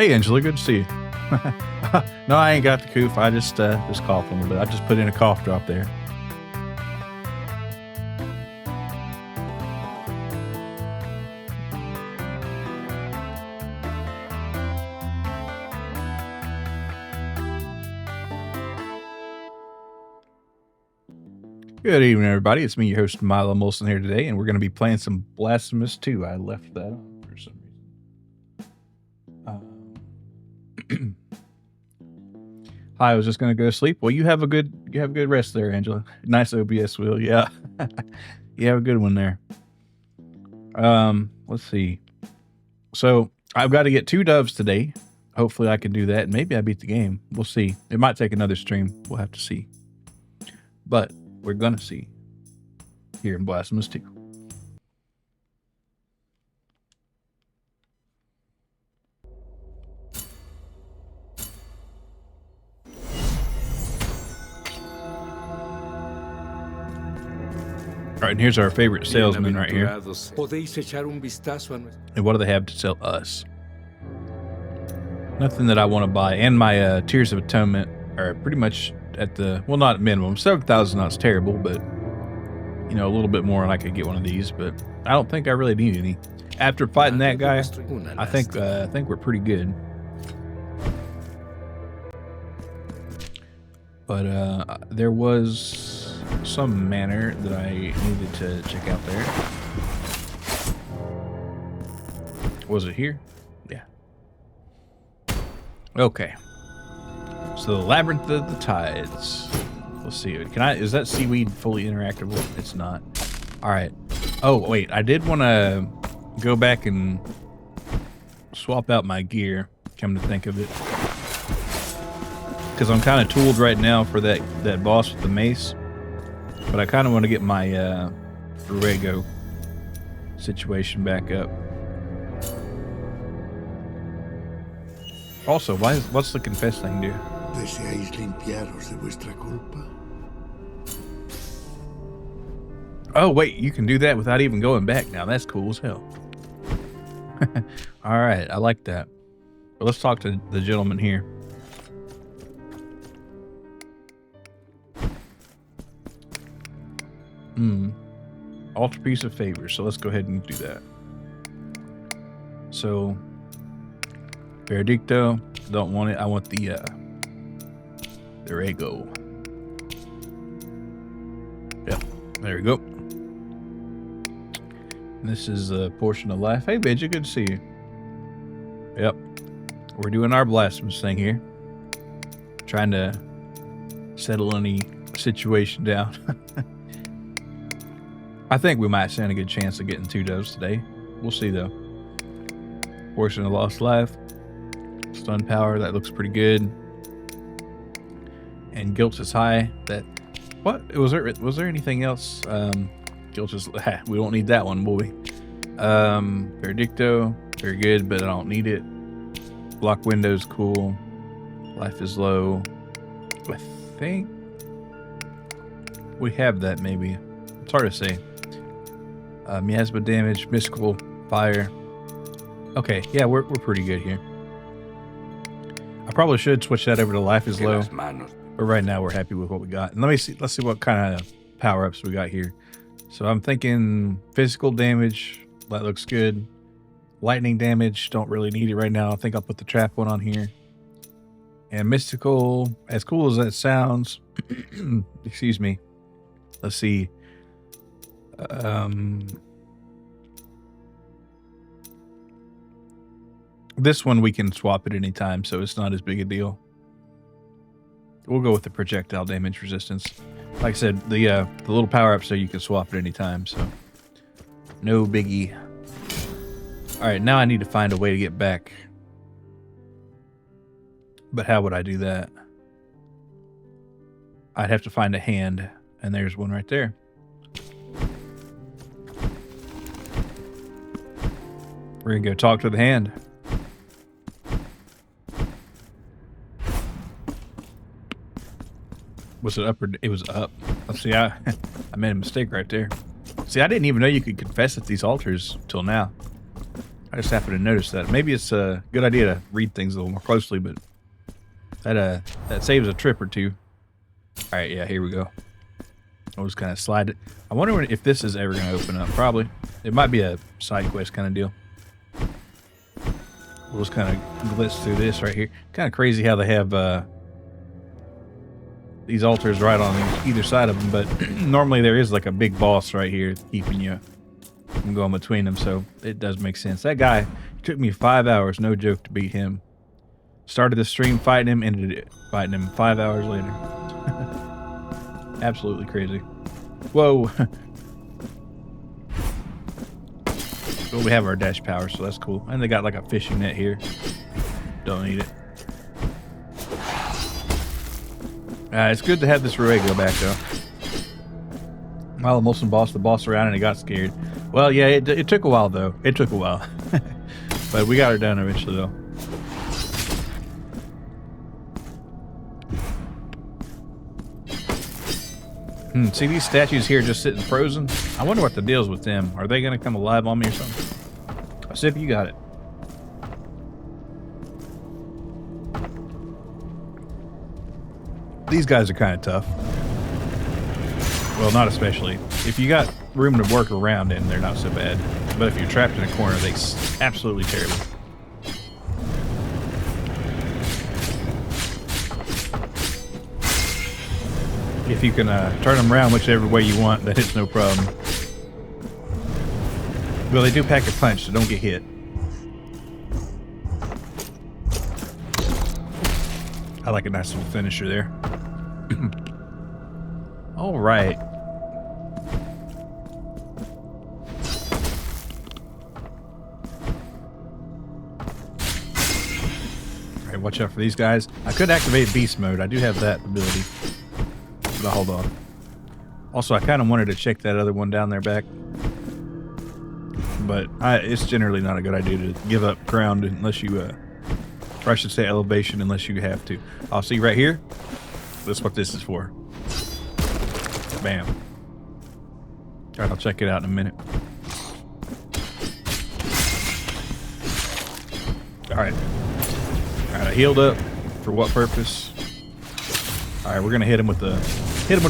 Hey, Angela, good to see you. No, I ain't got the coof. I just coughed a little bit. I just put in a cough drop there. Good evening, everybody. It's me, your host, Milo Molson here today, and we're going to be playing some Blasphemous 2. I left that on for some reason. I was just going to go to sleep. Well, you have a good rest there, Angela. Nice OBS wheel, yeah. You have a good one there. Let's see. So I've got to get 2 doves today. Hopefully I can do that. Maybe I beat the game. We'll see. It might take another stream. We'll have to see. But we're going to see here in Blasphemous 2. All right, and here's our favorite salesman right here. And what do they have to sell us? Nothing that I want to buy. And my Tears of Atonement are pretty much at the, well, not minimum. 7,000 not terrible, but, you know, a little bit more and I could get one of these. But I don't think I really need any. After fighting that guy, I think we're pretty good. But there was some manor that I needed to check out there. Was it here? Yeah. Okay. So the Labyrinth of the Tides. Let's see. Is that seaweed fully interactable? It's not. All right. Oh, wait. I did want to go back and swap out my gear, come to think of it. Because I'm kind of tooled right now for that boss with the mace. But I kind of want to get my Ruego situation back up. Also, what's the confess thing do? ¿Deseáis limpiaros de vuestra culpa? Oh, wait, you can do that without even going back now. That's cool as hell. All right, I like that. But let's talk to the gentleman here. Altarpiece of favor. So let's go ahead and do that. So, Veredicto, don't want it. I want the Ruego. Yeah, there we go. And this is a portion of life. Hey, Bidget, good to see you. Yep, we're doing our Blasphemous thing here. Trying to settle any situation down. I think we might stand a good chance of getting 2 doves today. We'll see, though. Portion of Lost Life. Stun power, that looks pretty good. And Guilt is high. What? Was there anything else? Guilt is... we won't need that one, will we? Veredicto, very good, but I don't need it. Block windows, cool. Life is low. I think we have that, maybe. It's hard to say. Miasma damage, mystical fire. Okay, yeah, we're pretty good here. I probably should switch that over to life is low, but right now we're happy with what we got. And let's see what kind of power ups we got here. So I'm thinking physical damage, that looks good. Lightning damage, don't really need it right now. I think I'll put the trap one on here. And mystical, as cool as that sounds, excuse me. Let's see. This one we can swap at any time, so it's not as big a deal. We'll go with the projectile damage resistance. Like I said, the little power up so you can swap at any time, so no biggie. All right, now I need to find a way to get back. But how would I do that? I'd have to find a hand, and there's one right there. We're gonna go talk to the hand. Was it up or it was up? Let's see, I made a mistake right there. See, I didn't even know you could confess at these altars till now. I just happened to notice that. Maybe it's a good idea to read things a little more closely, but that saves a trip or two. All right, yeah, here we go. I'll just kind of slide it. I wonder if this is ever going to open up. Probably. It might be a side quest kind of deal. We'll just kind of glitz through this right here. Kind of crazy how they have these altars right on either side of them, but normally there is like a big boss right here keeping you from going between them, so it does make sense. That guy, it took me 5 hours, no joke, to beat him. Started the stream fighting him, ended it fighting him 5 hours later. Absolutely crazy. Whoa. Well, we have our dash power, so that's cool. And they got like a fishing net here. Don't need it. It's good to have this Ruego back, though. Well, almost bossed the boss around and he got scared. Well, yeah, it took a while, though. It took a while. But we got her done eventually, though. See these statues here just sitting frozen? I wonder what the deal's with them. Are they going to come alive on me or something? Let's see if you got it. These guys are kind of tough. Well, not especially. If you got room to work around in, they're not so bad. But if you're trapped in a corner, they're absolutely terrible. If you can turn them around whichever way you want, then it's no problem. Well, they do pack a punch, so don't get hit. I like a nice little finisher there. All right. All right, watch out for these guys. I could activate beast mode. I do have that ability. But I'll hold on. Also, I kind of wanted to check that other one down there back. But it's generally not a good idea to give up ground unless you, or I should say elevation, unless you have to. I'll see right here. That's what this is for. Bam. All right, I'll check it out in a minute. All right. All right, I healed up. For what purpose? All right, we're gonna hit him with a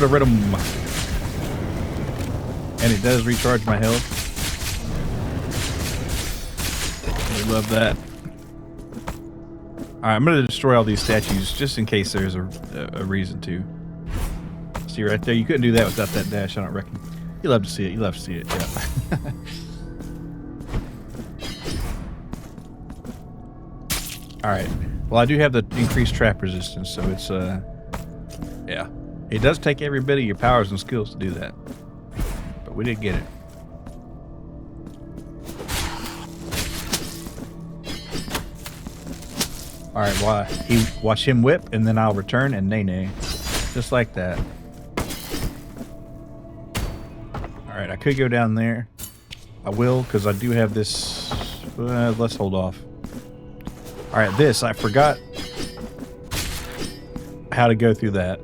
rhythm, and it does recharge my health. I love that. All right, I'm gonna destroy all these statues just in case there's a reason to. See right there, you couldn't do that without that dash. I don't reckon. You love to see it. You love to see it. Yeah. All right. Well, I do have the increased trap resistance, so it's yeah. It does take every bit of your powers and skills to do that, but we did get it. All right, watch him whip, and then I'll return and nay, just like that. All right, I could go down there. I will, because I do have this. Let's hold off. All right, this I forgot how to go through that,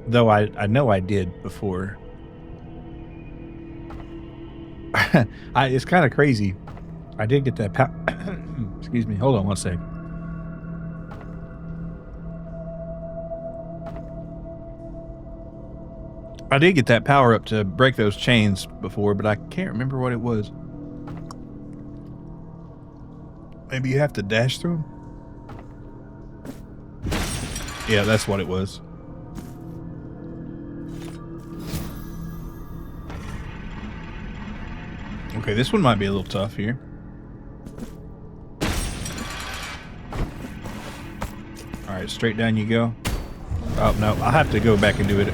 though I know I did before. It's kind of crazy. I did get that excuse me. Hold on one sec. I did get that power up to break those chains before, but I can't remember what it was. Maybe you have to dash through them? Yeah, that's what it was. Okay, this one might be a little tough here. Alright, straight down you go. Oh, no, I'll have to go back and do it.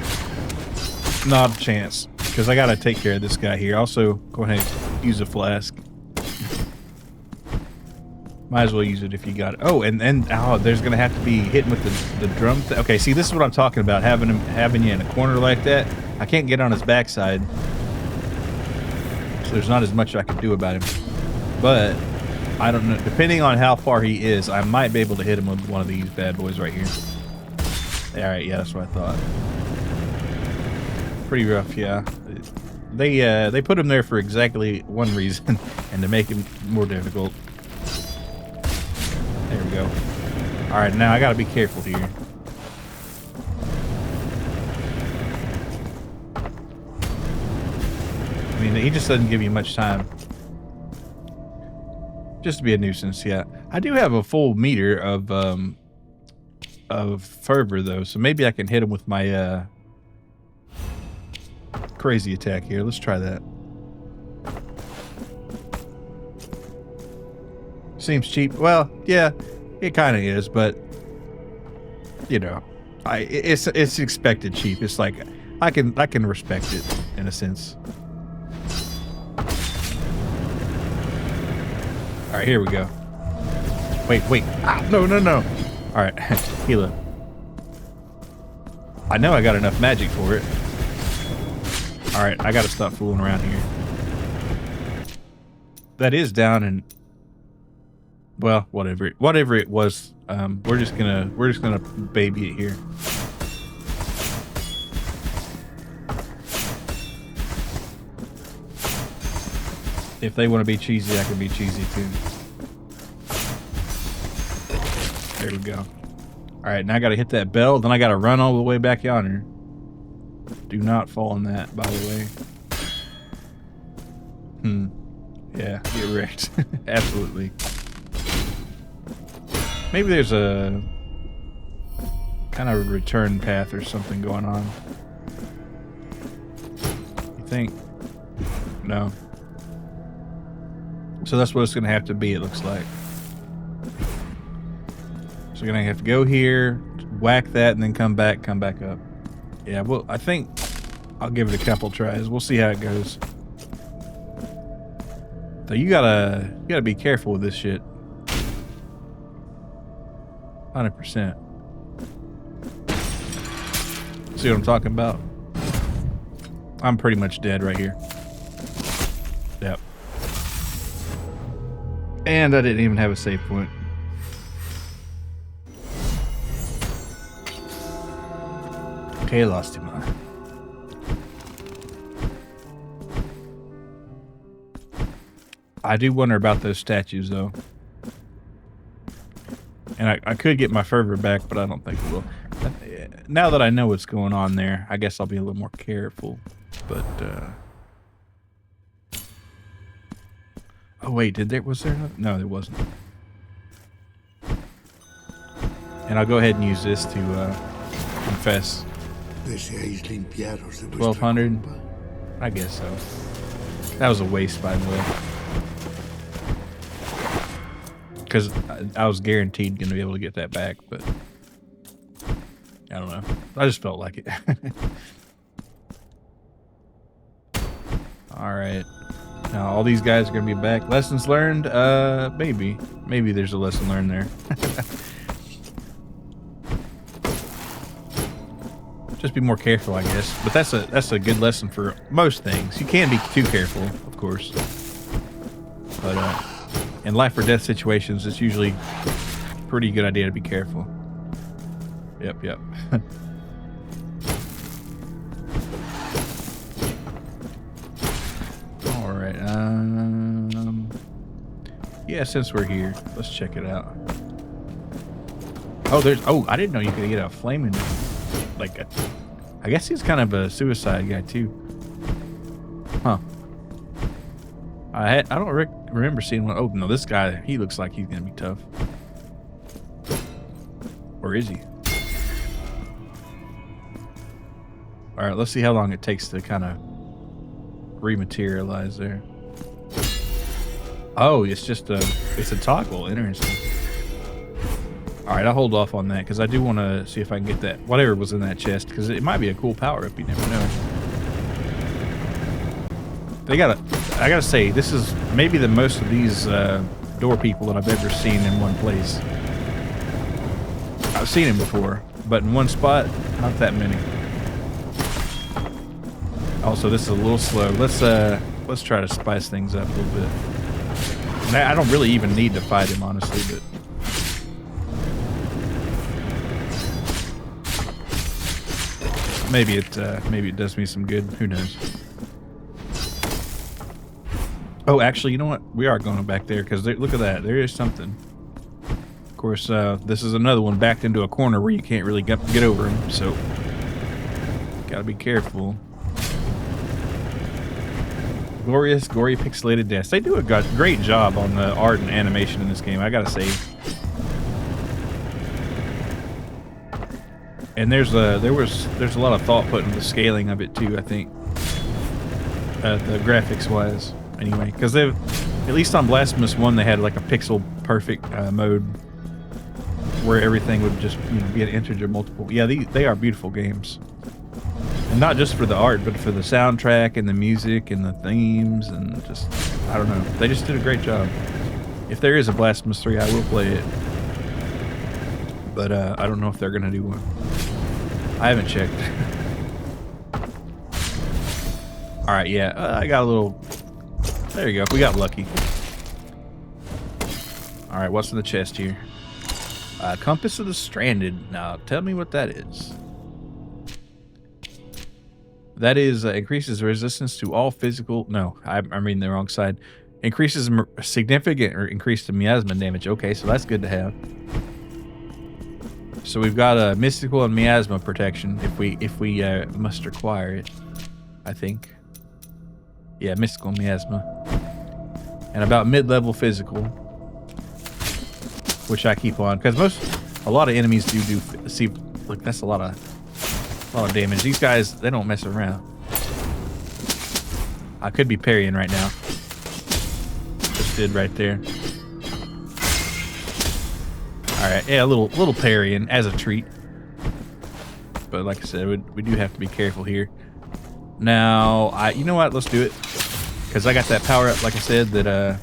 Not a chance, because I gotta take care of this guy here. Also, go ahead and use a flask. Might as well use it if you got it. Oh, and there's gonna have to be hitting with the drum. Okay, see, this is what I'm talking about. Having you in a corner like that. I can't get on his backside, so there's not as much I can do about him. But I don't know. Depending on how far he is, I might be able to hit him with one of these bad boys right here. All right, yeah, that's what I thought. Pretty rough, yeah. They put him there for exactly one reason, and to make him more difficult. There we go. All right, now I gotta be careful here. I mean, he just doesn't give you much time. Just to be a nuisance, yeah. I do have a full meter of fervor though, so maybe I can hit him with my crazy attack here. Let's try that. Seems cheap. Well, yeah, it kind of is, but you know, it's expected cheap. It's like I can respect it in a sense. All right, here we go. Wait. Ah, no. All right, heal up. I know I got enough magic for it. All right, I gotta stop fooling around here. That is down, and well, whatever it was. We're just gonna baby it here. If they want to be cheesy, I can be cheesy too. There we go. All right, now I got to hit that bell. Then I got to run all the way back yonder. Do not fall in that, by the way. Yeah, get wrecked. Absolutely. Maybe there's a kind of a return path or something going on. You think? No. So that's what it's going to have to be, it looks like. So we're going to have to go here, whack that, and then come back up. Yeah, well, I think I'll give it a couple tries. We'll see how it goes. So you gotta be careful with this shit. 100%. See what I'm talking about? I'm pretty much dead right here. Yep. And I didn't even have a save point. Okay, lost him. I do wonder about those statues, though. And I could get my fervor back, but I don't think it will. Now that I know what's going on there, I guess I'll be a little more careful. But, oh, wait, was there another? No, there wasn't. And I'll go ahead and use this to confess. 1200? I guess so. That was a waste, by the way. Because I was guaranteed going to be able to get that back, but I don't know. I just felt like it. All right. Now all these guys are going to be back. Lessons learned? Maybe. Maybe there's a lesson learned there. Just be more careful, I guess. But that's a good lesson for most things. You can't be too careful, of course. But in life or death situations, it's usually a pretty good idea to be careful. Yep. All right. Yeah, since we're here, let's check it out. Oh, I didn't know you could get a flaming, I guess he's kind of a suicide guy too. Huh. I don't remember seeing one. Oh no, this guy, he looks like he's gonna be tough. Or is he? All right, let's see how long it takes to kind of rematerialize there. Oh, it's a toggle. Interesting. All right, I'll hold off on that because I do want to see if I can get that whatever was in that chest, because it might be a cool power up. You never know. I gotta say, this is maybe the most of these door people that I've ever seen in one place. I've seen him before, but in one spot, not that many. Also, this is a little slow. Let's try to spice things up a little bit. I don't really even need to fight him, honestly, but maybe it does me some good. Who knows? Oh, actually, you know what? We are going back there because look at that. There is something. Of course, this is another one backed into a corner where you can't really get over them. So, gotta be careful. Gory pixelated deaths. They do a great job on the art and animation in this game, I gotta say. And there's a lot of thought put into the scaling of it too, I think. The graphics wise, anyway, because they've, at least on Blasphemous 1, they had like a pixel perfect mode where everything would just, you know, be an integer multiple. Yeah, they are beautiful games, and not just for the art, but for the soundtrack and the music and the themes and just, I don't know, they just did a great job. If there is a Blasphemous 3, I will play it, but I don't know if they're gonna do one. I haven't checked. All right, yeah, I got a little. There you go. We got lucky. All right, what's in the chest here? Compass of the Stranded. Now, tell me what that is. That is increases resistance to all physical. No, I'm reading the wrong side. Increases significant or increased miasma damage. Okay, so that's good to have. So we've got a mystical and miasma protection if we must require it. I think. Yeah, mystical miasma. And about mid-level physical, which I keep on because a lot of enemies do see. Look, that's a lot of damage. These guys, they don't mess around. I could be parrying right now. Just did right there. All right, yeah, a little parrying as a treat. But like I said, we do have to be careful here. Now, you know what? Let's do it. Because I got that power up, like I said, that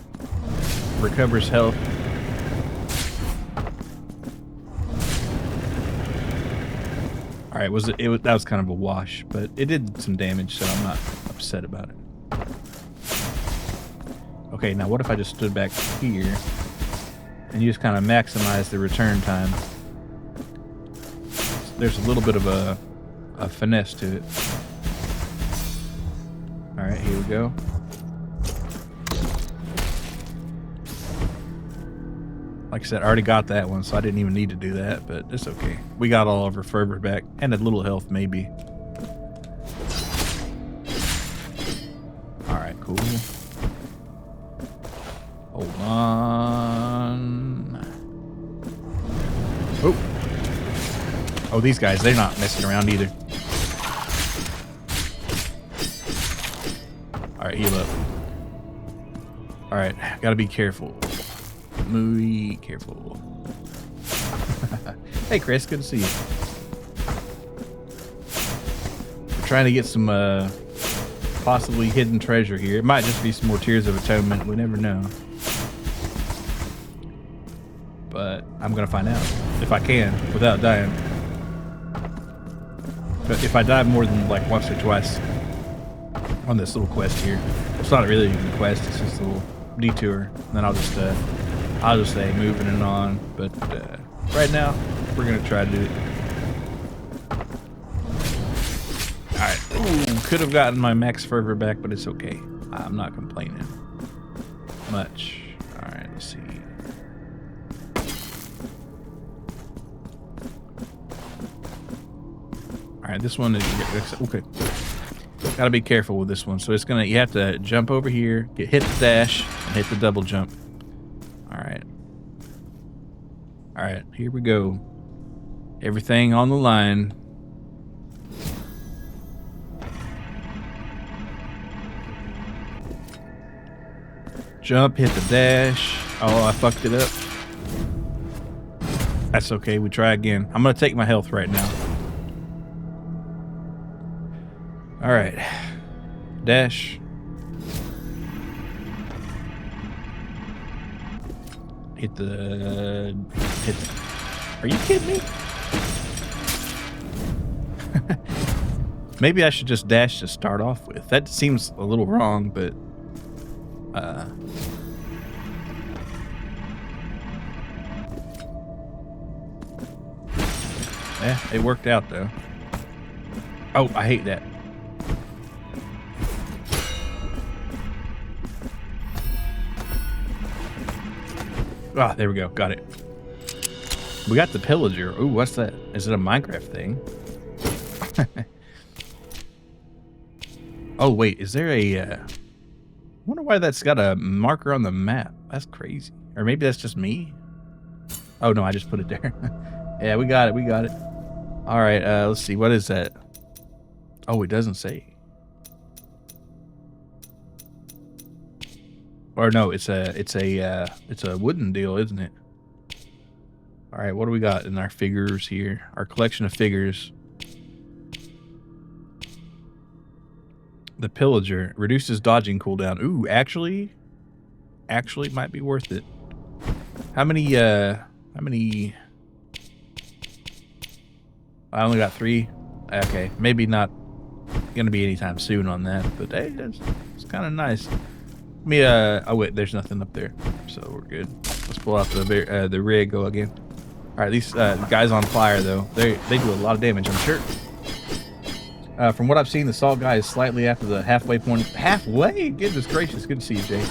recovers health. All right, that was kind of a wash, but it did some damage, so I'm not upset about it. Okay, now what if I just stood back here and you just kind of maximize the return time? There's a little bit of a finesse to it. All right, here we go. Like I said, I already got that one, so I didn't even need to do that, but it's okay. We got all of our fervor back, and a little health, maybe. All right, cool. Hold on. Oh, these guys, they're not messing around either. All right, heal up. All right, gotta be careful. Muy careful. Hey, Chris, good to see you. We're trying to get some possibly hidden treasure here. It might just be some more Tears of Atonement. We never know. But I'm gonna find out if I can without dying. But if I die more than like once or twice on this little quest here, it's not really even a quest. It's just a little detour. And then I'll just stay moving and on. But right now, we're gonna try to do it. All right. Ooh, could have gotten my max fervor back, but it's okay. I'm not complaining much. All right. Let's see. All right. This one is okay. Gotta be careful with this one. So it's you have to jump over here, hit the dash, and hit the double jump. All right, here we go. Everything on the line. Jump, hit the dash. Oh, I fucked it up. That's okay, we try again. I'm gonna take my health right now. All right, dash. Hit the. Are you kidding me? Maybe I should just dash to start off with. That seems a little wrong, but yeah, it worked out though. Oh, I hate that. Ah, there we go. Got it. We got the pillager. Ooh, what's that? Is it a Minecraft thing? Oh, wait. Is there a... I wonder why that's got a marker on the map. That's crazy. Or maybe that's just me. Oh, no. I just put it there. Yeah, we got it. We got it. All right. Let's see. What is that? Oh, it doesn't say. Or no, it's a wooden deal, isn't it? All right, what do we got in our figures here? Our collection of figures. The pillager reduces dodging cooldown. Ooh, actually might be worth it. How many? I only got 3. Okay, maybe not gonna be anytime soon on that, but hey, it's kind of nice. Me, oh wait, there's nothing up there, so we're good. Let's pull out the rig, go again. All right, these guys on fire though, they do a lot of damage, I'm sure. From what I've seen, the salt guy is slightly after the halfway point. Halfway? Goodness gracious, good to see you, Jay.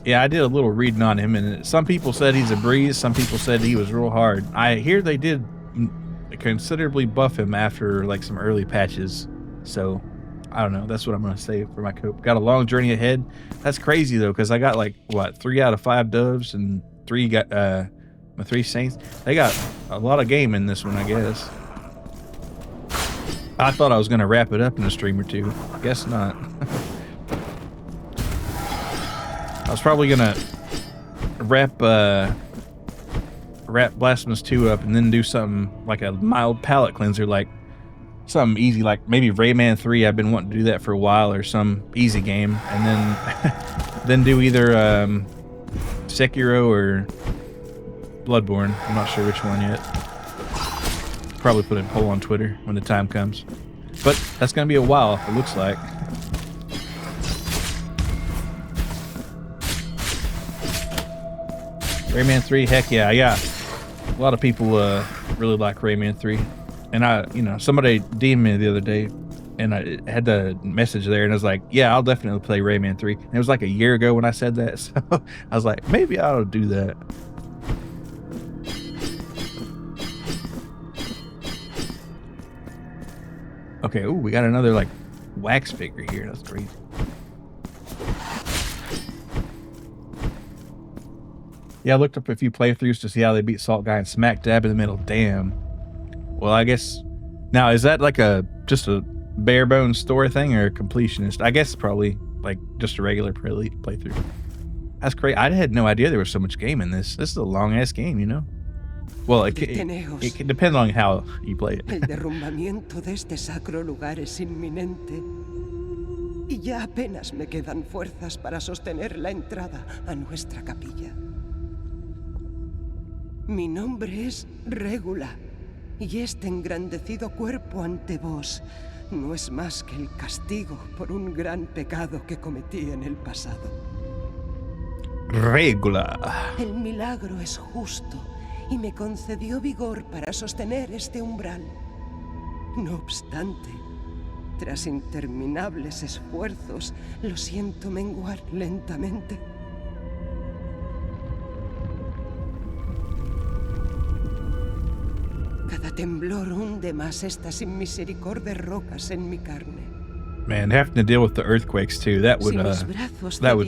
Yeah, I did a little reading on him, and some people said he's a breeze. Some people said he was real hard. I hear they did considerably buff him after like some early patches, so I don't know. That's what I'm gonna say for my cope. Got a long journey ahead. That's crazy though, because I got like what 3 out of 5 doves and 3 got my 3 saints. They got a lot of game in this one, I guess. I thought I was gonna wrap it up in a stream or 2. Guess not. I was probably gonna wrap Lasphemous 2 up and then do something like a mild palate cleanser, like something easy, like maybe Rayman 3. I've been wanting to do that for a while, or some easy game, and then then do either Sekiro or Bloodborne. I'm not sure which one yet. Probably put a poll on Twitter when the time comes, but that's gonna be a while, it looks like. Rayman 3, heck yeah. A lot of people really like Rayman 3. And somebody DM'd me the other day, and I had the message there, and I was like, yeah, I'll definitely play Rayman 3. And it was like a year ago when I said that, so I was like, maybe I ought to do that. Okay, ooh, we got another like wax figure here. That's crazy. Yeah, I looked up a few playthroughs to see how they beat Salt Guy, and smack dab in the middle. Damn. Well, I guess now, is that like just a bare bones story thing or a completionist? I guess probably like just a regular playthrough. That's great. I had no idea there was so much game in this. This is a long ass game, you know. Well, it can depend on how you play it. El derrumbamiento de este sacro lugar es inminente. Y ya apenas me quedan fuerzas para sostener la entrada a nuestra capilla. Mi nombre es Régula. Y este engrandecido cuerpo ante vos no es más que el castigo por un gran pecado que cometí en el pasado. Regula. El milagro es justo y me concedió vigor para sostener este umbral. No obstante, tras interminables esfuerzos, lo siento menguar lentamente. Cada temblor hunde más estas inmisericordes rocas en mi carne. Man, having to deal with the earthquakes too, that would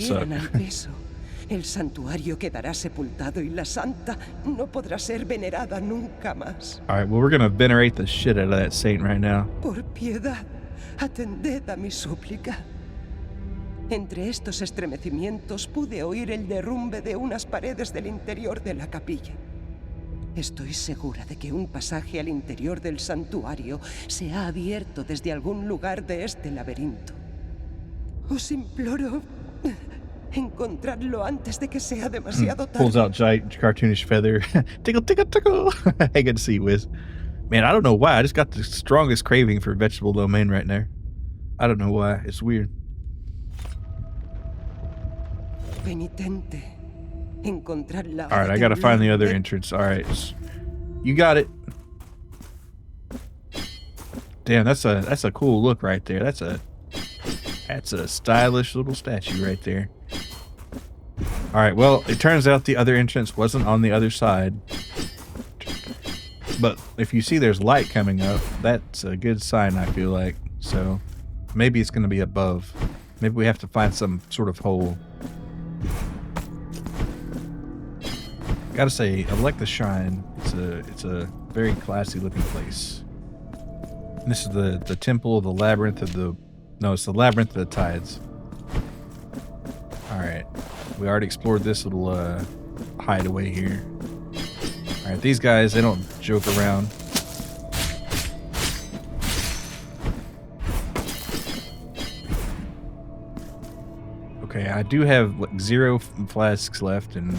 suck. Al peso, el santuario quedará sepultado y la santa no podrá ser venerada nunca más. All right, well, we're gonna venerate the shit out of that saint right now. Por piedad, atended a mi súplica. Entre estos estremecimientos pude oír el derrumbe de unas paredes del interior de la capilla. Estoy segura de que un pasaje al interior del santuario se ha abierto desde algún lugar de este laberinto. Os imploro encontrarlo antes de que sea demasiado tarde. Pulls out giant cartoonish feather. Tickle, tickle, tickle. Hey, good to see you, Wiz. Man, I don't know why. I just got the strongest craving for vegetable domain right now. I don't know why. It's weird. Penitente. All right, I gotta find the other entrance. All right, you got it. Damn, that's a cool look right there. That's a stylish little statue right there. All right, well, it turns out the other entrance wasn't on the other side. But if you see there's light coming up, that's a good sign, I feel like. So maybe it's going to be above. Maybe we have to find some sort of hole. Gotta say, I like the shrine. It's a very classy looking place. And this is the temple of the labyrinth of the... No, it's the labyrinth of the tides. Alright. We already explored this little hideaway here. Alright, these guys, they don't joke around. Okay, I do have like 0 flasks left and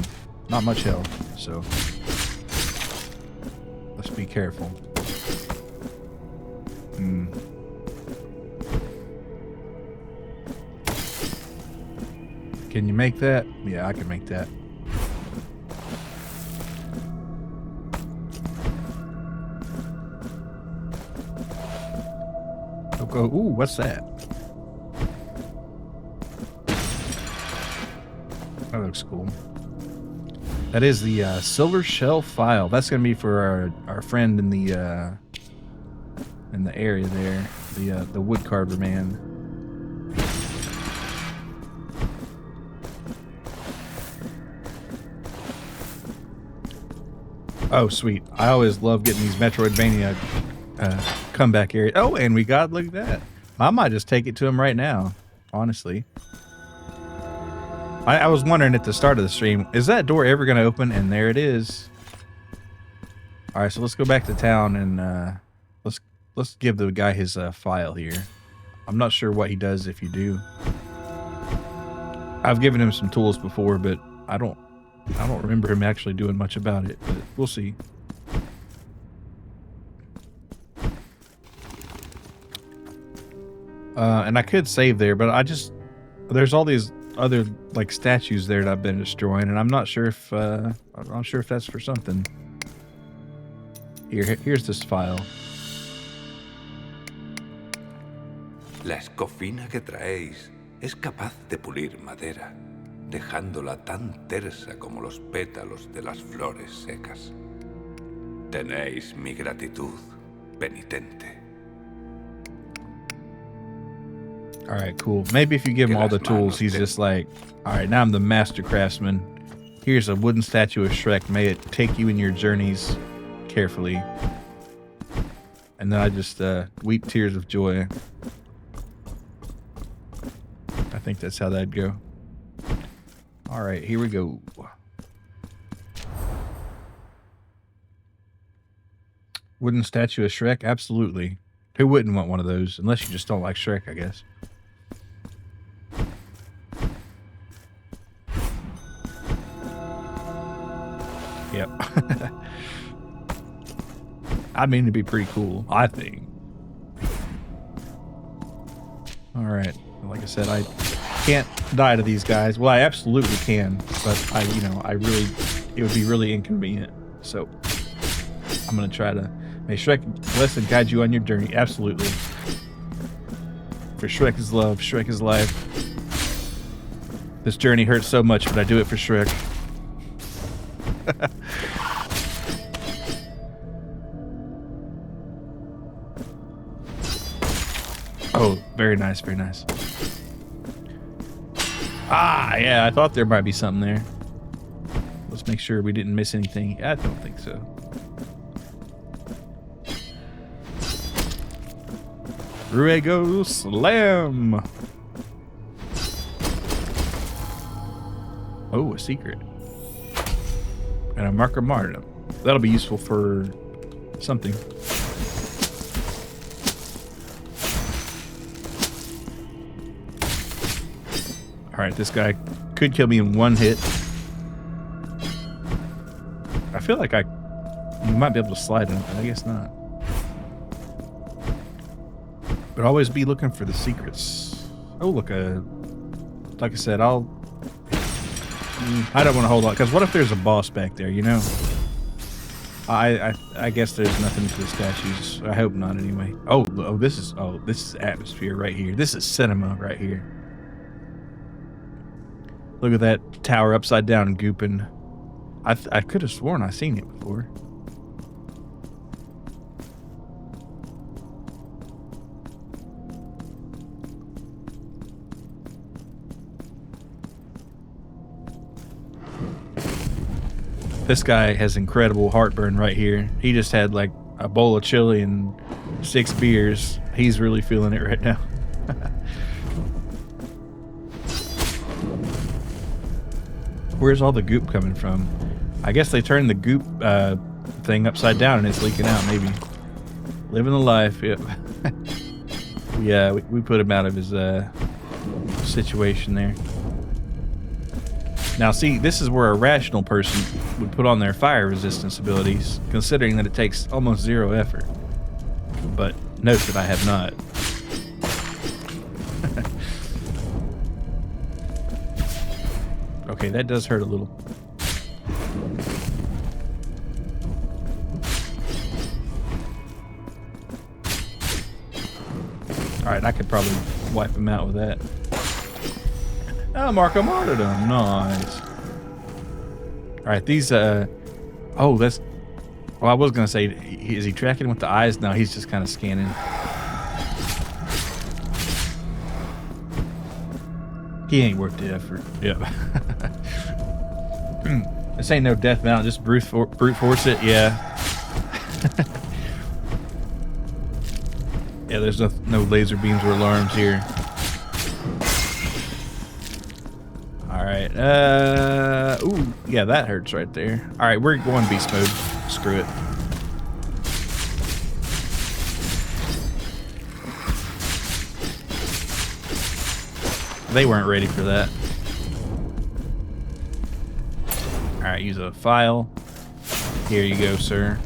not much health, so let's be careful. Can you make that? Yeah, I can make that. Ooh, what's that? That looks cool. That is the silver shell file. That's gonna be for our friend in the area there, the wood carver man. Oh, sweet! I always love getting these Metroidvania comeback areas. Oh, and we got, look at that. I might just take it to him right now, honestly. I was wondering at the start of the stream, is that door ever going to open? And there it is. All right, so let's go back to town and let's give the guy his file here. I'm not sure what he does if you do. I've given him some tools before, but I don't remember him actually doing much about it. But we'll see. And I could save there, but there's all these other like statues there that I've been destroying, and I'm not sure if that's for something. Here's this file. La escofina que traéis es capaz de pulir madera, dejándola tan tersa como los pétalos de las flores secas. Tenéis mi gratitud, penitente. All right, cool. Maybe if you give him all the tools, he's just like, all right, now I'm the master craftsman. Here's a wooden statue of Shrek. May it take you in your journeys carefully. And then I just weep tears of joy. I think that's how that'd go. All right, here we go. Wooden statue of Shrek? Absolutely. Who wouldn't want one of those? Unless you just don't like Shrek, I guess. Yep. I mean, it'd be pretty cool, I think. All right. Like I said, I can't die to these guys. Well, I absolutely can, but it would be really inconvenient. So I'm going to try to... May Shrek bless and guide you on your journey. Absolutely. For Shrek is love. Shrek is life. This journey hurts so much, but I do it for Shrek. Oh, very nice, very nice. Ah, yeah, I thought there might be something there. Let's make sure we didn't miss anything. I don't think so. Ruego Slam! Oh, a secret. And a marker martyrdom. That'll be useful for something. Alright, this guy could kill me in one hit. I feel like you might be able to slide him, but I guess not. But always be looking for the secrets. Oh, look, like I said, I don't want to hold on, because what if there's a boss back there, you know? I guess there's nothing to the statues. I hope not, anyway. This is atmosphere right here. This is cinema right here. Look at that tower upside down and gooping. I could have sworn I seen it before. This guy has incredible heartburn right here. He just had like a bowl of chili and 6 beers. He's really feeling it right now. Where's all the goop coming from? I guess they turned the goop thing upside down and it's leaking out, maybe. Living the life, yep. Yeah, we put him out of his situation there. Now see, this is where a rational person would put on their fire resistance abilities, considering that it takes almost 0 effort. But note that I have not. Okay, that does hurt a little. Alright, I could probably wipe him out with that. Oh, Marco Martyrdom. Nice. Alright, these, oh, that's... Well, I was going to say, is he tracking with the eyes? No, he's just kind of scanning. He ain't worth the effort. Yep. This ain't no death mount, just brute force it. Yeah. Yeah, there's no laser beams or alarms here. Alright, ooh, yeah, that hurts right there. Alright, we're going beast mode. Screw it. They weren't ready for that. Alright, use a file. Here you go, sir.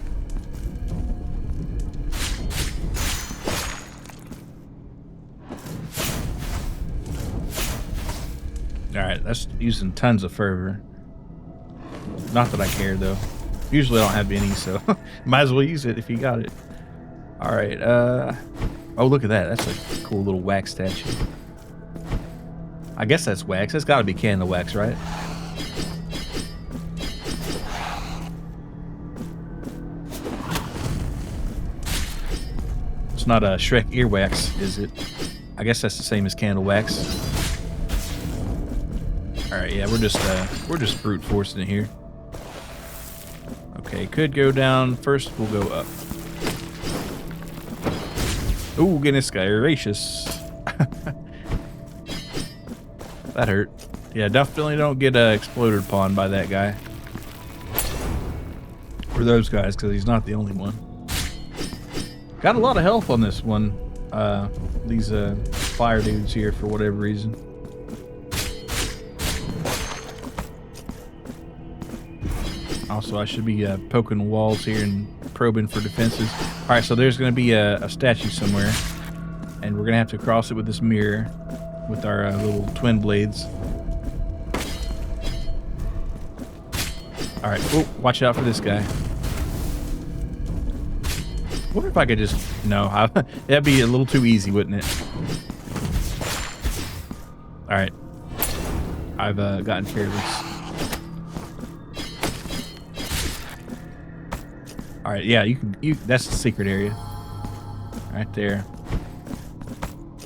Alright, that's using tons of fervor. Not that I care, though. Usually I don't have any, so might as well use it if you got it. Alright, oh, look at that. That's a cool little wax statue. I guess that's wax. That's got to be candle wax, right? It's not a Shrek earwax, is it? I guess that's the same as candle wax. All right, yeah, we're just brute forcing it here. Okay, could go down. First, we'll go up. Ooh, goodness, guy, gracious. That hurt. Yeah, definitely don't get exploded upon by that guy. Or those guys, because he's not the only one. Got a lot of health on this one. These fire dudes here for whatever reason. Also, I should be poking walls here and probing for defenses. Alright, so there's going to be a statue somewhere. And we're going to have to cross it with this mirror. With our little twin blades. Alright, oh, watch out for this guy. Wonder if I could just... No, that'd be a little too easy, wouldn't it? Alright. I've gotten careless. Alright, yeah, that's the secret area. Right there.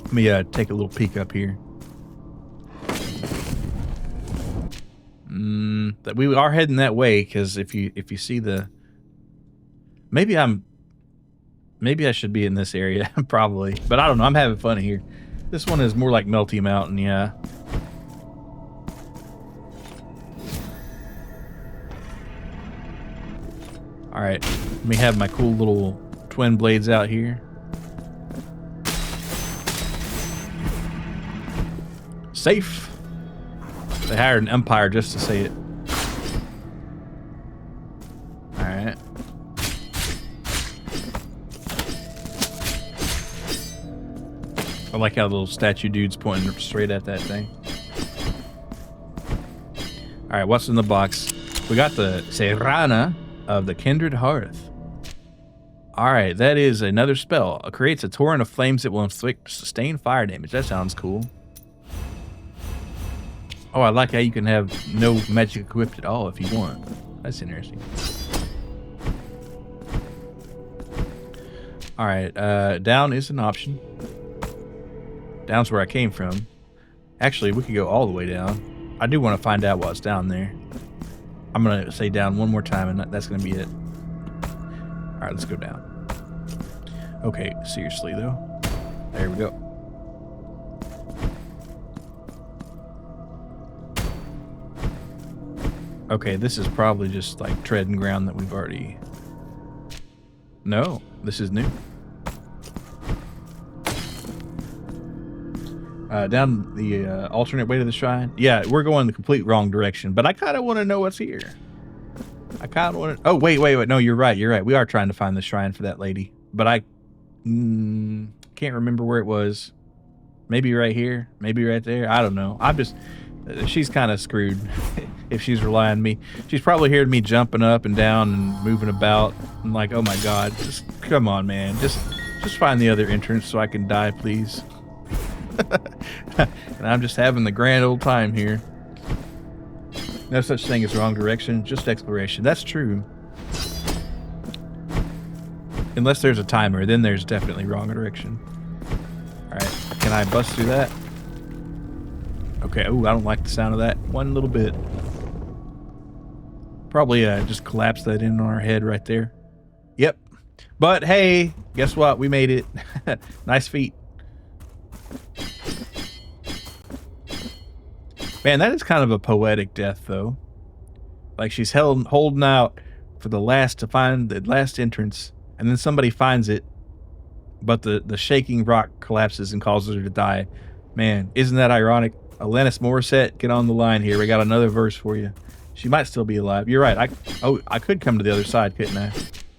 Let me take a little peek up here. That we are heading that way, because if you see the... Maybe I should be in this area, probably. But I don't know, I'm having fun here. This one is more like Melty Mountain, yeah. Alright, let me have my cool little twin blades out here. Safe. They hired an umpire just to say it. Alright. I like how the little statue dude's pointing straight at that thing. Alright, what's in the box? We got the Serrana of the Kindred Hearth. Alright, that is another spell. It creates a torrent of flames that will inflict sustained fire damage. That sounds cool. Oh, I like how you can have no magic equipped at all if you want. That's interesting. All right, down is an option. Down's where I came from. Actually, we could go all the way down. I do want to find out what's down there. I'm going to say down one more time, and that's going to be it. All right, let's go down. Okay, seriously, though. There we go. Okay, this is probably just like treading ground that we've already... No, this is new. Down the alternate way to the shrine. Yeah, we're going the complete wrong direction, but I kind of want to know what's here. I kind of want to... Oh, wait. No, you're right. We are trying to find the shrine for that lady, but I can't remember where it was. Maybe right here. Maybe right there. I don't know. I'm just... she's kind of screwed if she's relying on me. She's probably heard me jumping up and down and moving about. I'm like, oh my God, just come on, man. Just find the other entrance so I can die, please. And I'm just having the grand old time here. No such thing as wrong direction, just exploration. That's true. Unless there's a timer, then there's definitely wrong direction. All right, can I bust through that? Okay, ooh, I don't like the sound of that one little bit. Probably just collapse that in on our head right there. Yep. But hey, guess what? We made it. Nice feat. Man, that is kind of a poetic death, though. Like she's holding out for the last to find the last entrance, and then somebody finds it, but the shaking rock collapses and causes her to die. Man, isn't that ironic? Alanis Morissette, get on the line here. We got another verse for you. She might still be alive. You're right. I could come to the other side, couldn't I?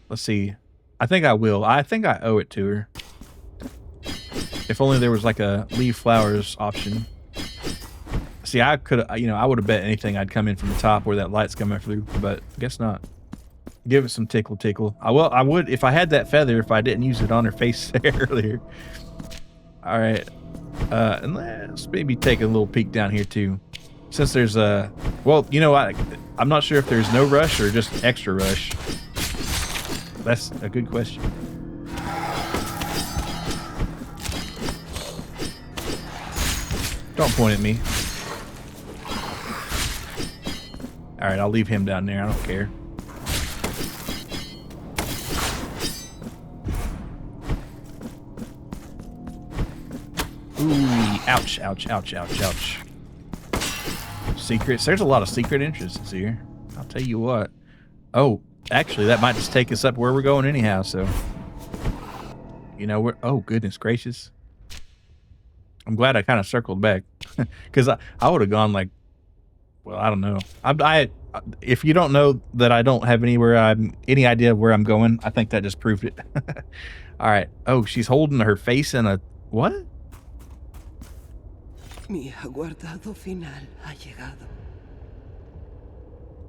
Let's see. I think I will. I think I owe it to her. If only there was like a leave flowers option. See, I could, I would have bet anything I'd come in from the top where that light's coming through, but I guess not. Give it some tickle. I would if I had that feather if I didn't use it on her face earlier. All right. And let's maybe take a little peek down here too. Since there's well, I'm not sure if there's no rush or just extra rush. That's a good question. Don't point at me. All right, I'll leave him down there. I don't care. Ooh, ouch. Secrets. There's a lot of secret entrances here. I'll tell you what. Oh, actually, that might just take us up where we're going anyhow, so. We're... Oh, goodness gracious. I'm glad I kind of circled back. Because I would have gone like... Well, I don't know. If you don't know that I don't have any idea of where I'm going, I think that just proved it. All right. Oh, she's holding her face in a... What? Mi aguardado final ha llegado.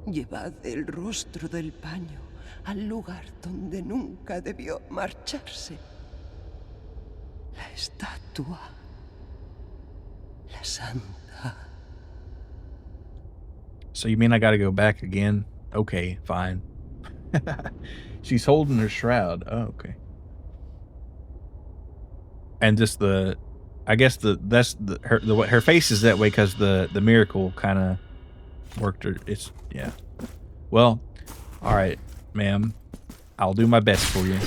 Llevad el rostro del paño al lugar donde nunca debió marcharse. La estatua. La santa. So you mean I gotta go back again? Okay, fine. She's holding her shroud. Oh, okay. And just I guess her face is that way because the miracle kind of worked her. Yeah. Well, all right, ma'am. I'll do my best for you.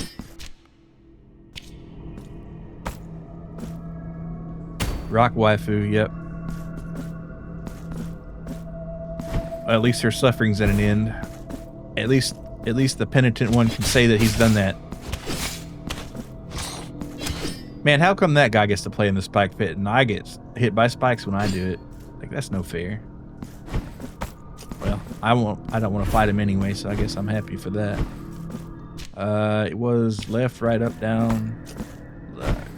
Rock waifu. Yep. At least her suffering's at an end. At least the penitent one can say that he's done that. Man, how come that guy gets to play in the spike pit and I get hit by spikes when I do it? Like, that's no fair. Well, I don't want to fight him anyway, so I guess I'm happy for that. It was left, right, up, down,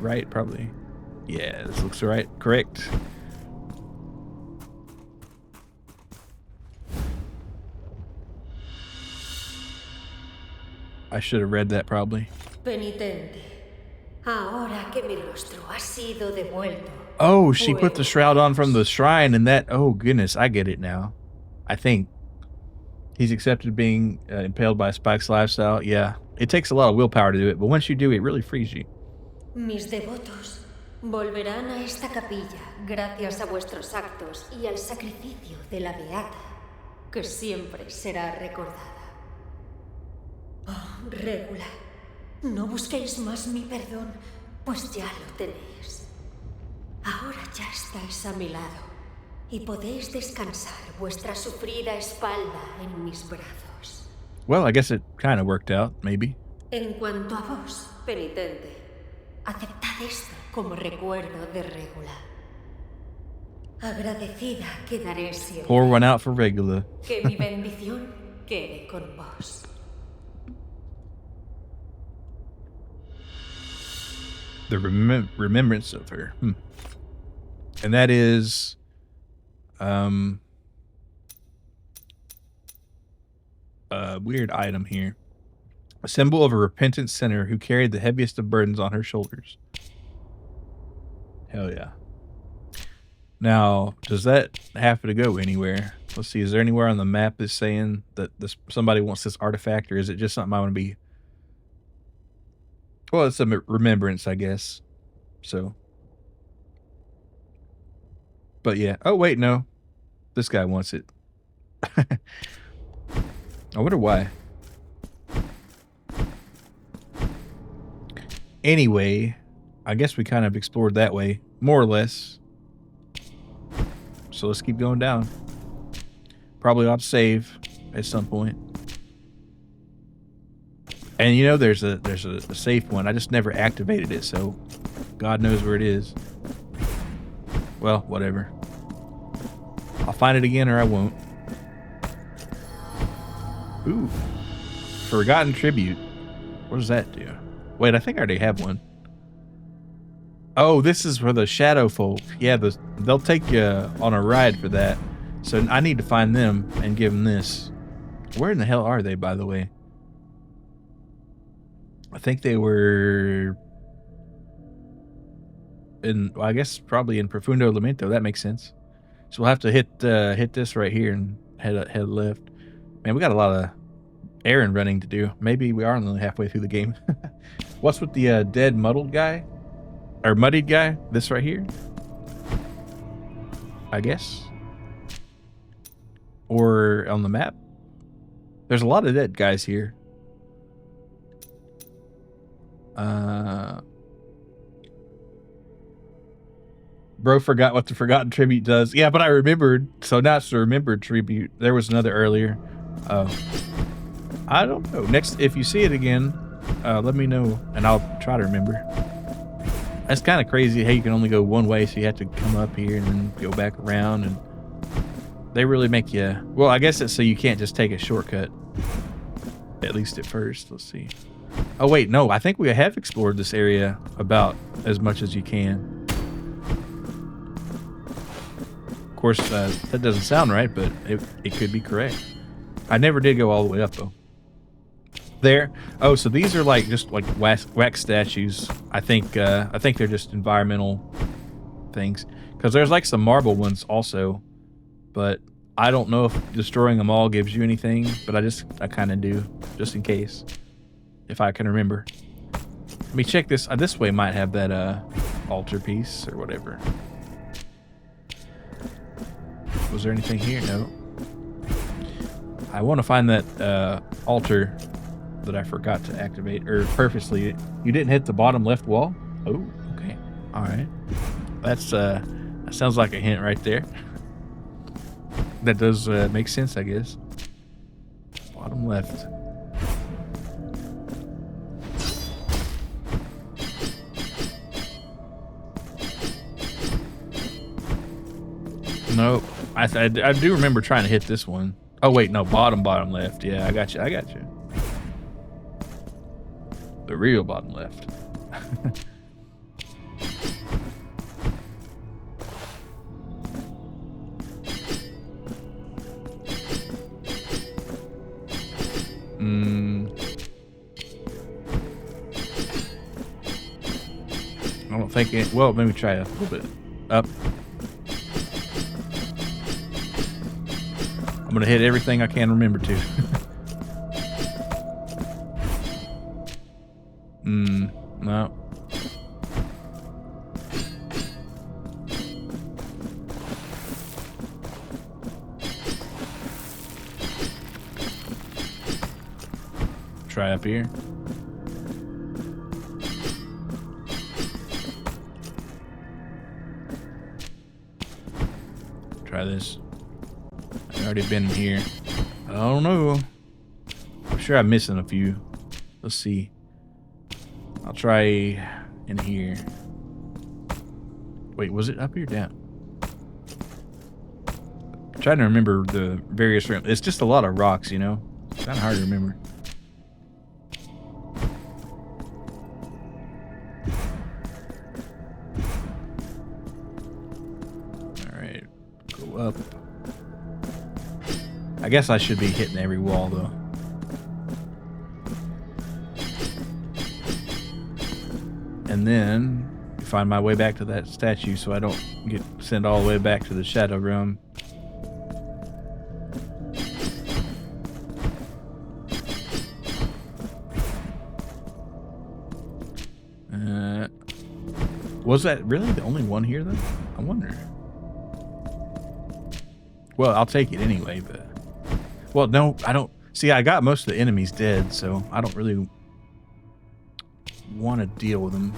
right, probably. Yeah, this looks right. Correct. I should have read that probably. Penitente, Ahora que mi rostro ha sido devuelto. Oh, she put the shroud on from the shrine, and that. Oh goodness, I get it now. I think he's accepted being impaled by Spike's lifestyle. Yeah, it takes a lot of willpower to do it, but once you do, it really frees you. Mis devotos volverán a esta capilla gracias a vuestros actos y al sacrificio de la beata, que siempre será recordada. Oh, Régula, no busquéis más mi perdón, pues ya lo tenéis. Ahora ya estáis a mi lado y podéis descansar vuestra sufrida espalda en mis brazos. Well, I guess it kind of worked out, maybe. En cuanto a vos, penitente, aceptad esto como recuerdo de Régula. Agradecida quedaré siempre. Pour one out for Regula. Que mi bendición quede con vos. The remembrance of her. And that is a weird item here. A symbol of a repentant sinner who carried the heaviest of burdens on her shoulders. Hell yeah. Now, does that have to go anywhere? Let's see. Is there anywhere on the map that's saying that somebody wants this artifact, or is it just something I want to be? Well, it's a remembrance, I guess. So. But yeah. Oh, wait, no. This guy wants it. I wonder why. Anyway, I guess we kind of explored that way, more or less. So let's keep going down. Probably ought to save at some point. And you know, there's a safe one. I just never activated it, so God knows where it is. Well, whatever. I'll find it again or I won't. Ooh. Forgotten Tribute. What does that do? Wait, I think I already have one. Oh, this is for the Shadow Folk. Yeah, they'll take you on a ride for that. So I need to find them and give them this. Where in the hell are they, by the way? I think they were in, well, I guess probably in Profundo Lamento. That makes sense. So we'll have to hit this right here and head left. Man, we got a lot of errand running to do. Maybe we are only halfway through the game. What's with the dead muddled guy? Or muddied guy? This right here? I guess. Or on the map? There's a lot of dead guys here. Bro forgot what the Forgotten Tribute does. Yeah, but I remembered. So now it's the Remembered Tribute. There was another earlier. I don't know. Next, if you see it again, let me know and I'll try to remember. That's kind of crazy how you can only go one way, so you have to come up here and then go back around, and they really make you, well, I guess it's so you can't just take a shortcut, at least at first. Let's see. Oh wait, no, I think we have explored this area about as much as you can. Of course, that doesn't sound right, but it could be correct. I never did go all the way up though. There. Oh, so these are like just like wax statues. I think they're just environmental things, because there's like some marble ones also, but I don't know if destroying them all gives you anything, but I kind of do, just in case, if I can remember. Let me check this. This way might have that altar piece or whatever. Was there anything here? No. I want to find that altar that I forgot to activate, or purposely. You didn't hit the bottom left wall? Oh, okay. All right. That's that sounds like a hint right there. That does make sense, I guess. Bottom left. Nope. I do remember trying to hit this one. Oh wait, no, bottom left. Yeah, I got you. The real bottom left. I don't think it... Well, maybe try a little bit up. I'm going to hit everything I can remember to. No. Try up here. Try this. I've already been here. I don't know. I'm sure I'm missing a few. Let's see. I'll try in here. Wait, was it up here? Down? I'm trying to remember the various rooms. It's just a lot of rocks, you know? It's kind of hard to remember. Alright. Go up. I guess I should be hitting every wall, though. And then find my way back to that statue so I don't get sent all the way back to the shadow room. Was that really the only one here, though? I wonder. Well, I'll take it anyway, but... Well, no, I don't... See, I got most of the enemies dead, so I don't really want to deal with them.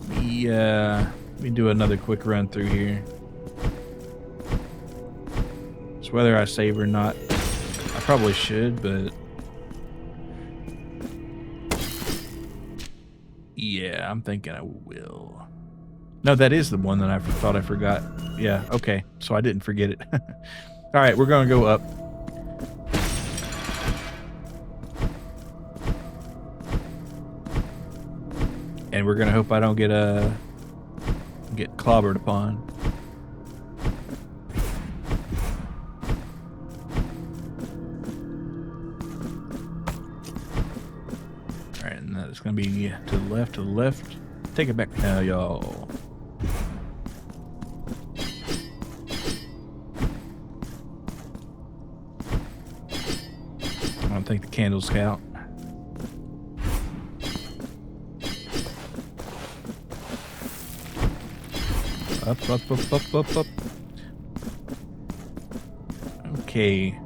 Let me do another quick run through here. It's whether I save or not. I probably should, but... Yeah, I'm thinking I will. No, that is the one that I thought I forgot. Yeah, okay. So I didn't forget it. All right, we're going to go up. And we're going to hope I don't get clobbered upon. Alright, and that's going to be to the left, to the left. Take it back now, y'all. I don't think the candles count. Up, up, up, up, up, up. Okay.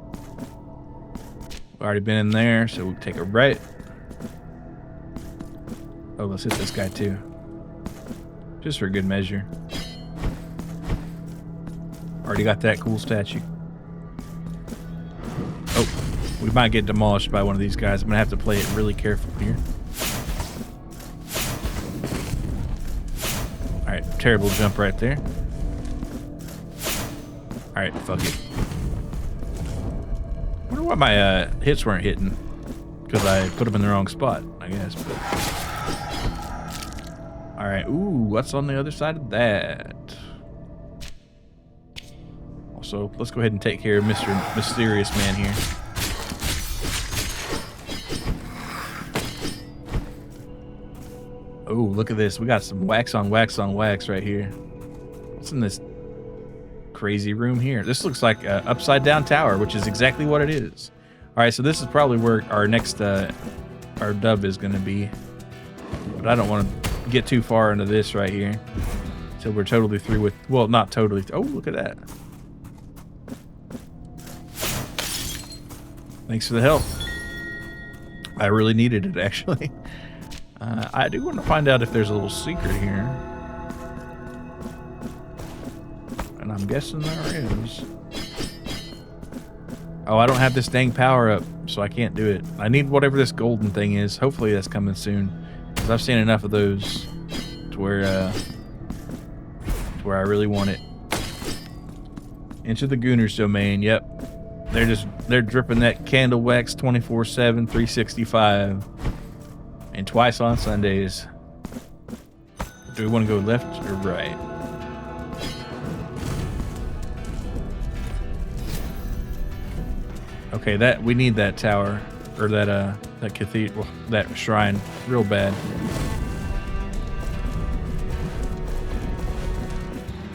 We've already been in there, so we'll take a right. Oh, let's hit this guy too. Just for good measure. Already got that cool statue. Oh, we might get demolished by one of these guys. I'm gonna have to play it really careful here. Alright, terrible jump right there. Alright, fuck it. I wonder why my hits weren't hitting. Because I put them in the wrong spot, I guess. But... Alright, ooh, what's on the other side of that? Also, let's go ahead and take care of Mr. Mysterious Man here. Oh, look at this. We got some wax on wax on wax right here. What's in this crazy room here? This looks like an upside down tower, which is exactly what it is. All right, so this is probably where our next our dub is going to be. But I don't want to get too far into this right here until we're totally through with... Well, not totally. Oh, look at that. Thanks for the help. I really needed it, actually. I do want to find out if there's a little secret here. And I'm guessing there is. Oh, I don't have this dang power up, so I can't do it. I need whatever this golden thing is. Hopefully that's coming soon. Because I've seen enough of those to where I really want it. Into the Gooner's domain, yep. They're dripping that candle wax 24/7, 365. And twice on Sundays. Do we want to go left or right? Okay, that we need that tower or that cathedral, that shrine, real bad.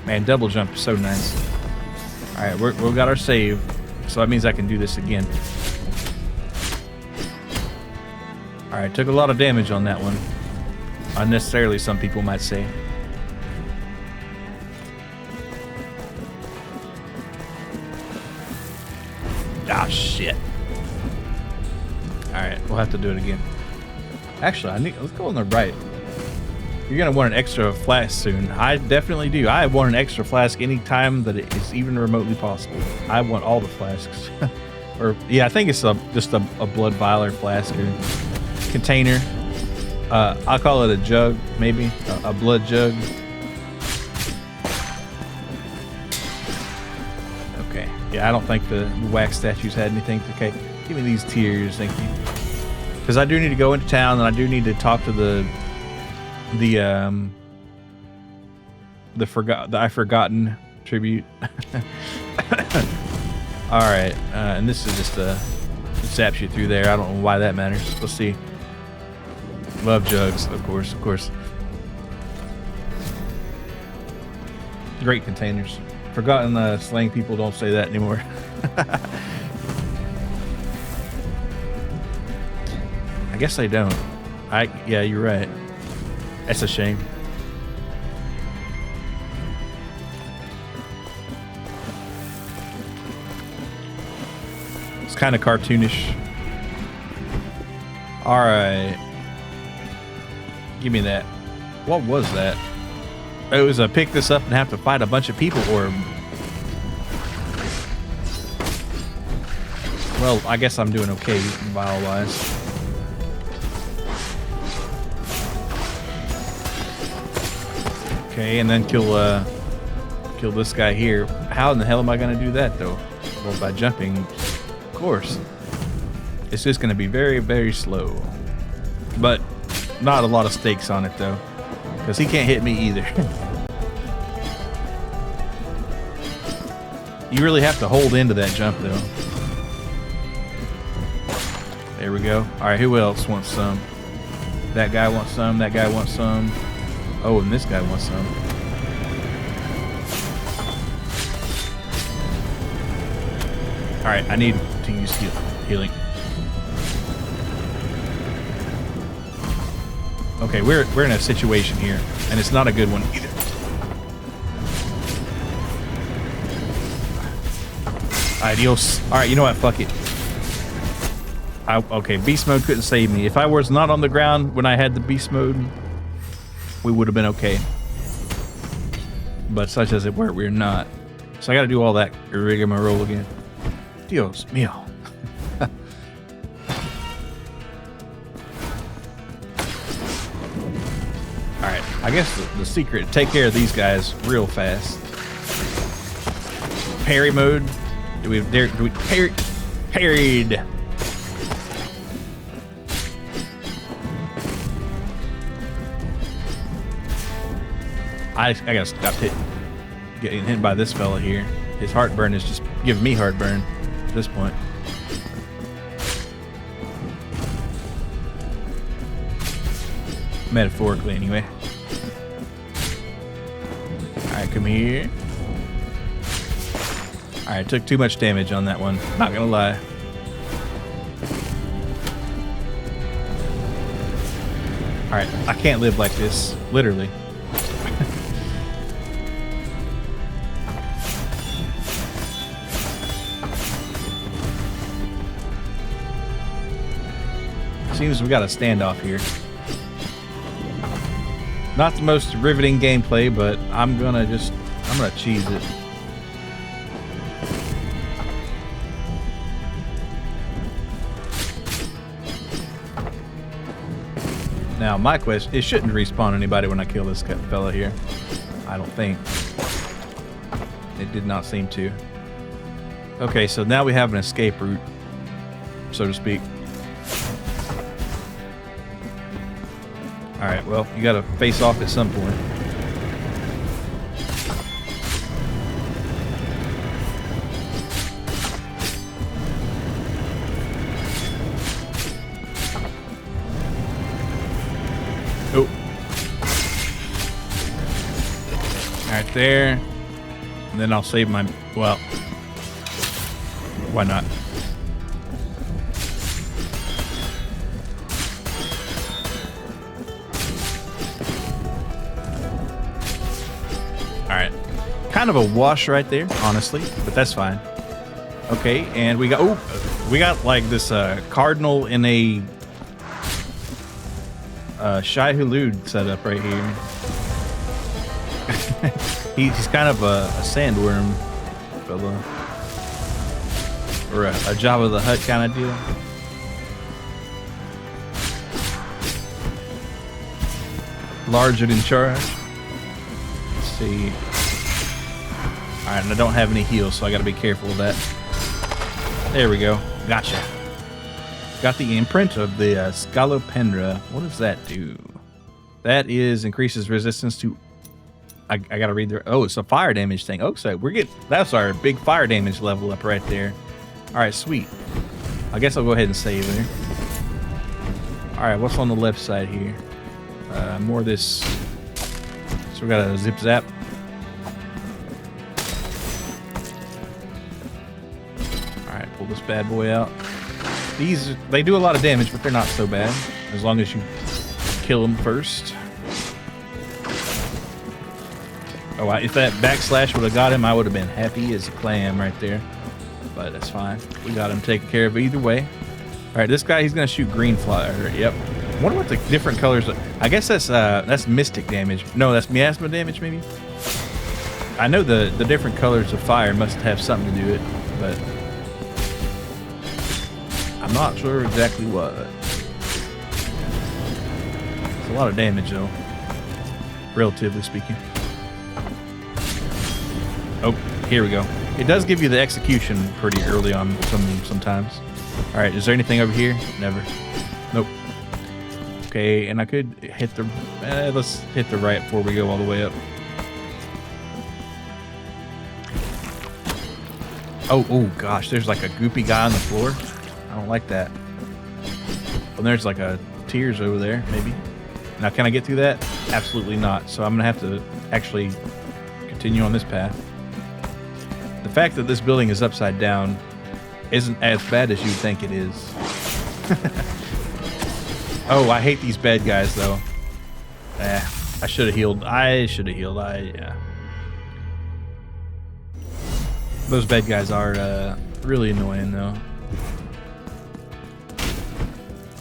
Man, double jump is so nice. All right, we got our save, so that means I can do this again. All right, took a lot of damage on that one. Unnecessarily, some people might say. Ah, shit. All right, we'll have to do it again. Actually, let's go on the right. You're gonna want an extra flask soon. I definitely do. I want an extra flask anytime that it is even remotely possible. I want all the flasks. Or yeah, I think it's just a blood vial or flask or container. I'll call it a jug, maybe a blood jug. Okay. Yeah, I don't think the wax statues had anything. Okay, give me these tears, thank you. Because I do need to go into town, and I do need to talk to the I Forgotten tribute. All right, and this is just a zaps you through there. I don't know why that matters. Let's see. Love jugs, of course, of course. Great containers. Forgotten slang people don't say that anymore. I guess they don't. Yeah, you're right. That's a shame. It's kind of cartoonish. All right. Give me that. What was that? It was a pick this up and have to fight a bunch of people, or... Well, I guess I'm doing okay vial-wise. Okay, and then kill this guy here. How in the hell am I gonna do that though? Well, by jumping, of course. It's just gonna be very, very slow. But not a lot of stakes on it though, because he can't hit me either. You really have to hold into that jump though. There we go. All right, who else wants some? That guy wants some. That guy wants some. Oh, and this guy wants some. All right, I need to use healing. Okay, we're in a situation here, and it's not a good one either. Adios. All right, you know what? Fuck it. Okay, beast mode couldn't save me. If I was not on the ground when I had the beast mode, we would have been okay. But such as it were, we're not. So I got to do all that rigmarole again. Dios mío. Alright, I guess the secret, take care of these guys real fast. Parry mode. Do we parried? I gotta stop getting hit by this fella here. His heartburn is just giving me heartburn at this point. Metaphorically, anyway. Alright, come here. Alright, took too much damage on that one. Not gonna lie. Alright, I can't live like this. Literally. Seems we got a standoff here. Not the most riveting gameplay, but I'm gonna cheese it. Now my question, it shouldn't respawn anybody when I kill this fella here. I don't think. It did not seem to. Okay, so now we have an escape route, so to speak. Alright, well, you gotta face off at some point. Oh. Alright, there. And then I'll save my... Well, why not? Alright. Kind of a wash right there, honestly, but that's fine. Okay, and we got... Oh, we got like this cardinal in a Shai Hulud setup right here. He's kind of a sandworm fella. Or a Jabba the Hutt kind of deal. Large and in charge. Let's see. Alright, and I don't have any heals, so I gotta be careful of that. There we go. Gotcha. Got the imprint of the Scolopendra. What does that do? That is increases resistance to... I gotta read there. Oh, it's a fire damage thing. Oh, so we're getting... That's our big fire damage level up right there. Alright, sweet. I guess I'll go ahead and save there. Alright, what's on the left side here? More of this... So we got a zip zap. Alright, pull this bad boy out. These, they do a lot of damage, but they're not so bad. As long as you kill them first. Oh, if that backslash would have got him, I would have been happy as a clam right there. But that's fine. We got him taken care of either way. Alright, this guy, he's going to shoot green fire. Yep. I wonder what the different colors are. I guess that's mystic damage. No, that's miasma damage, maybe? I know the different colors of fire must have something to do with it, but... I'm not sure exactly what. It's a lot of damage, though. Relatively speaking. Oh, here we go. It does give you the execution pretty early on sometimes. Alright, is there anything over here? Never. Nope. Okay, and I could hit the... let's hit the right before we go all the way up. Oh gosh, there's like a goopy guy on the floor. I don't like that. Well, there's like a tears over there, maybe. Now, can I get through that? Absolutely not. So I'm going to have to actually continue on this path. The fact that this building is upside down isn't as bad as you think it is. Oh, I hate these bad guys, though. I should have healed. Yeah. Those bad guys are really annoying, though.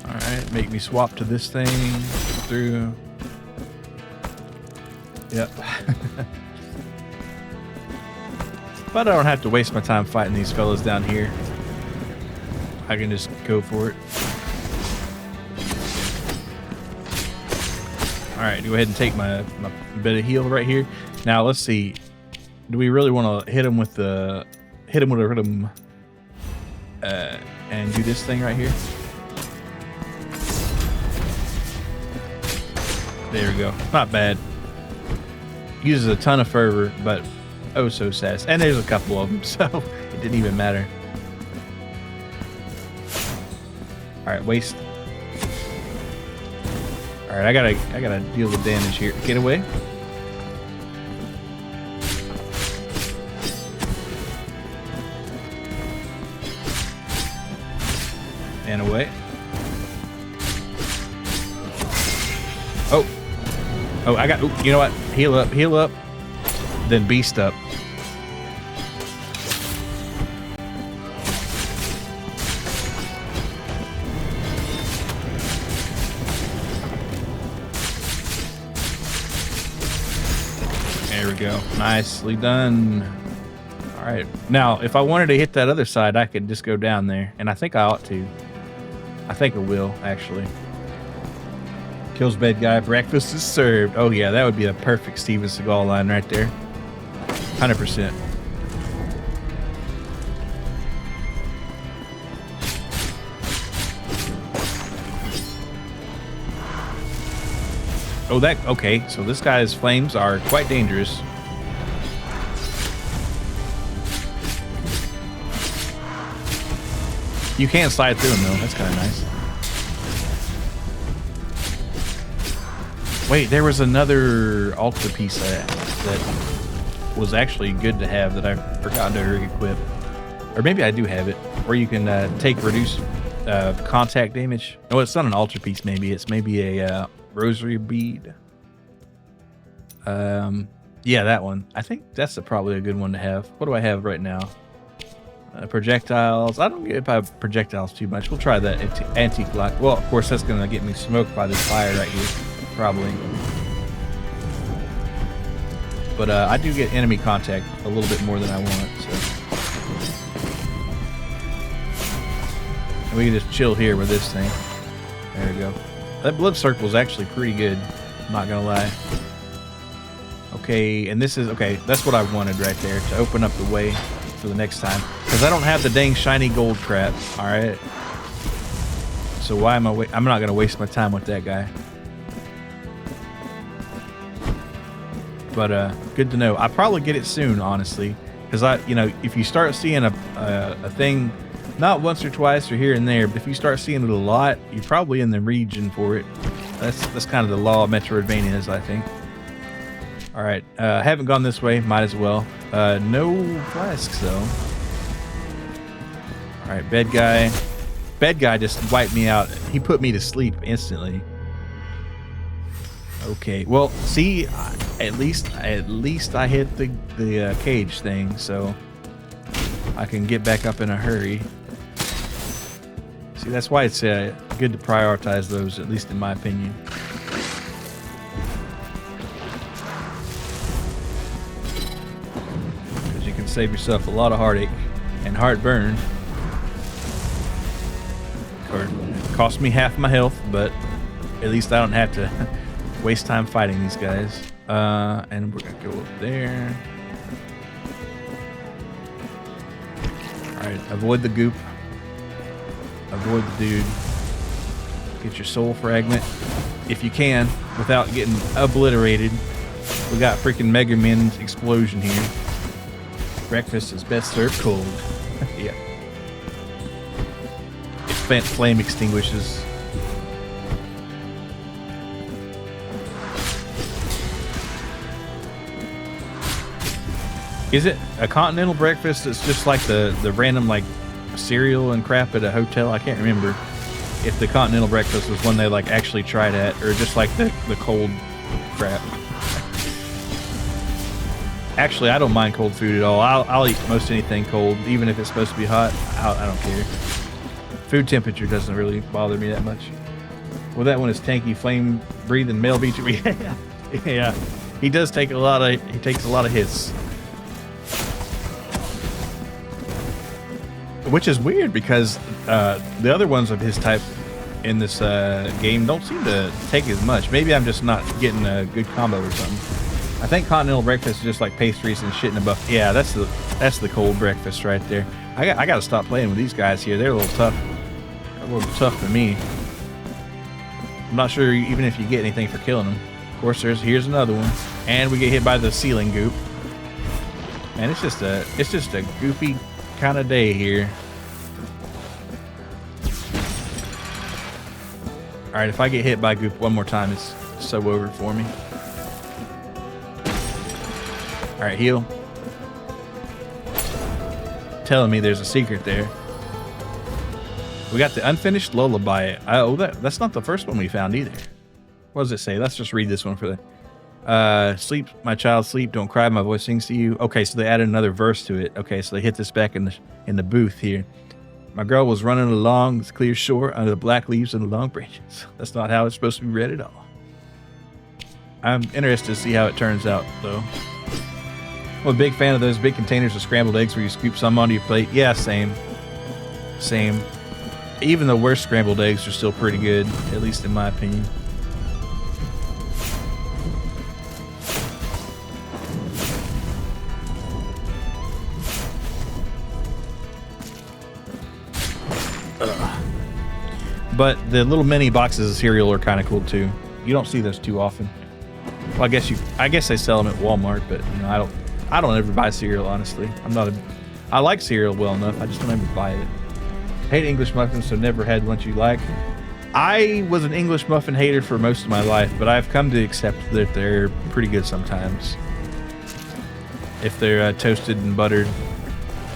Alright, make me swap to this thing. Through. Yep. But I don't have to waste my time fighting these fellas down here. I can just go for it. Alright, go ahead and take my bit of heal right here. Now, let's see. Do we really want to hit him with the... Hit him with a rhythm. And do this thing right here. There we go. Not bad. Uses a ton of fervor, but oh so sass. And there's a couple of them, so it didn't even matter. Alright, waste. Alright, I gotta deal with damage here. Get away. And away. Oh, I got... Ooh, you know what? Heal up. Then beast up. There we go. Nicely done. Alright. Now, if I wanted to hit that other side, I could just go down there. And I think I ought to. I think I will, actually. Kills bad guy, breakfast is served. Oh yeah, that would be a perfect Steven Seagal line right there. 100%. Oh, okay, so this guy's flames are quite dangerous. You can slide through them though, that's kind of nice. Wait, there was another altar piece that was actually good to have that I forgot to equip. Or maybe I do have it, where you can take reduced contact damage. No, it's not an altar piece. Maybe it's maybe a rosary bead. Yeah, that one. I think that's probably a good one to have. What do I have right now? Projectiles. I don't get by projectiles too much. We'll try that antique lock. Well, of course, that's gonna get me smoked by this fire right here, probably. But I do get enemy contact a little bit more than I want. So. And we can just chill here with this thing. There we go. That blood circle is actually pretty good. I'm not gonna lie. Okay, and this is okay. That's what I wanted right there to open up the way for the next time, because I don't have the dang shiny gold crap. All right. So why am I? I'm not gonna waste my time with that guy. But good to know. I'll probably get it soon, honestly, because if you start seeing a thing. Not once or twice or here and there, but if you start seeing it a lot, you're probably in the region for it. That's kind of the law of Metroidvanias, I think. All right, haven't gone this way, might as well. No flasks though. All right, bed guy. Bed guy just wiped me out. He put me to sleep instantly. Okay, well, see, at least I hit the cage thing, so I can get back up in a hurry. See, that's why it's good to prioritize those, at least in my opinion. Because you can save yourself a lot of heartache and heartburn. It cost me half my health, but at least I don't have to waste time fighting these guys. And we're gonna go up there. Alright, avoid the goop. Avoid the dude. Get your soul fragment if you can without getting obliterated. We got freaking Mega Man's explosion here. Breakfast is best served cold. Yeah. It flame extinguishes. Is it a continental breakfast that's just like the random like cereal and crap at a hotel? I can't remember if the continental breakfast was one they like actually tried at, or just like the cold crap. Actually, I don't mind cold food at all. I'll eat most anything cold, even if it's supposed to be hot. I don't care. Food temperature doesn't really bother me that much. Well, that one is tanky, flame breathing male beach. Yeah, he does take a lot of. He takes a lot of hits. Which is weird because the other ones of his type in this game don't seem to take as much. Maybe I'm just not getting a good combo or something. I think continental breakfast is just like pastries and shit in a buffet. Yeah, that's the cold breakfast right there. I got to stop playing with these guys here. They're a little tough. They're a little tough for me. I'm not sure even if you get anything for killing them. Of course, here's another one, and we get hit by the ceiling goop. Man, it's just a goofy kind of day here. All right, if I get hit by goop one more time, it's so over for me. All right, heal. Telling me there's a secret there. We got the unfinished lullaby. Oh, that's not the first one we found either. What does it say? Let's just read this one for the sleep, my child, sleep. Don't cry. My voice sings to you. Okay, so they added another verse to it. Okay, so they hit this back in the booth here. My girl was running along the clear shore under the black leaves and the long branches. That's not how it's supposed to be read at all. I'm interested to see how it turns out, though. I'm a big fan of those big containers of scrambled eggs where you scoop some onto your plate. Yeah, same. Even the worst scrambled eggs are still pretty good, at least in my opinion. But the little mini boxes of cereal are kind of cool too. You don't see those too often. Well, I guess they sell them at Walmart, but I don't ever buy cereal, honestly. I like cereal well enough. I just don't ever buy it. Hate English muffins, so never had one you like. I was an English muffin hater for most of my life, but I've come to accept that they're pretty good sometimes. if they're toasted and buttered,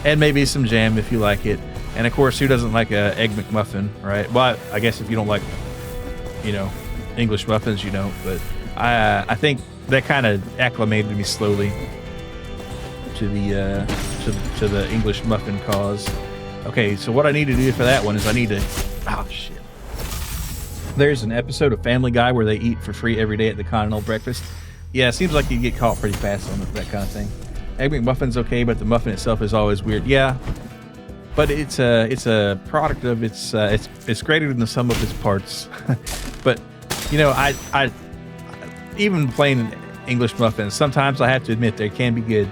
and maybe some jam if you like it. And of course, who doesn't like a egg McMuffin, right? Well, I guess if you don't like, you know, English muffins, you don't. But I think that kind of acclimated me slowly to the English muffin cause. Okay, so what I need to do for that one is I need to. Oh shit! There's an episode of Family Guy where they eat for free every day at the Continental Breakfast. Yeah, it seems like you get caught pretty fast on that kind of thing. Egg McMuffin's okay, but the muffin itself is always weird. Yeah, but it's a product of it's greater than the sum of its parts. But you know, I even plain English muffins, sometimes I have to admit they can be good.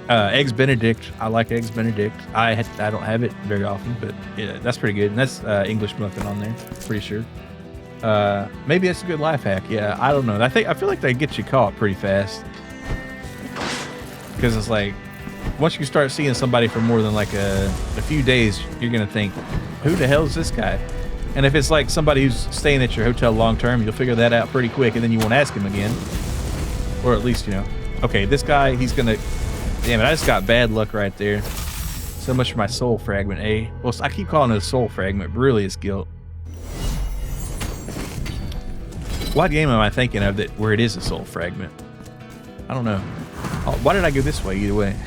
Eggs Benedict, I like Eggs Benedict. I don't have it very often, but yeah, that's pretty good. And that's English muffin on there, pretty sure. Maybe that's a good life hack. Yeah, I don't know. I feel like they get you caught pretty fast, because it's like once you start seeing somebody for more than like a few days, you're gonna think, who the hell is this guy? And if it's like somebody who's staying at your hotel long term, you'll figure that out pretty quick, and then you won't ask him again, or at least, you know, okay, this guy, he's gonna. Damn it, I just got bad luck right there. So much for my soul fragment, eh? Well, I keep calling it a soul fragment, but really it's guilt. What game am I thinking of where it is a soul fragment? I don't know. Oh, why did I go this way either way?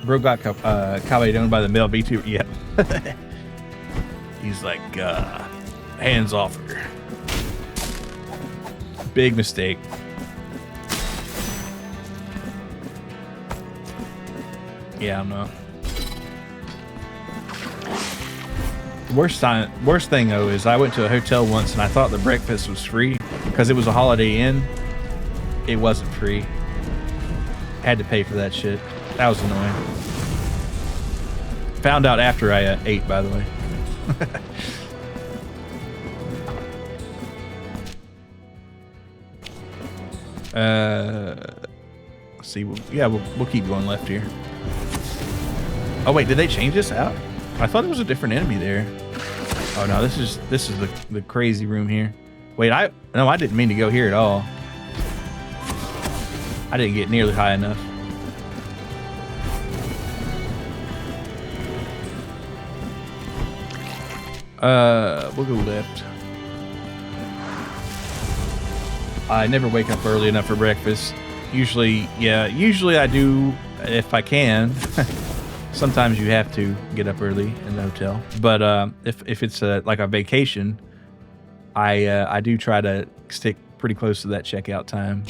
Bro got Caballon by the male VTuber. Yeah. He's like, hands off her. Big mistake. Yeah, I don't know. Worst thing though is I went to a hotel once and I thought the breakfast was free because it was a Holiday Inn. It wasn't free. Had to pay for that shit. That was annoying. Found out after I ate, by the way. Let's see. We'll keep going left here. Oh wait, did they change this out? I thought there was a different enemy there. Oh no, this is the crazy room here. Wait, I didn't mean to go here at all. I didn't get nearly high enough. We'll go left. I never wake up early enough for breakfast. Usually I do if I can. Sometimes you have to get up early in the hotel, but if it's like a vacation, I do try to stick pretty close to that checkout time.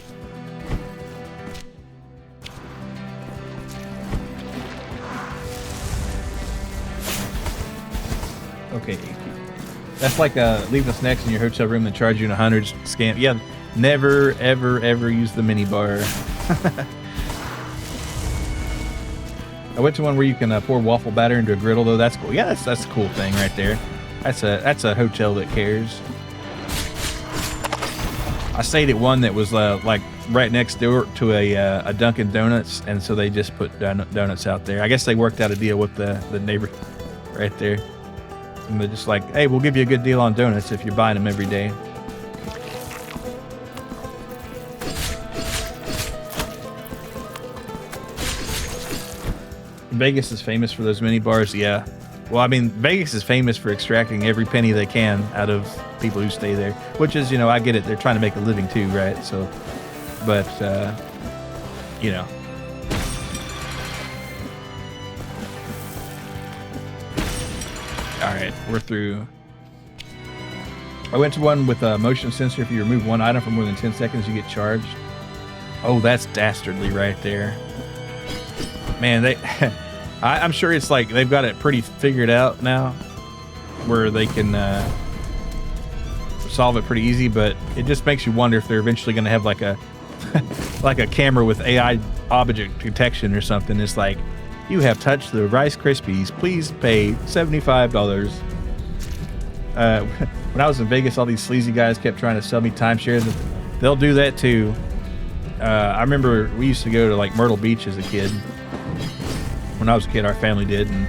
Okay, that's like leaving snacks in your hotel room and charge you 100 scam. Yeah, never ever use the mini bar. I went to one where you can pour waffle batter into a griddle, though. That's cool. Yeah, that's a cool thing right there. That's a hotel that cares. I stayed at one that was like right next door to a Dunkin' Donuts, and so they just put donuts out there. I guess they worked out a deal with the neighbor right there, and they're just like, hey, we'll give you a good deal on donuts if you're buying them every day. Vegas is famous for those mini bars, yeah. Well, I mean, Vegas is famous for extracting every penny they can out of people who stay there, which is, you know, I get it. They're trying to make a living too, right? So, but, you know. All right, we're through. I went to one with a motion sensor. If you remove one item for more than 10 seconds, you get charged. Oh, that's dastardly right there. Man, I'm sure it's like they've got it pretty figured out now where they can solve it pretty easy, but it just makes you wonder if they're eventually going to have like a like a camera with AI object detection or something. It's like, you have touched the Rice Krispies. Please pay $75. When I was in Vegas, all these sleazy guys kept trying to sell me timeshares. They'll do that too. I remember we used to go to like Myrtle Beach as a kid. When I was a kid, our family did, and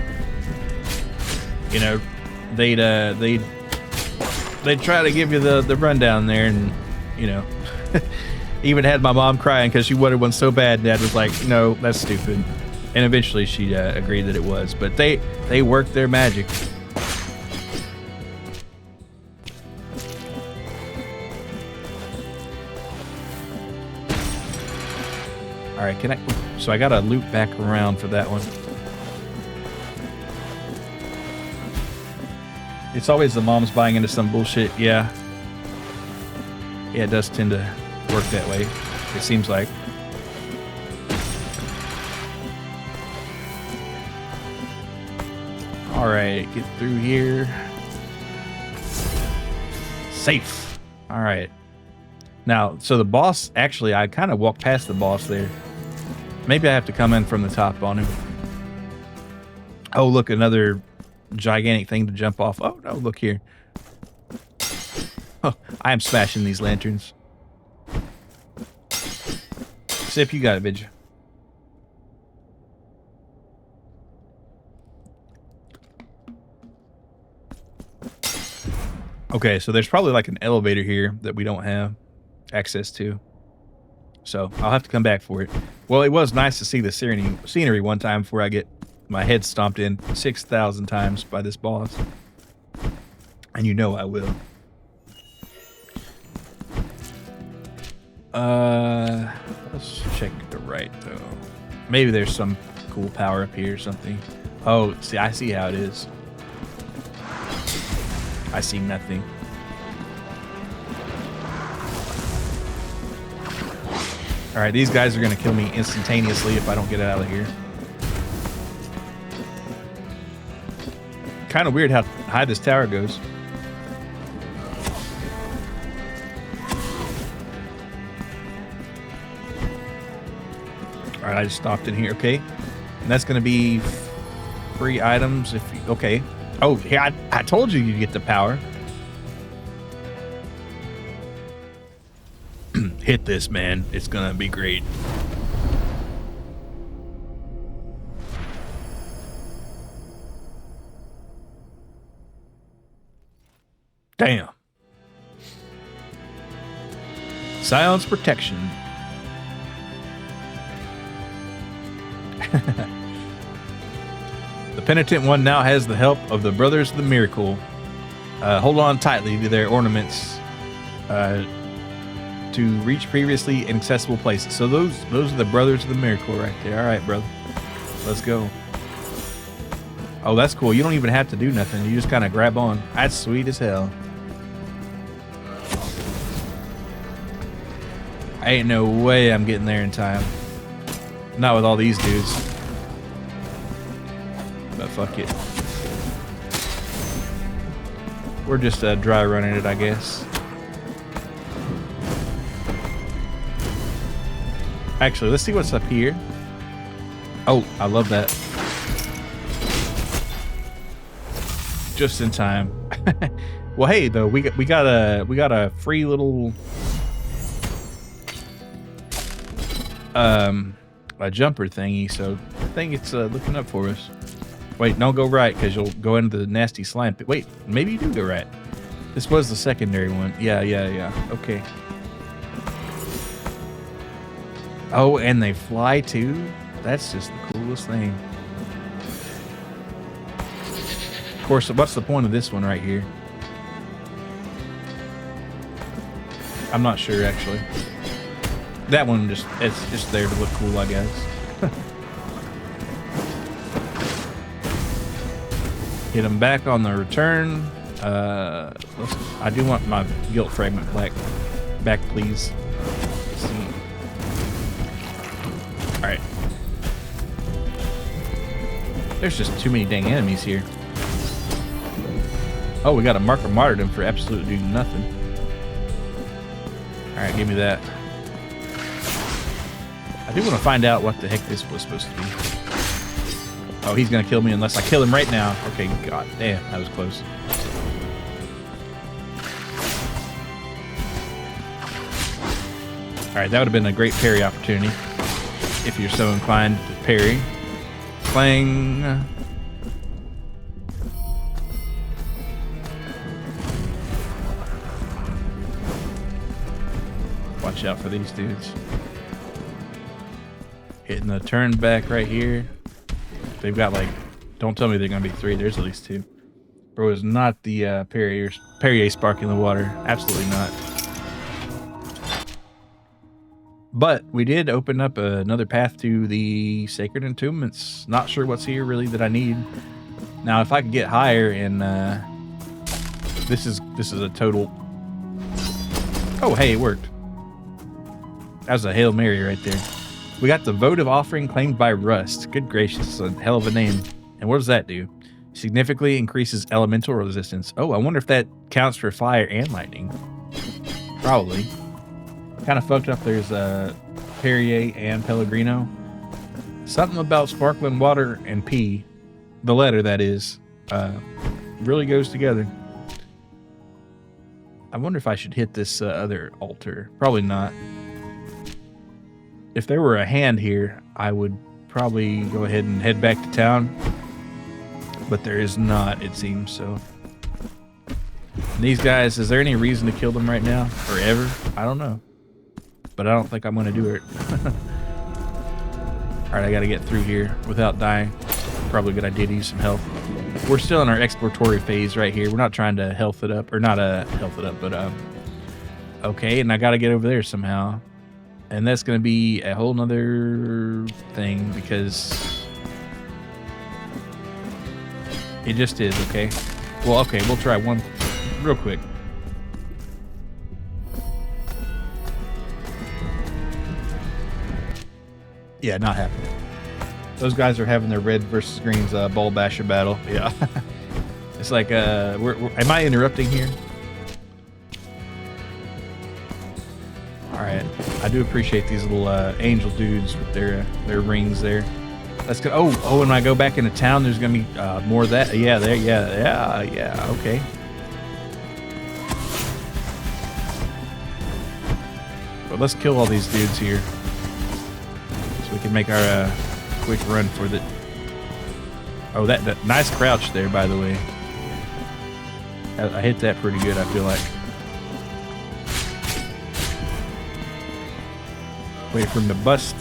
you know, they'd try to give you the rundown there, and you know, Even had my mom crying because she wanted one so bad. Dad was like, no, that's stupid. And eventually she agreed that it was. But they worked their magic. All right, so I got to loop back around for that one. It's always the moms buying into some bullshit. Yeah. Yeah, it does tend to work that way. It seems like. All right, get through here. Safe. All right. Now, so the boss, actually, I kind of walked past the boss there. Maybe I have to come in from the top on him. Oh, look, another gigantic thing to jump off. Oh, no, look here. Oh, I am smashing these lanterns. Sip, you got it, bitch. Okay, so there's probably like an elevator here that we don't have access to. So I'll have to come back for it. Well, it was nice to see the scenery one time before I get my head stomped in 6,000 times by this boss. And you know I will. Let's check the right though. Maybe there's some cool power up here or something. Oh, see, I see how it is. I see nothing. All right, these guys are going to kill me instantaneously if I don't get out of here. Kind of weird how high this tower goes. All right, I just stopped in here. Okay, and that's going to be free items if you, okay. Oh, yeah, I told you you'd get the power. Hit this, man. It's gonna be great. Damn. Silence protection. The penitent one now has the help of the Brothers of the Miracle. Hold on tightly to their ornaments to reach previously inaccessible places. So those are the Brothers of the Miracle right there. All right, brother. Let's go. Oh, that's cool. You don't even have to do nothing. You just kind of grab on. That's sweet as hell. Ain't no way I'm getting there in time. Not with all these dudes. But fuck it. We're just dry running it, I guess. Actually, let's see what's up here. Oh, I love that. Just in time. Well, hey, though, we got a free little a jumper thingy, so I think it's looking up for us. Wait, don't go right because you'll go into the nasty slime pit. Wait, maybe you do go right. This was the secondary one. Yeah. Okay. Oh, and they fly too? That's just the coolest thing. Of course, what's the point of this one right here? I'm not sure, actually. That one it's just there to look cool, I guess. Get them back on the return. I do want my guilt fragment back, please. Let's see. All right. There's just too many dang enemies here. Oh, we got a marker martyrdom for absolutely doing nothing. All right, give me that. I do want to find out what the heck this was supposed to be. Oh, he's going to kill me unless I kill him right now. Okay, god damn, that was close. All right, that would have been a great parry opportunity if you're so inclined to parry. Clang. Watch out for these dudes. Hitting the turn back right here. They've got like, don't tell me they're gonna be 3. There's at least 2. Bro is not the Perrier spark in the water. Absolutely not. But we did open up another path to the Sacred Entombments. Not sure what's here really that I need. Now, if I could get higher and this is a total. Oh, hey, it worked. That was a Hail Mary right there. We got the votive offering claimed by Rust. Good gracious, a hell of a name. And what does that do? Significantly increases elemental resistance. Oh, I wonder if that counts for fire and lightning. Probably. Kind of fucked up. There's Perrier and Pellegrino. Something about sparkling water and pee, the letter that is, really goes together. I wonder if I should hit this other altar. Probably not. If there were a hand here, I would probably go ahead and head back to town. But there is not, it seems, so. And these guys, is there any reason to kill them right now? Or ever? I don't know. But I don't think I'm going to do it. Alright, I got to get through here without dying. Probably a good idea to use some health. We're still in our exploratory phase right here. We're not trying to health it up. Or not health it up, but okay, and I got to get over there somehow. And that's going to be a whole nother thing because it just is, okay? Well, okay, we'll try one real quick. Yeah, not happening. Those guys are having their red versus greens ball basher battle. Yeah. It's like, am I interrupting here? Alright. I do appreciate these little angel dudes with their rings there. Let's go. Oh, when I go back into town, there's going to be more of that. Yeah, there. Yeah. Okay. But let's kill all these dudes here. So we can make our quick run for it. Oh, that nice crouch there, by the way. I hit that pretty good, I feel like. Wait for him to bust.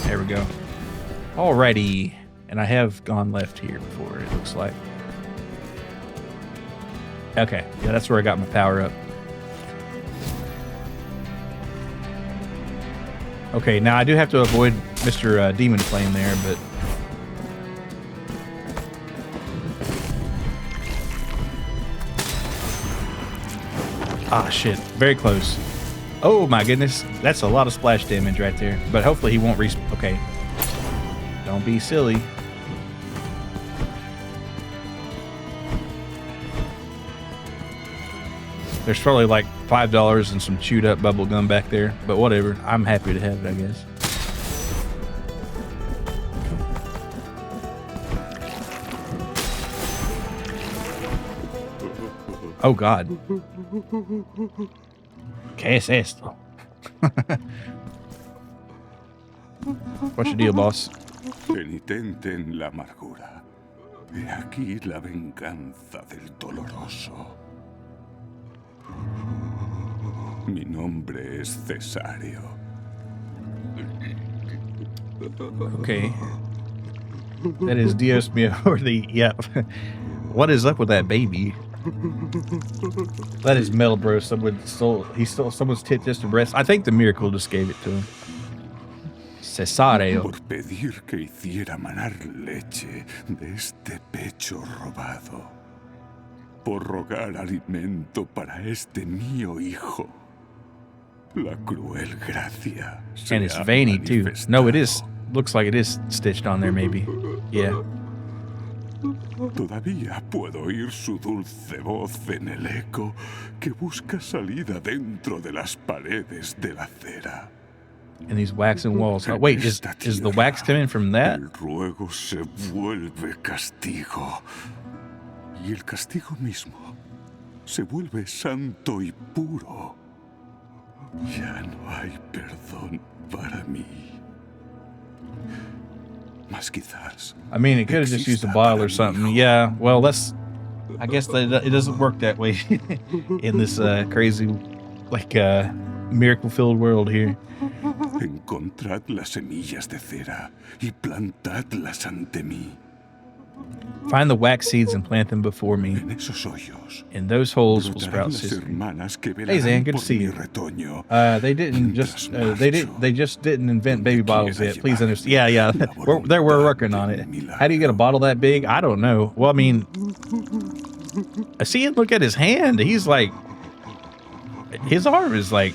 There we go. Alrighty. And I have gone left here before, it looks like. Okay. Yeah, that's where I got my power up. Okay, now I do have to avoid Mr. Demon Flame there, but... Ah, shit. Very close. Oh, my goodness. That's a lot of splash damage right there. But hopefully he won't respawn. Okay. Don't be silly. There's probably like $5 and some chewed up bubble gum back there. But whatever. I'm happy to have it, I guess. Oh, God. ¿Qué es esto? What's your deal, boss? Penitenten la amargura. He aquí la venganza del doloroso. Mi nombre es Cesario. Okay. That is Dios mío, or the, yep. What is up with that baby? That is metal, bro. Someone stole someone's tit just to breast. I think the miracle just gave it to him. Cesario. Por pedir que hiciera manar leche de este pecho robado. Por rogar alimento para este mío hijo. La cruel gracia. And it's veiny too. No, it is. Looks like it is stitched on there, maybe. Yeah. Todavía puedo oír su dulce voz en el eco que busca salida dentro de las paredes de la acera. And these waxen walls. Oh, wait, is the wax coming from that? El ruego se vuelve castigo. Y el castigo mismo se vuelve santo y puro. Ya no hay perdón para mí. Más quizás. I mean, it could have just used a bottle or something. Yeah, well, let's I guess that it doesn't work that way in this crazy, like, miracle-filled world here. Encontrad las semillas de cera y plantadlas ante mí. Find the wax seeds and plant them before me. En esos hoyos In those holes will brotarán sprout las history. hermanas que Hey Zan, velarán good to por see mi you. retoño. They just didn't invent baby bottles yet. Please understand. Yeah. We're working on it. How do you get a bottle that big? I don't know. Well, I mean, I see it. Look at his hand. He's like, his arm is like,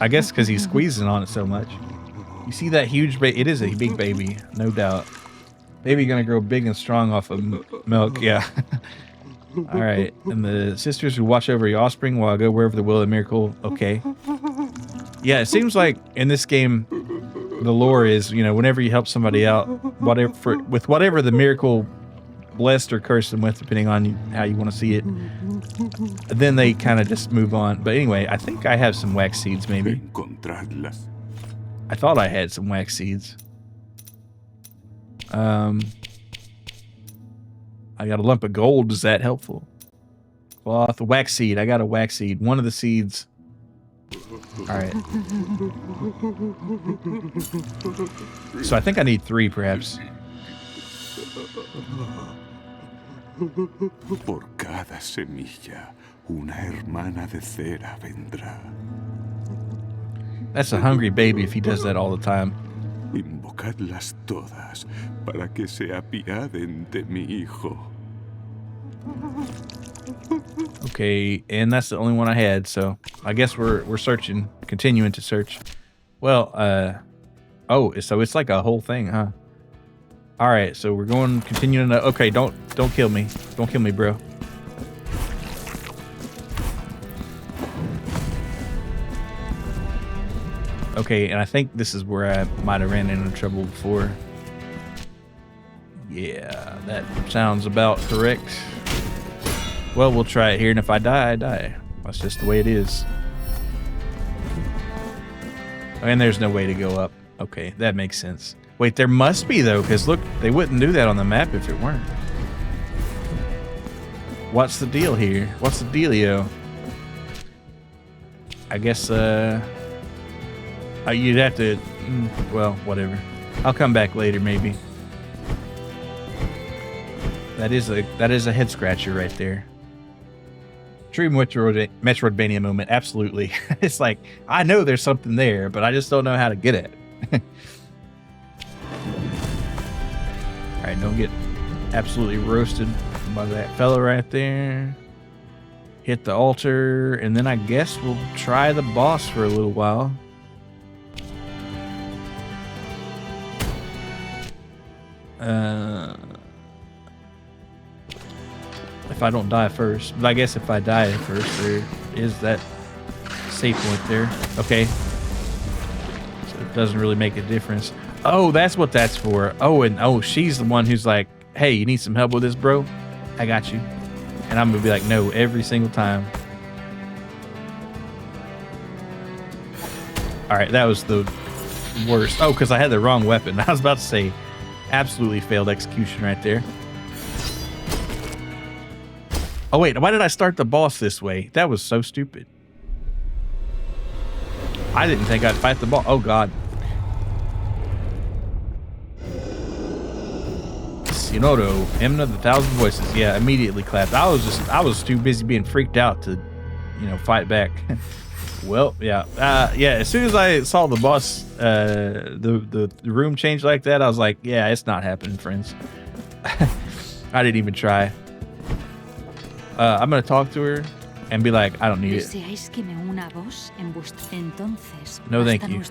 I guess because he's squeezing on it so much. You see that huge baby? It is a big baby, no doubt. Baby gonna grow big and strong off of milk. Yeah. All right. And the sisters who watch over your offspring while I go wherever the will of the miracle. Okay. Yeah, it seems like in this game, the lore is, you know, whenever you help somebody out, with whatever the miracle blessed or cursed them with, depending on how you want to see it, then they kind of just move on. But anyway, I think I have some wax seeds, maybe. Encontradlas. I thought I had some wax seeds. I got a lump of gold. Is that helpful? Cloth, wax seed. I got a wax seed. One of the seeds. All right. So I think I need 3, perhaps. Por cada semilla, una hermana de cera vendrá. That's a hungry baby if he does that all the time. Invocadlas todas para que se apiaden de mi hijo. Okay, and that's the only one I had, so I guess we're searching, continuing to search. Well, oh, so it's like a whole thing, huh? All right, so we're going, continuing to, okay, don't kill me. Don't kill me, bro. Okay, and I think this is where I might have ran into trouble before. Yeah, that sounds about correct. Well, we'll try it here, and if I die, I die. That's just the way it is. And there's no way to go up. Okay, that makes sense. Wait, there must be, though, because look, they wouldn't do that on the map if it weren't. What's the deal here? What's the dealio? I guess, you'd have to, well, whatever. I'll come back later, maybe. That is a head scratcher right there. True Metroidvania moment, absolutely. It's like, I know there's something there, but I just don't know how to get it. Alright, don't get absolutely roasted by that fella right there. Hit the altar, and then I guess we'll try the boss for a little while. If I don't die first. But I guess if I die first, there is that save point there. Okay. So it doesn't really make a difference. Oh, that's what that's for. Oh, and oh, she's the one who's like, hey, you need some help with this, bro? I got you. And I'm going to be like, no, every single time. All right, that was the worst. Oh, because I had the wrong weapon. I was about to say, absolutely failed execution right there. Oh, wait, why did I start the boss this way? That was so stupid. I didn't think I'd fight the boss. Oh, God. Sinoro, Hymn of the Thousand Voices. Yeah, immediately clapped. I was too busy being freaked out to, fight back. Well, yeah. Yeah, as soon as I saw the boss, the room change like that, I was like, yeah, it's not happening, friends. I didn't even try. I'm going to talk to her and be like, I don't need it. No, thank you.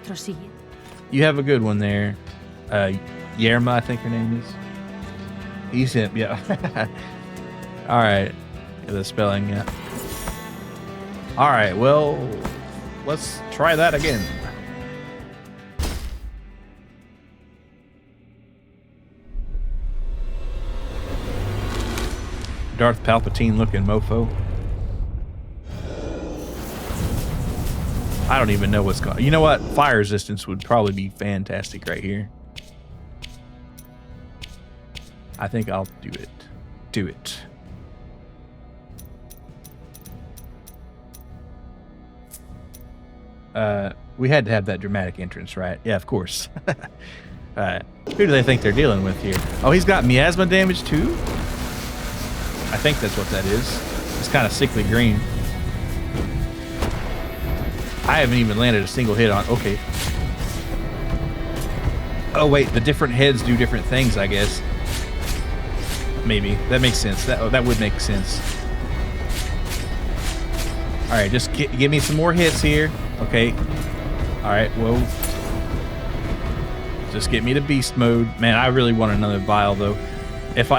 You have a good one there. Yerma, I think her name is. He's him, yeah. All right. The spelling, yeah. All right, well, let's try that again. Darth Palpatine looking mofo. I don't even know what's going on. You know what? Fire resistance would probably be fantastic right here. I think I'll do it. Do it. We had to have that dramatic entrance, right? Yeah, of course. Who do they think they're dealing with here? Oh, he's got miasma damage too? I think that's what that is. It's kind of sickly green. I haven't even landed a single hit on. Okay. Oh, wait. The different heads do different things, I guess. Maybe. That makes sense. That would make sense. All right, just give me some more hits here. Okay. All right, whoa. Just get me to beast mode. Man, I really want another vial though. If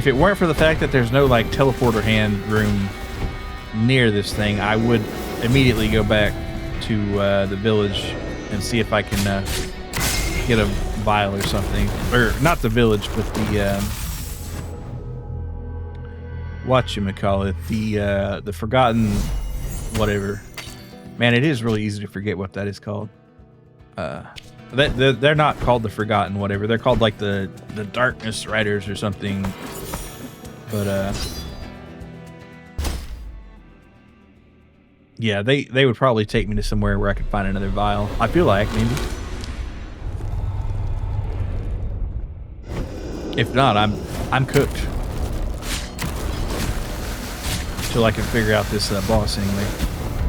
it weren't for the fact that there's no like teleporter hand room near this thing, I would immediately go back to the village and see if I can get a vial or something. Or not the village, but the whatchamacallit, the forgotten whatever. Man, it is really easy to forget what that is called. They're not called the Forgotten whatever. They're called like the Darkness Riders or something. But yeah, they would probably take me to somewhere where I could find another vial. I feel like maybe. If not, I'm cooked. Till I can figure out this boss anyway.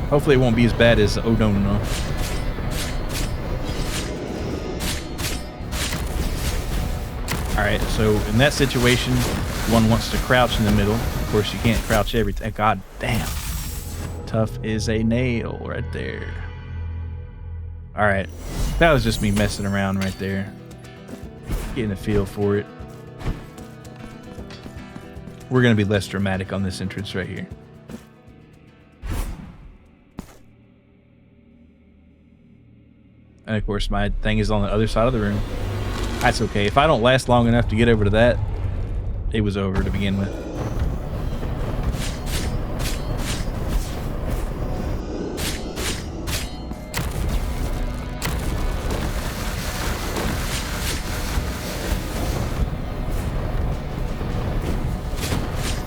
Hopefully it won't be as bad as oh no. Alright, so in that situation, one wants to crouch in the middle. Of course, you can't crouch everything. God damn. Tough is a nail right there. Alright, that was just me messing around right there. Getting a feel for it. We're going to be less dramatic on this entrance right here. And of course, my thing is on the other side of the room. That's okay. If I don't last long enough to get over to that, it was over to begin with.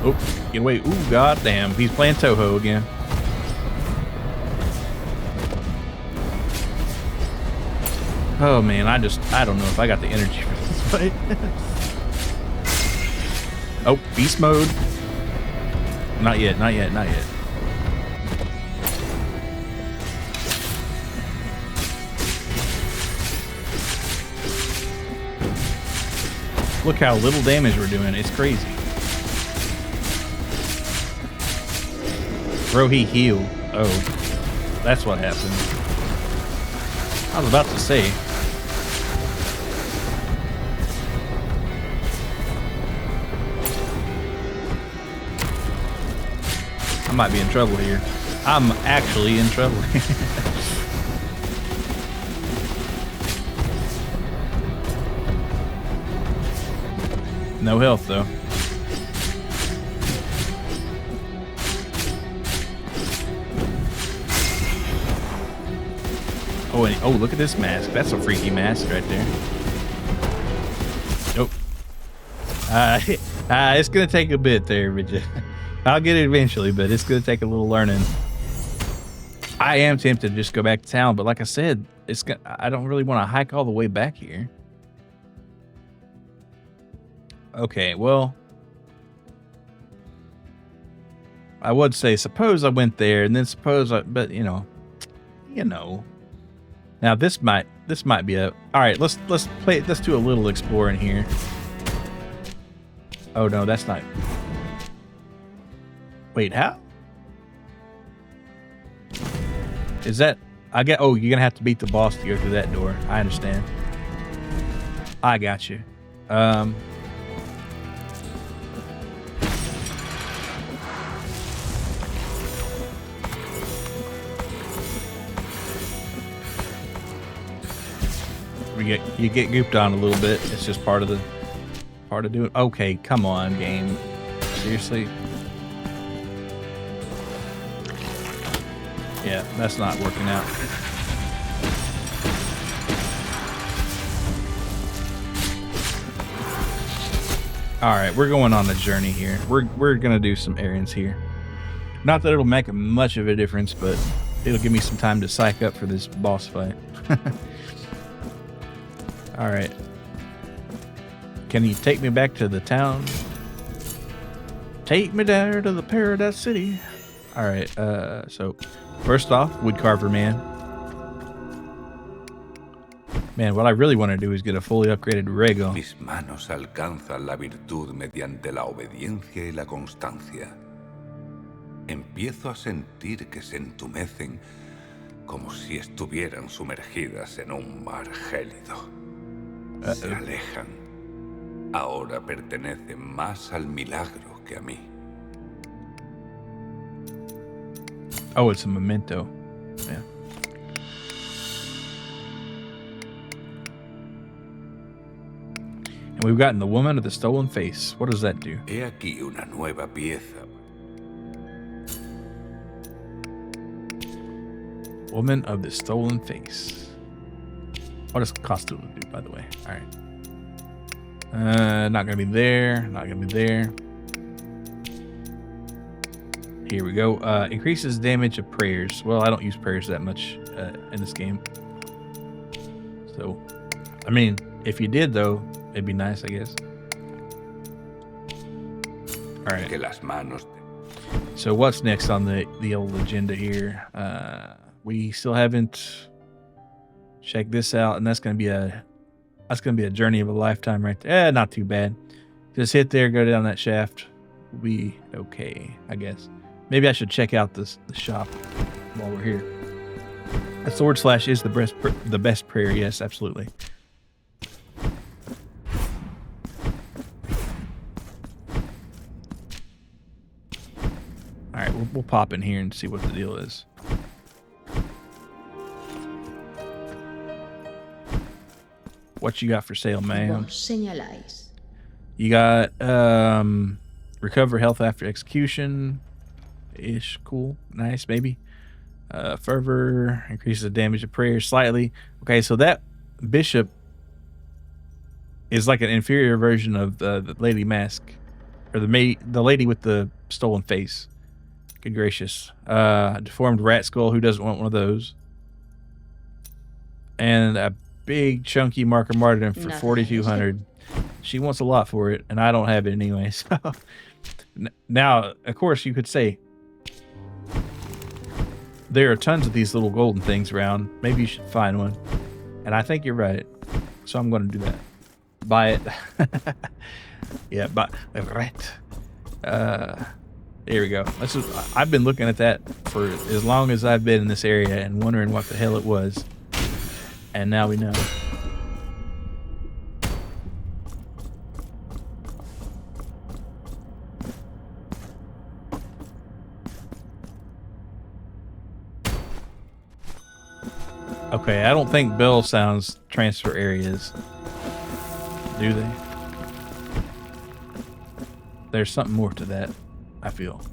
Oh, get away. Ooh, goddamn. He's playing Toho again. Oh man, I don't know if I got the energy for this fight. Oh, beast mode. Not yet. Look how little damage we're doing. It's crazy. Bro, he healed. Oh, that's what happened. I was about to say. I might be in trouble here. I'm actually in trouble. No health though. Oh, and, oh, look at this mask. That's a freaky mask right there. Nope. It's gonna take a bit there, Bridget. I'll get it eventually, but it's gonna take a little learning. I am tempted to just go back to town, but like I said, I don't really want to hike all the way back here. Okay, well, I would say suppose I went there, and then but you know. Now this might be all right. Let's do a little exploring here. Oh no, that's not. Wait, how? Is that? Oh, you're gonna have to beat the boss to go through that door. I understand. I got you. You get gooped on a little bit. It's just part of doing. Okay, come on, game. Seriously. Yeah, that's not working out. All right, we're going on a journey here. We're gonna do some errands here. Not that it'll make much of a difference, but it'll give me some time to psych up for this boss fight. All right. Can you take me back to the town? Take me there to the Paradise City. All right. So first off, Woodcarver Man. Man, what I really want to do is get a fully upgraded Rego. Mis manos alcanzan la virtud mediante la obediencia y la constancia. Empiezo a sentir que se entumecen como si estuvieran sumergidas en un mar gélido. Se alejan. Ahora pertenecen más al milagro que a mí. Oh, it's a memento. Yeah. And we've gotten the woman of the stolen face. What does that do? He aquí una nueva pieza. Woman of the stolen face. What does costume do, by the way? All right. Not gonna be there. Not gonna be there. Here we go. Increases damage of prayers. Well, I don't use prayers that much in this game. So, I mean, if you did though, it'd be nice, I guess. All right. Que las manos. So what's next on the old agenda here? We still haven't checked this out, and that's gonna be a journey of a lifetime right there. Not too bad. Just hit there, go down that shaft. We'll be okay, I guess. Maybe I should check out the shop while we're here. A sword slash is the best prayer. Yes, absolutely. All right, we'll pop in here and see what the deal is. What you got for sale, ma'am? You got recover health after execution. Ish, cool, nice, maybe. Fervor increases the damage of prayer slightly. Okay, so that bishop is like an inferior version of the lady mask, or the lady with the stolen face. Good gracious. Deformed rat skull. Who doesn't want one of those? And a big chunky marker martyrdom for 4,200. She wants a lot for it, and I don't have it anyway. So now, of course, you could say there are tons of these little golden things around. Maybe you should find one, and I think you're right. So I'm going to do that. Buy it. Yeah, buy right. There we go. I've been looking at that for as long as I've been in this area and wondering what the hell it was. And now we know. Okay, I don't think bell sounds transfer areas. Do they? There's something more to that, I feel.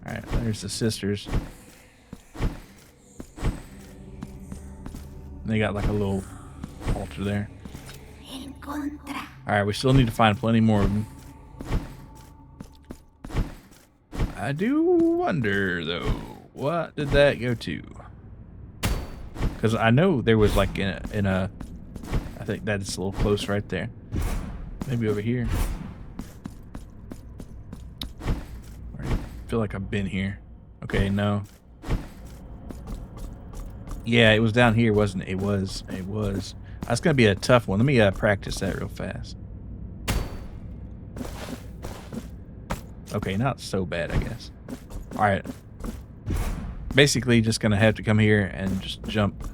Alright, there's the sisters. They got like a little altar there. Alright, we still need to find plenty more of them. I do wonder, though, what did that go to? Because I know there was like in a I think that's a little close right there. Maybe over here. I feel like I've been here. Okay, no. Yeah, it was down here, wasn't it? It was. That's going to be a tough one. Let me practice that real fast. Okay, not so bad, I guess. All right. Basically, just going to have to come here and just jump.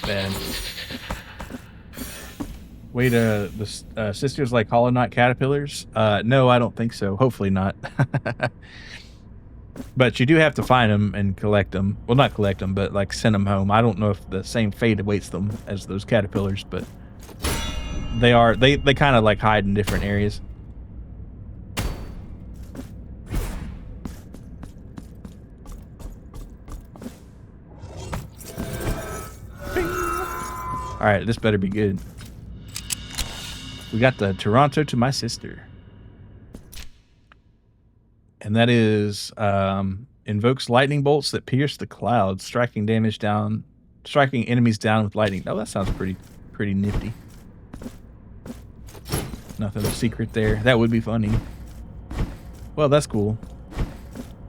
Bad. Wait, the sisters like Hollow Knight caterpillars? No, I don't think so. Hopefully not. But you do have to find them and collect them. Well, not collect them, but like send them home. I don't know if the same fate awaits them as those caterpillars, but they kind of like hide in different areas. Bing. All right, this better be good. We got the Toronto to my sister. And that is invokes lightning bolts that pierce the clouds, striking enemies down with lightning. Oh, that sounds pretty nifty. Nothing secret there. That would be funny. Well, that's cool.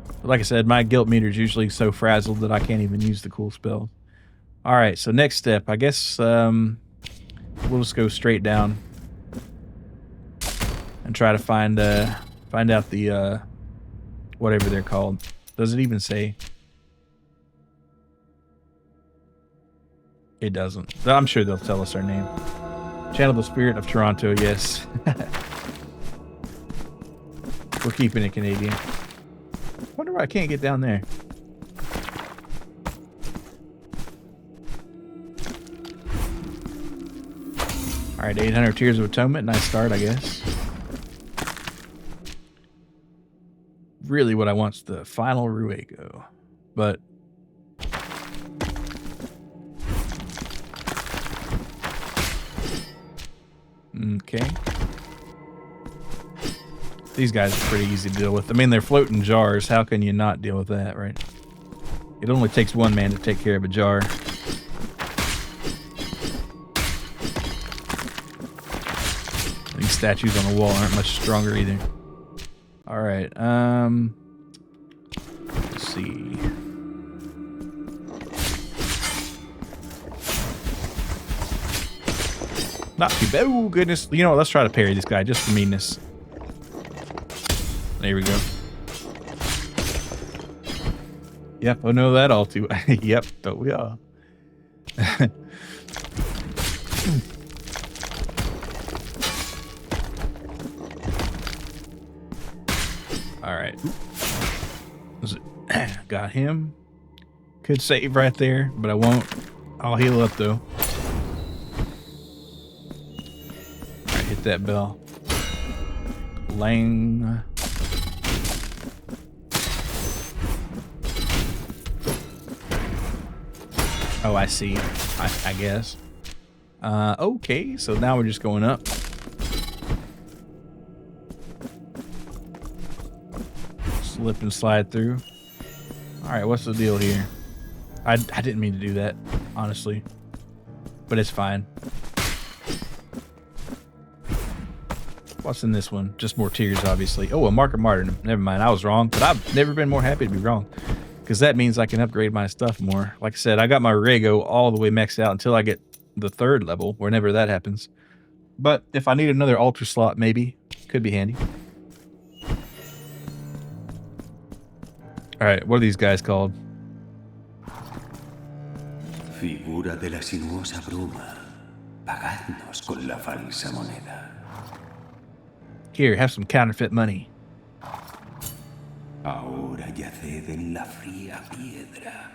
But like I said, my guilt meter is usually so frazzled that I can't even use the cool spell. All right, so next step, I guess we'll just go straight down and try to find out the whatever they're called. Does it even say? It doesn't. I'm sure they'll tell us our name. Channel the spirit of Toronto, yes. We're keeping it Canadian. Wonder why I can't get down there. Alright, 800 Tears of Atonement. Nice start, I guess. Really what I want's the final Ruego. But okay. These guys are pretty easy to deal with. I mean, they're floating jars. How can you not deal with that, right? It only takes one man to take care of a jar. These statues on the wall aren't much stronger either. All right. Let's see. Not too bad. Oh, goodness. You know what? Let's try to parry this guy just for meanness. There we go. Yep, I know that all too. Yep, don't we all? All right. Got him. Could save right there, but I won't. I'll heal up though. All right, hit that bell. Lang. Oh, I see. I guess. Okay, so now we're just going up. Slip and slide through. Alright, what's the deal here? I didn't mean to do that, honestly. But it's fine. What's in this one? Just more tears, obviously. Oh, a Mark of Martyrdom. Never mind, I was wrong. But I've never been more happy to be wrong. Because that means I can upgrade my stuff more. Like I said, I got my Rego all the way maxed out until I get the 3rd level, whenever that happens. But if I need another altar slot, maybe. Could be handy. Alright, what are these guys called? Figura de la sinuosa bruma. Pagadnos con la falsa moneda. Here, have some counterfeit money. Ahora yaced en la fría piedra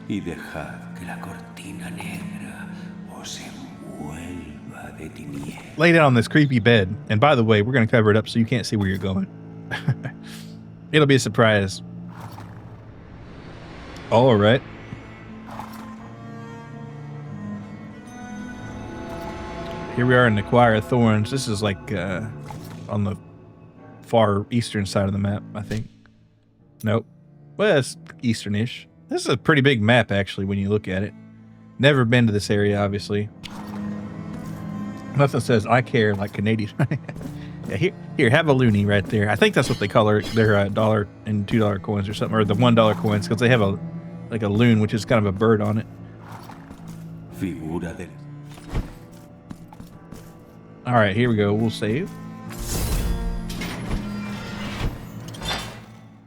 y dejad que la cortina negra os envuelva de tinieblas. Lay down on this creepy bed. And by the way, we're going to cover it up so you can't see where you're going. It'll be a surprise. All right. Here we are in the Choir of Thorns. This is like on the far eastern side of the map, I think. Nope. Well, it's eastern-ish. This is a pretty big map, actually, when you look at it. Never been to this area, obviously. Nothing says I care like Canadian. Yeah, here, have a loonie right there. I think that's what they call their $1 and $2 coins or something, or the $1 coins, because they have a loon, which is kind of a bird on it. Figura de... All right, here we go. We'll save.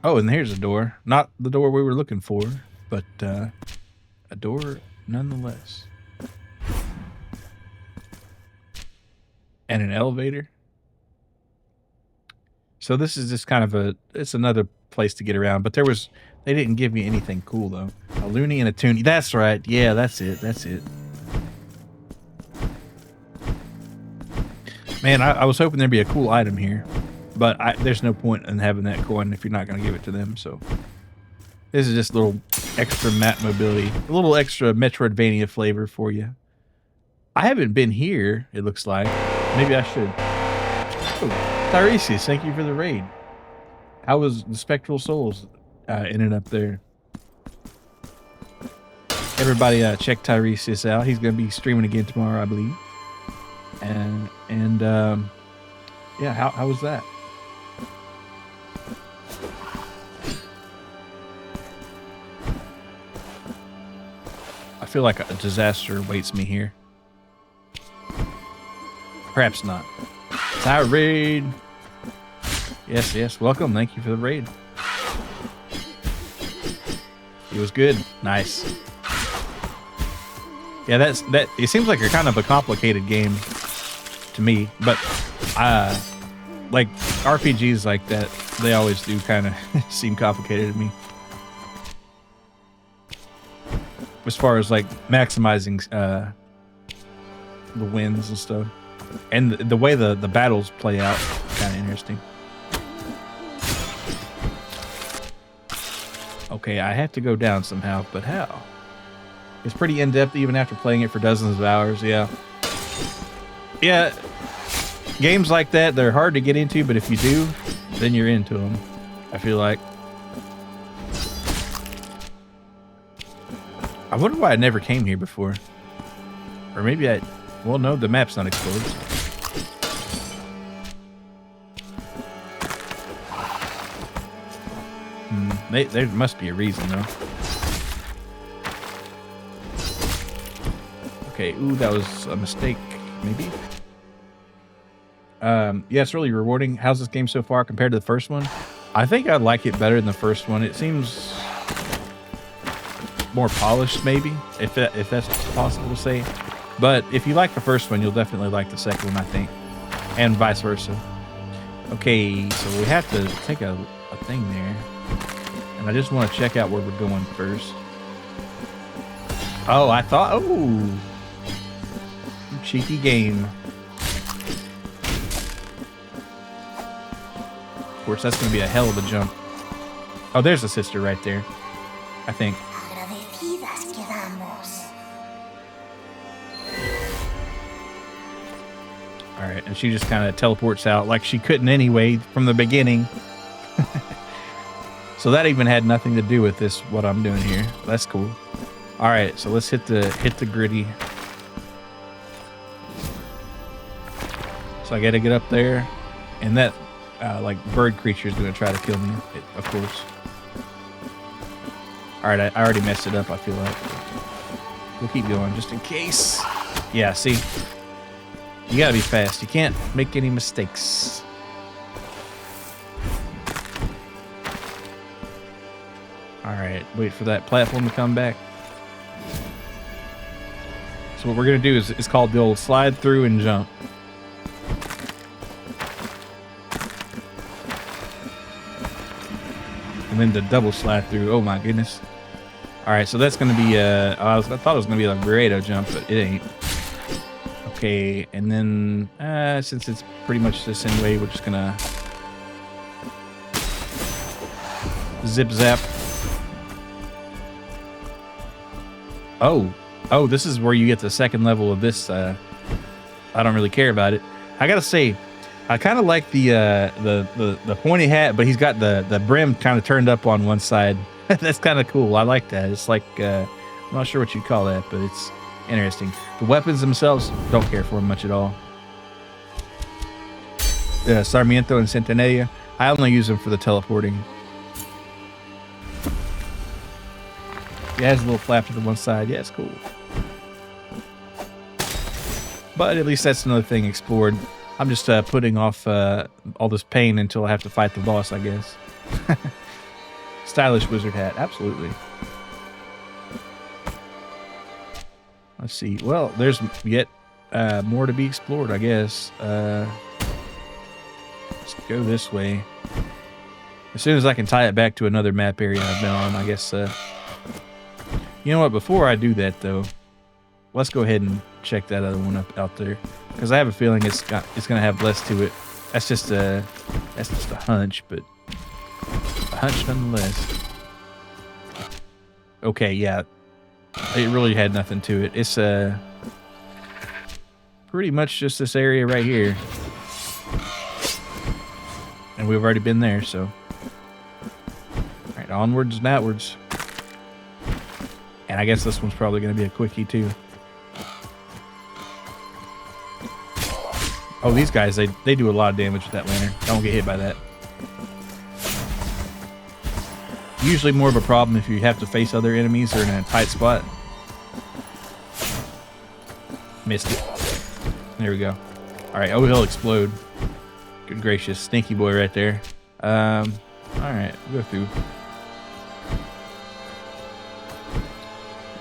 Oh, and here's a door. Not the door we were looking for, but a door nonetheless. And an elevator. So this is just kind of it's another place to get around, but they didn't give me anything cool though. A loony and a toonie. That's right. Yeah, that's it. Man, I was hoping there'd be a cool item here. But there's no point in having that coin if you're not going to give it to them. So this is just a little extra map mobility, a little extra Metroidvania flavor for you. I haven't been here, it looks like. Maybe I should. Oh, Tiresias, thank you for the raid. How was the Spectral Souls ended up there? Everybody check Tiresias out. He's going to be streaming again tomorrow, I believe. And yeah, how was that? I feel like a disaster awaits me here. Perhaps not. Tire raid. Yes, yes. Welcome. Thank you for the raid. It was good. Nice. Yeah, that. It seems like a kind of a complicated game to me, but like RPGs like that, they always do kind of seem complicated to me. As far as like maximizing the wins and stuff, and the way the battles play out, kind of interesting. Okay, I have to go down somehow, but how? It's pretty in-depth even after playing it for dozens of hours. Yeah. Yeah. Games like that, they're hard to get into, but if you do, then you're into them. I feel like. I wonder why I never came here before. Or maybe well, no, the map's not explored. There must be a reason, though. Okay, ooh, that was a mistake, maybe. Yeah, it's really rewarding. How's this game so far compared to the first one? I think I like it better than the first one. It seems more polished, maybe, if that's possible to say. But if you like the first one, you'll definitely like the second one, I think, and vice versa. Okay, so we have to take a thing there, and I just want to check out where we're going first. Oh, I thought, oh, cheeky game. Of course, that's going to be a hell of a jump. Oh, there's a sister right there, I think. All right, and she just kind of teleports out like she couldn't anyway from the beginning. So that even had nothing to do with this, what I'm doing here. That's cool. All right, so let's hit the gritty. So I got to get up there, and that like bird creature is going to try to kill me, of course. All right, I already messed it up, I feel like. We'll keep going just in case. Yeah, see? You gotta be fast. You can't make any mistakes. Alright, wait for that platform to come back. So what we're gonna do is called the old slide through and jump. And then the double slide through. Oh my goodness. Alright, so that's gonna be I thought it was gonna be like a burrito jump, but it ain't. Okay, and then since it's pretty much this anyway, we're just gonna zip zap. Oh, this is where you get the second level of this. I don't really care about it. I gotta say, I kind of like the pointy hat, but he's got the brim kind of turned up on one side. That's kind of cool. I like that. It's like I'm not sure what you'd call that, but it's interesting. The weapons themselves, don't care for them much at all. Sarmiento and Centenaria, I only use them for the teleporting. It has a little flap to the one side. Yeah, it's cool. But at least that's another thing explored. I'm just putting off all this pain until I have to fight the boss, I guess. Stylish wizard hat, absolutely. Let's see. Well, there's yet more to be explored, I guess. Let's go this way. As soon as I can tie it back to another map area I've been on, I guess. You know what? Before I do that, though, let's go ahead and check that other one out there, because I have a feeling it's gonna have less to it. That's just a hunch, but a hunch nonetheless. Okay, yeah. It really had nothing to it. It's pretty much just this area right here. And we've already been there, so. Alright, onwards and outwards. And I guess this one's probably going to be a quickie, too. Oh, these guys, they do a lot of damage with that lantern. Don't get hit by that. Usually more of a problem if you have to face other enemies or in a tight spot. Missed it. There we go. Alright, oh, he'll explode. Good gracious. Stinky boy right there. Alright, we'll go through.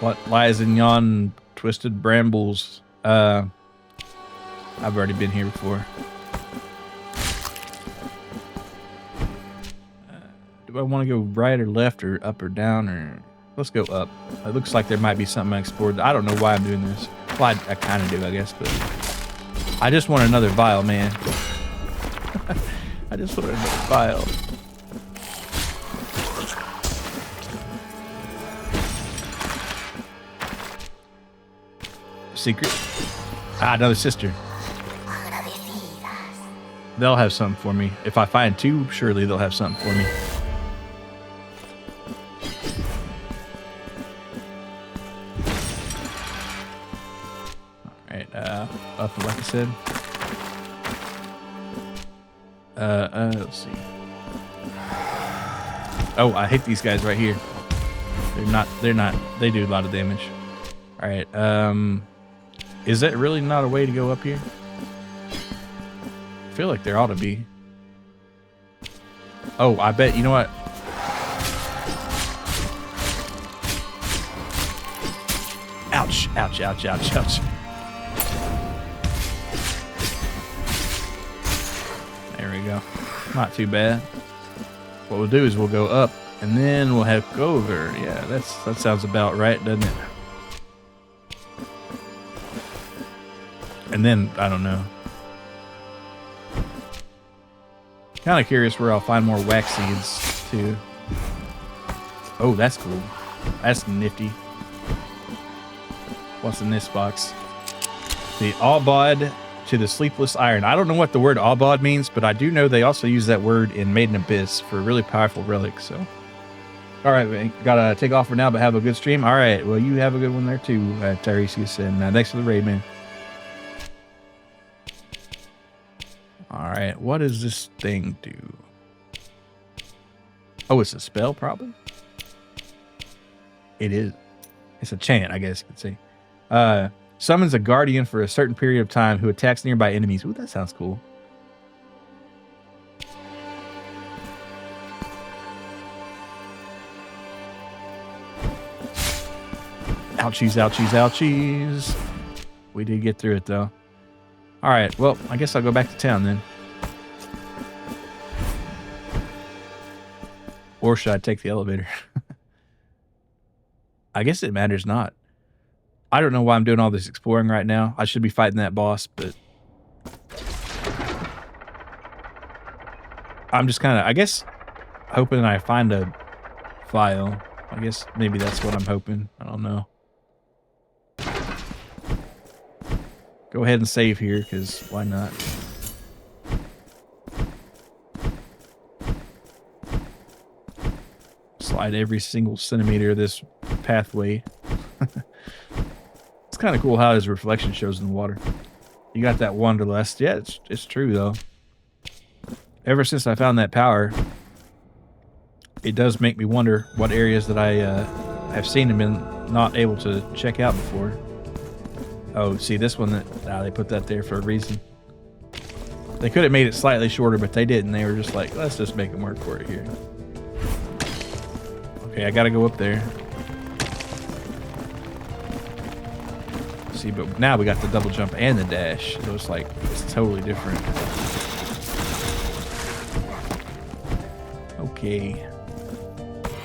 What lies in yon twisted brambles? I've already been here before. Do I want to go right or left or up or down or... Let's go up. It looks like there might be something I explored. I don't know why I'm doing this. Well, I kind of do, I guess, but... I just want another vial, man. I just want another vial. Secret. Ah, another sister. They'll have something for me. If I find two, surely they'll have something for me. Alright, up like I said. Let's see. Oh, I hate these guys right here. They do a lot of damage. Alright, is that really not a way to go up here? I feel like there ought to be. Oh, I bet, you know what? Ouch, ouch, ouch, ouch, ouch. There we go. Not too bad. What we'll do is we'll go up and then we'll have go over. Yeah, that sounds about right, doesn't it? And then, I don't know. Kind of curious where I'll find more wax seeds, too. Oh, that's cool. That's nifty. What's in this box? The Aubod to the Sleepless Iron. I don't know what the word Aubod means, but I do know they also use that word in Maiden Abyss for a really powerful relic, so. Alright, man. Gotta take off for now, but have a good stream. Alright, well, you have a good one there, too, Tiresias, and thanks for the raid, man. Alright, what does this thing do? Oh, it's a spell, probably? It is. It's a chant, I guess you could say. Summons a guardian for a certain period of time who attacks nearby enemies. Ooh, that sounds cool. Ouchies, ouchies, ouchies. We did get through it, though. Alright, well, I guess I'll go back to town then. Or should I take the elevator? I guess it matters not. I don't know why I'm doing all this exploring right now. I should be fighting that boss, but... I'm just kind of, I guess, hoping I find a file. I guess maybe that's what I'm hoping. I don't know. Go ahead and save here, because why not? Slide every single centimeter of this pathway. It's kind of cool how his reflection shows in the water. You got that wanderlust. Yeah, it's true, though. Ever since I found that power, it does make me wonder what areas that I have seen and been not able to check out before. Oh, see this one they put that there for a reason. They could have made it slightly shorter, but they didn't. They were just like, let's just make them work for it here. Okay, I gotta go up there. See, but now we got the double jump and the dash. So it's like, it's totally different. Okay.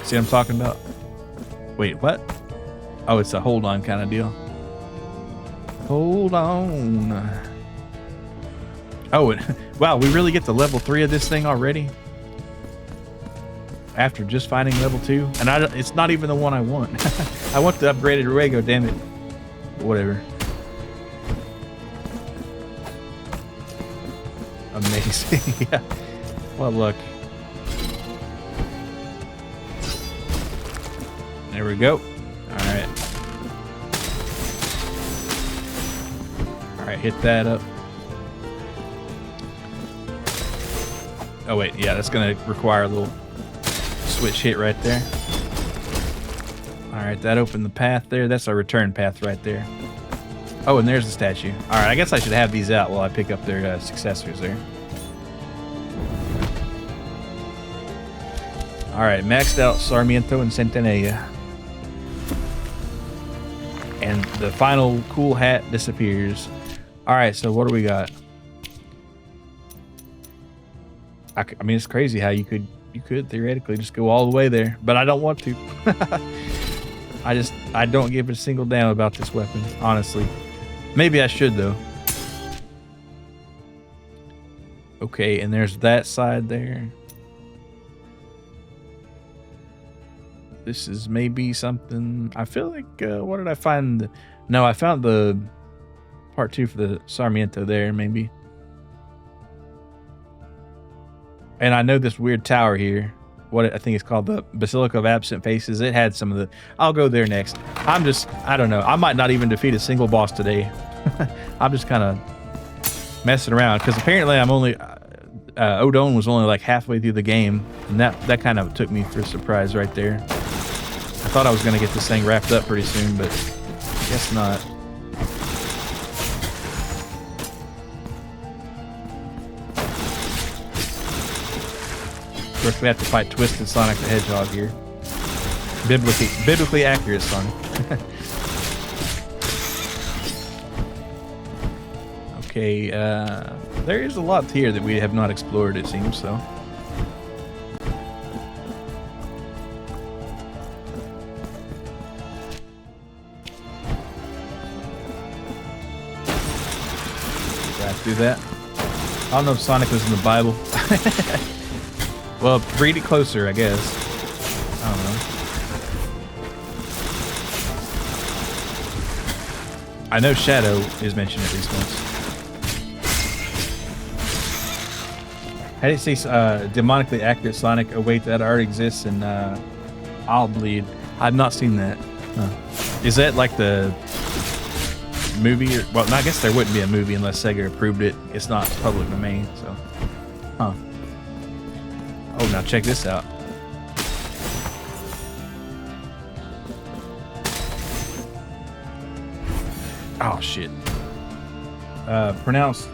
See what I'm talking about? Wait, what? Oh, it's a hold on kind of deal. Hold on. Oh, wow, we really get to level 3 of this thing already? After just finding level 2? And it's not even the one I want. I want the upgraded Ruego, damn it. But whatever. Amazing. Yeah. What luck. There we go. Alright. Alright, hit that up. Oh wait, yeah, that's gonna require a little switch hit right there. Alright, that opened the path there. That's our return path right there. Oh, and there's the statue. Alright, I guess I should have these out while I pick up their successors there. Alright, maxed out Sarmiento and Centinela. And the final cool hat disappears. Alright, so what do we got? I mean, it's crazy how you could theoretically just go all the way there, but I don't want to. I don't give a single damn about this weapon, honestly. Maybe I should though. Okay, and there's that side there. This is maybe something. I feel like, what did I find? No, I found the part 2 for the Sarmiento there, maybe. And I know this weird tower here, what I think it's called the Basilica of Absent Faces. It had some of the, I'll go there next. I don't know. I might not even defeat a single boss today. I'm just kind of messing around because apparently I'm only, Odone was only like halfway through the game. And that kind of took me for a surprise right there. I thought I was going to get this thing wrapped up pretty soon, but guess not. Of course, we have to fight Twisted Sonic the Hedgehog here. Biblically accurate Sonic. Okay, there is a lot here that we have not explored, it seems, so. Let's do that. I don't know if Sonic was in the Bible. Well, read it closer, I guess. I don't know. I know Shadow is mentioned at least once. How do you say demonically accurate Sonic? Oh wait, that already exists in I'll Bleed. I've not seen that. Huh. Is that like the movie? Or, well, no, I guess there wouldn't be a movie unless Sega approved it. It's not public domain, so. Huh. Oh, now check this out. Oh, shit. Pronounced,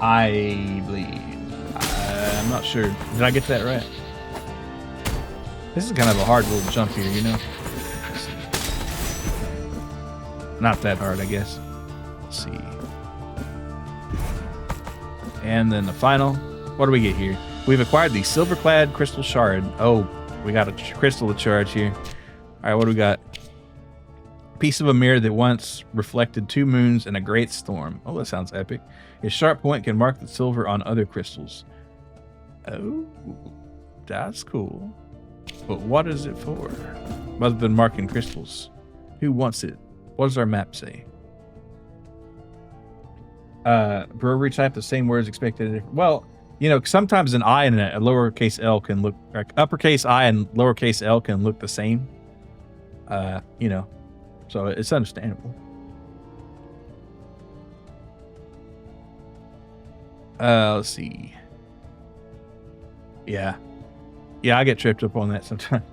I Bleed. I'm not sure. Did I get that right? This is kind of a hard little jump here, you know? Not that hard, I guess. Let's see. And then the final, what do we get here? We've acquired the Silverclad Crystal Shard. Oh, we got a crystal to charge here. All right, what do we got? Piece of a mirror that once reflected 2 moons in a great storm. Oh, that sounds epic. Its sharp point can mark the silver on other crystals. Oh, that's cool. But what is it for? Other than marking crystals. Who wants it? What does our map say? Brewery type, the same words expected. Well, you know, sometimes an I and a lowercase L can look, like uppercase I and lowercase L can look the same. You know, so it's understandable. Let's see. Yeah, I get tripped up on that sometimes.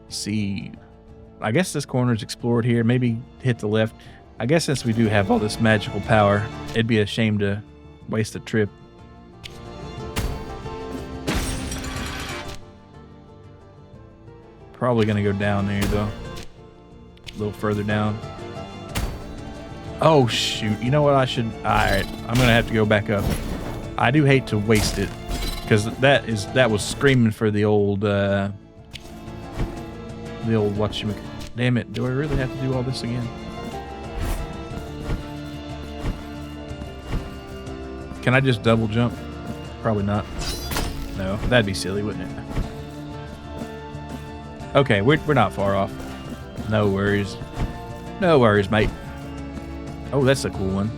See, I guess this corner is explored here. Maybe hit the left. I guess since we do have all this magical power, it'd be a shame to waste a trip. Probably gonna go down there though. A little further down. Oh shoot, you know what I should, alright, I'm gonna have to go back up. I do hate to waste it, because that was screaming for the old whatchamacallit. Damn it, do I really have to do all this again? Can I just double jump? Probably not. No, that'd be silly, wouldn't it? Okay, we're not far off. No worries. No worries, mate. Oh, that's a cool one.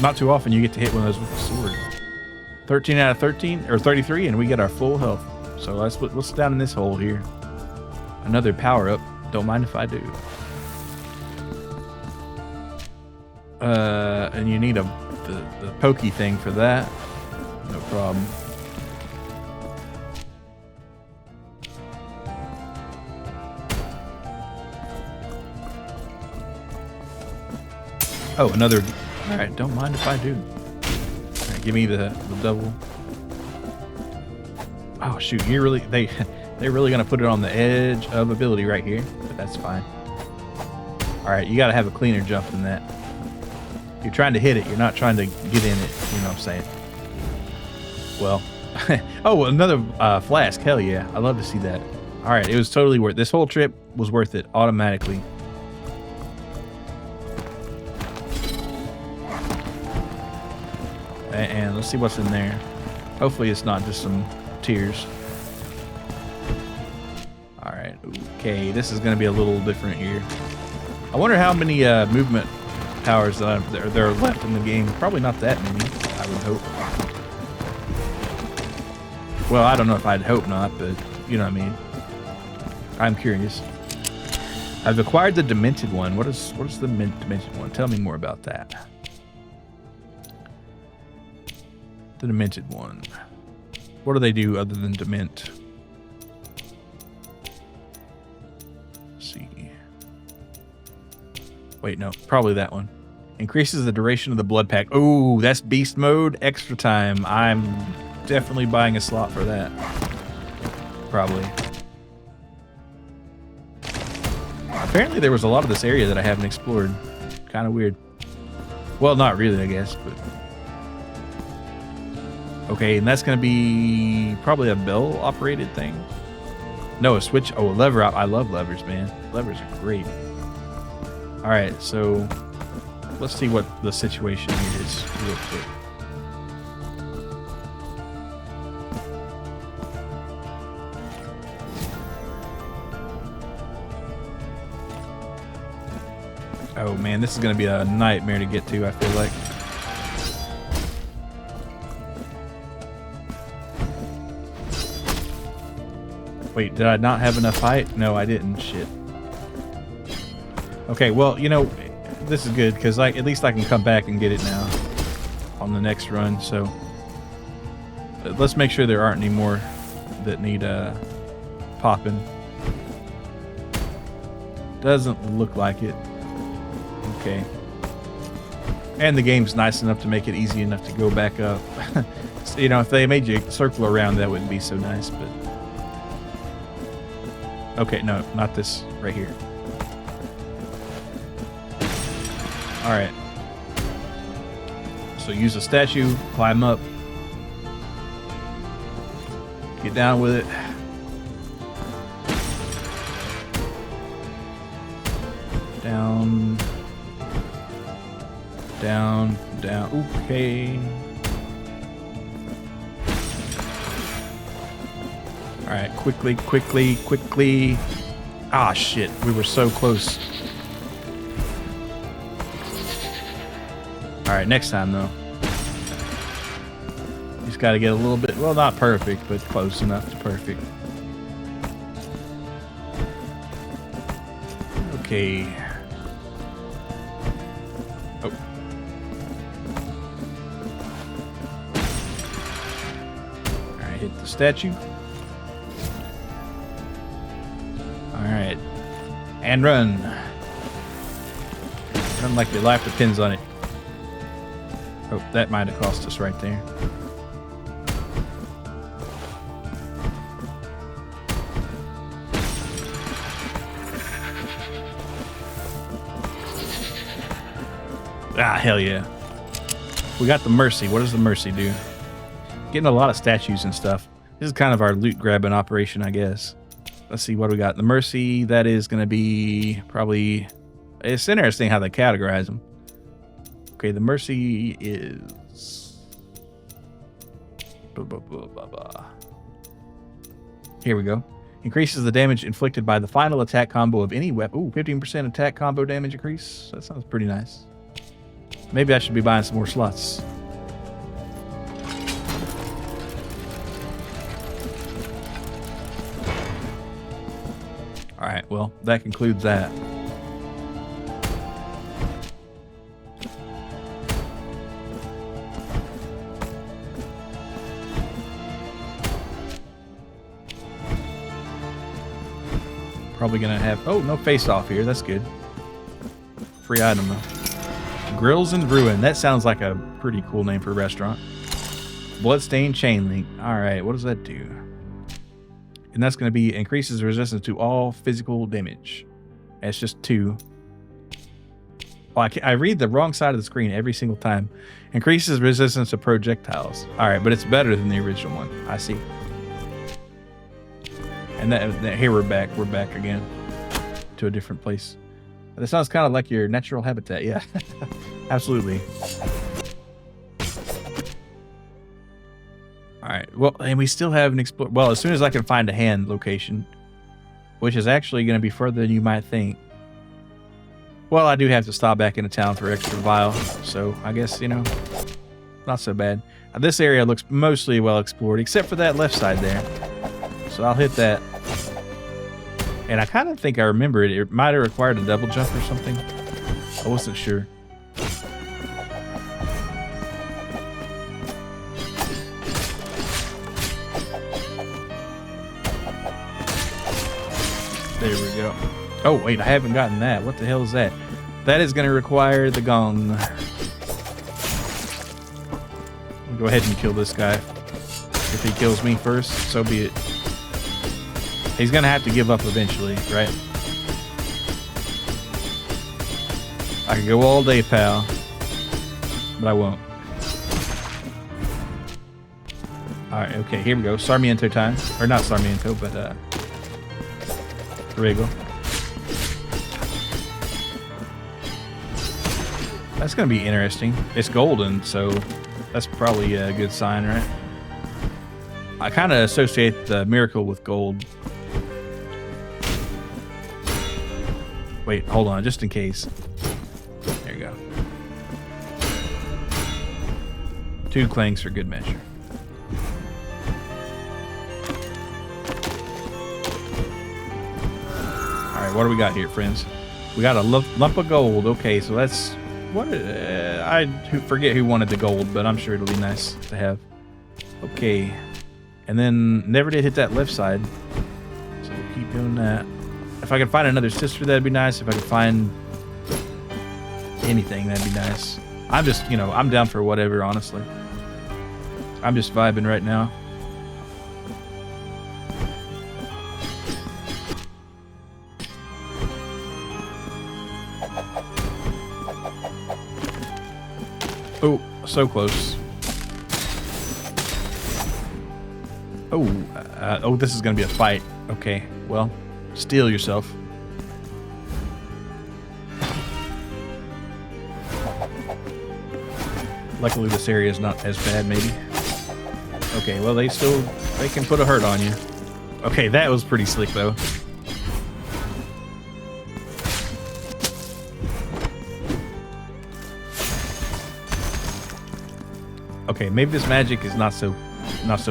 Not too often you get to hit one of those with a sword. 13 out of 13, or 33, and we get our full health. So that's what's down in this hole here. Another power up. Don't mind if I do. And you need the pokey thing for that. No problem. Oh, another. All right, don't mind if I do. All right, give me the double. Oh shoot, they're really gonna put it on the edge of ability right here, but that's fine. All right, you gotta have a cleaner jump than that. You're trying to hit it, you're not trying to get in it. You know what I'm saying? Well, oh, another flask. Hell yeah, I love to see that. All right, it was totally worth. This whole trip was worth it automatically. And let's see what's in there. Hopefully it's not just some tears. All right, okay, this is going to be a little different here. I wonder how many movement powers there are left in the game. Probably not that many, I would hope. Well, I don't know if I'd hope not, but you know what I mean. I'm curious. I've acquired the Demented one. What is the Demented one? Tell me more about that. The Demented one. What do they do other than dement? Let's see. Wait, no, probably that one. Increases the duration of the blood pack. Oh, that's beast mode. Extra time. I'm definitely buying a slot for that. Probably. Apparently there was a lot of this area that I haven't explored. Kind of weird. Well, not really, I guess, but... Okay, and that's going to be probably a bell-operated thing. No, a switch. Oh, a lever. I love levers, man. Levers are great. All right, so let's see what the situation here is real quick. Oh, man, this is going to be a nightmare to get to, I feel like. Wait, did I not have enough height? No, I didn't. Shit. Okay, well, you know, this is good because at least I can come back and get it now on the next run. So let's make sure there aren't any more that need popping. Doesn't look like it. Okay. And the game's nice enough to make it easy enough to go back up. So, you know, if they made you circle around, that wouldn't be so nice, but... Okay, no, not this right here. All right. So use a statue, climb up, get down with it. Down, down, down. Okay. All right, quickly, quickly, quickly. Ah, shit, we were so close. All right, next time, though. Just got to get a little bit, well, not perfect, but close enough to perfect. Okay. Oh. All right, hit the statue. Alright. And run. Run like your life depends on it. Oh, that might have cost us right there. Ah, hell yeah. We got the Mercy. What does the Mercy do? Getting a lot of statues and stuff. This is kind of our loot grabbing operation, I guess. Let's see what we got. The Mercy, that is going to be probably... It's interesting how they categorize them. Okay, the Mercy is... Blah, blah, blah, blah, blah. Here we go. Increases the damage inflicted by the final attack combo of any weapon. Ooh, 15% attack combo damage increase. That sounds pretty nice. Maybe I should be buying some more slots. Alright, well, that concludes that. Probably gonna have... Oh, no face-off here. That's good. Free item, though. Grills and Ruin. That sounds like a pretty cool name for a restaurant. Bloodstained Chain Link. Alright, what does that do? And that's going to be increases resistance to all physical damage. It's just 2. Oh, I read the wrong side of the screen every single time. Increases resistance to projectiles. Alright, but it's better than the original one. I see. And that here we're back. We're back again to a different place. That sounds kind of like your natural habitat. Yeah, absolutely. All right. Well, and we still haven't explored. Well, as soon as I can find a hand location, which is actually going to be further than you might think. Well, I do have to stop back into town for extra vial, so I guess, you know, not so bad. This area looks mostly well explored, except for that left side there. So I'll hit that. And I kind of think I remember it. It might have required a double jump or something. I wasn't sure. There we go. Oh, wait, I haven't gotten that. What the hell is that? That is going to require the gong. I'll go ahead and kill this guy. If he kills me first, so be it. He's going to have to give up eventually, right? I can go all day, pal. But I won't. Alright, okay, here we go. Sarmiento time. Or not Sarmiento, but, Regal. That's going to be interesting. It's golden, so that's probably a good sign, right? I kind of associate the miracle with gold. Wait, hold on, just in case. There you go. 2 clangs for good measure. Alright, what do we got here, friends? We got a lump of gold. Okay, so that's... What? I forget who wanted the gold, but I'm sure it'll be nice to have. Okay. And then never did hit that left side. So we'll keep doing that. If I could find another sister, that'd be nice. If I could find anything, that'd be nice. I'm just, you know, I'm down for whatever, honestly. I'm just vibing right now. Oh, so close. Oh, this is going to be a fight. Okay, well, steel yourself. Luckily, this area is not as bad, maybe. Okay, well, they can put a hurt on you. Okay, that was pretty slick, though. Okay, maybe this magic is not so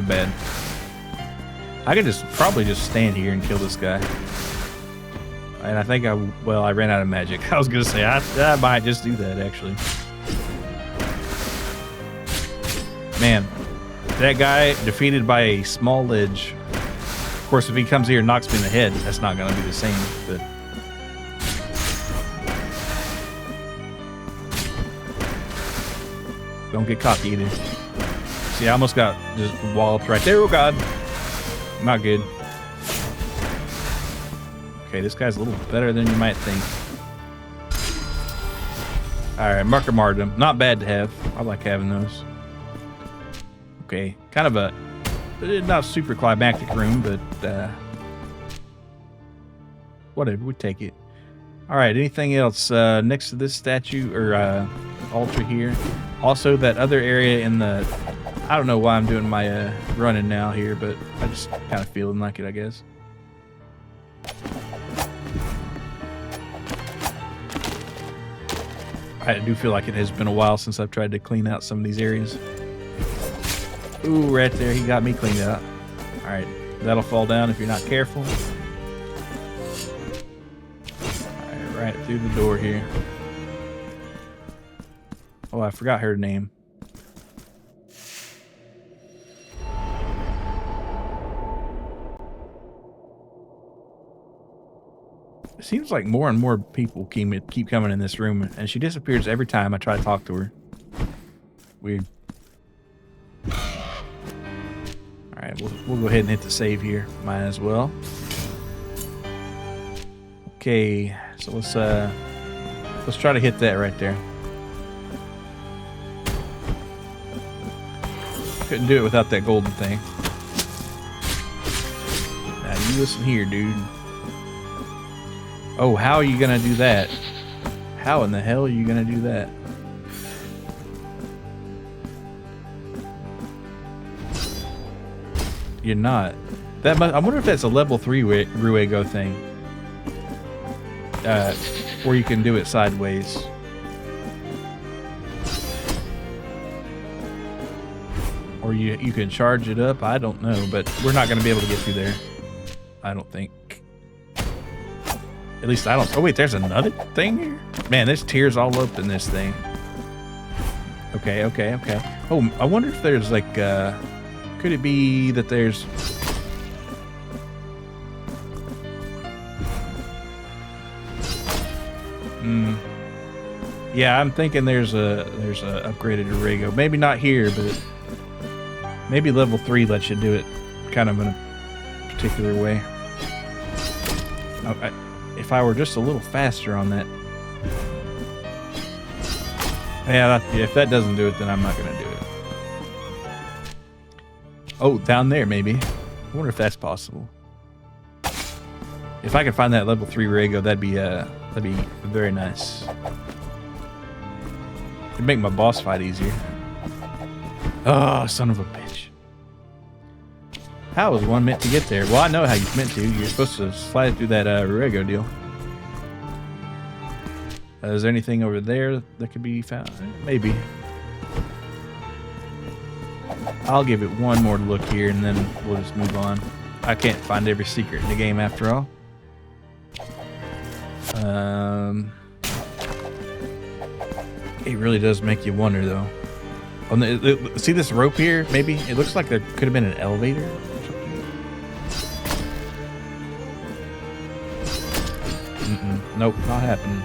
bad. I could probably just stand here and kill this guy. And I think I ran out of magic. I was gonna say I might just do that actually. Man, that guy defeated by a small ledge. Of course, if he comes here and knocks me in the head, that's not gonna be the same. But don't get cocky either. See, I almost got just walloped right there. Oh god. Not good. Okay, this guy's a little better than you might think. Alright, marker martyrdom. Not bad to have. I like having those. Okay, kind of a not super climactic room, but whatever, we take it. Alright, anything else next to this statue or altar here? Also, that other area in the... I don't know why I'm doing my running now here, but I just kind of feeling like it, I guess. I do feel like it has been a while since I've tried to clean out some of these areas. Ooh, right there, he got me cleaned out. All right, that'll fall down if you're not careful. All right, right through the door here. Oh, I forgot her name. It seems like more and more people keep coming in this room, and she disappears every time I try to talk to her. Weird. Alright, we'll go ahead and hit the save here. Might as well. Okay, so let's try to hit that right there. Couldn't do it without that golden thing. Now you listen here, dude. Oh, how are you gonna do that? How in the hell are you gonna do that? You're not. I wonder if that's a level 3 Ruego thing. Where you can do it sideways. Or you can charge it up. I don't know, but we're not gonna be able to get through there. I don't think. At least I don't. Oh wait, there's another thing here? Man, there's tears all up in this thing. Okay. Oh, I wonder if there's like, could it be that there's... Yeah, I'm thinking there's a upgraded Ruego. Maybe not here, but maybe level 3 lets you do it kind of in a particular way. Oh, if I were just a little faster on that. Yeah, if that doesn't do it, then I'm not going to do it. Oh, down there, maybe. I wonder if that's possible. If I could find that level 3 Ruego, that'd be very nice. It'd make my boss fight easier. Oh, son of a bitch. How was one meant to get there? Well, I know how you're meant to. You're supposed to slide through that Ruego deal. Is there anything over there that could be found? Maybe. I'll give it one more look here and then we'll just move on. I can't find every secret in the game after all. It really does make you wonder though. See this rope here? Maybe it looks like there could have been an elevator or something. Nope, not happening.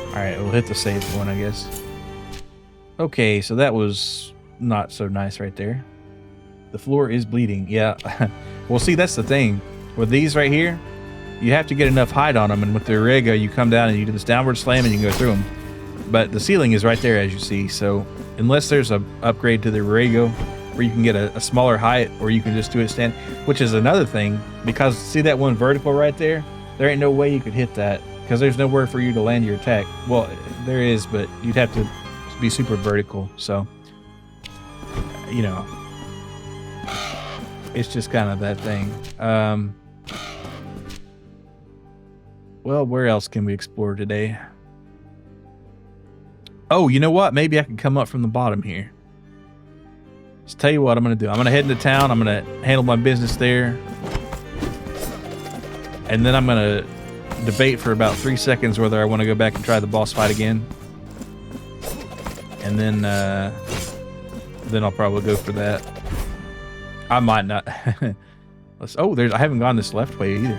Alright, we'll hit the save one, I guess. Okay, so that was not so nice right there. The floor is bleeding. Yeah. Well, see, that's the thing. With these right here, you have to get enough height on them, and with the Ruego, you come down and you do this downward slam and you can go through them. But the ceiling is right there, as you see, so unless there's an upgrade to the Ruego where you can get a smaller height, or you can just do it stand, which is another thing, because see that one vertical right there? There ain't no way you could hit that, because there's nowhere for you to land your attack. Well, there is, but you'd have to be super vertical, so, you know, it's just kind of that thing. Well, where else can we explore today? Oh, you know what? Maybe I can come up from the bottom here. Just tell you what I'm going to do. I'm going to head into town. I'm going to handle my business there. And then I'm going to debate for about 3 seconds whether I want to go back and try the boss fight again. And then I'll probably go for that. I might not. Oh, I haven't gone this left way either.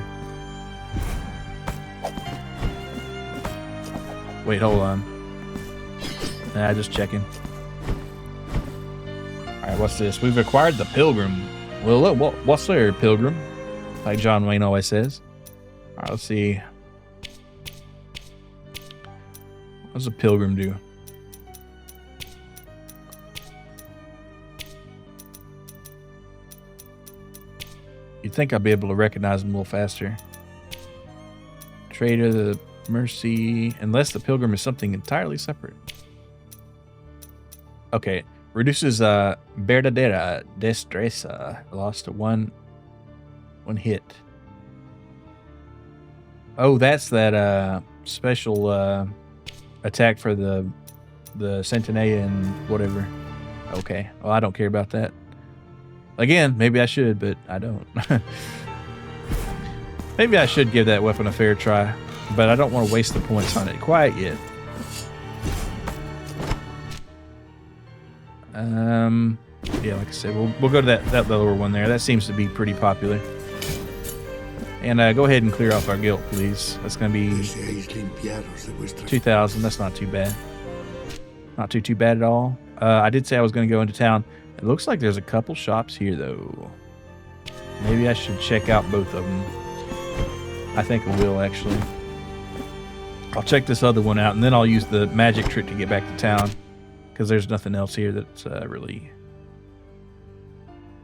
Wait, hold on. Nah, just checking. Alright, what's this? We've acquired the Pilgrim. Well, look, what's there, Pilgrim? Like John Wayne always says. Alright, let's see. What does a Pilgrim do? You'd think I'd be able to recognize them a little faster. Trader, the Mercy, unless the Pilgrim is something entirely separate. Okay. Reduces verdadera destreza. Lost to one hit. Oh, that's that special attack for the Centinela and whatever. Okay. Well, I don't care about that. Again, maybe I should, but I don't. Maybe I should give that weapon a fair try, but I don't want to waste the points on it quite yet. Yeah, like I said, we'll go to that lower one there. That seems to be pretty popular. And go ahead and clear off our guilt, please. That's going to be Deseáis limpiaros de vuestra 2,000. That's not too bad. Not too bad at all. I did say I was going to go into town. It looks like there's a couple shops here, though. Maybe I should check out both of them. I think I will, actually. I'll check this other one out, and then I'll use the magic trick to get back to town, because there's nothing else here that's really...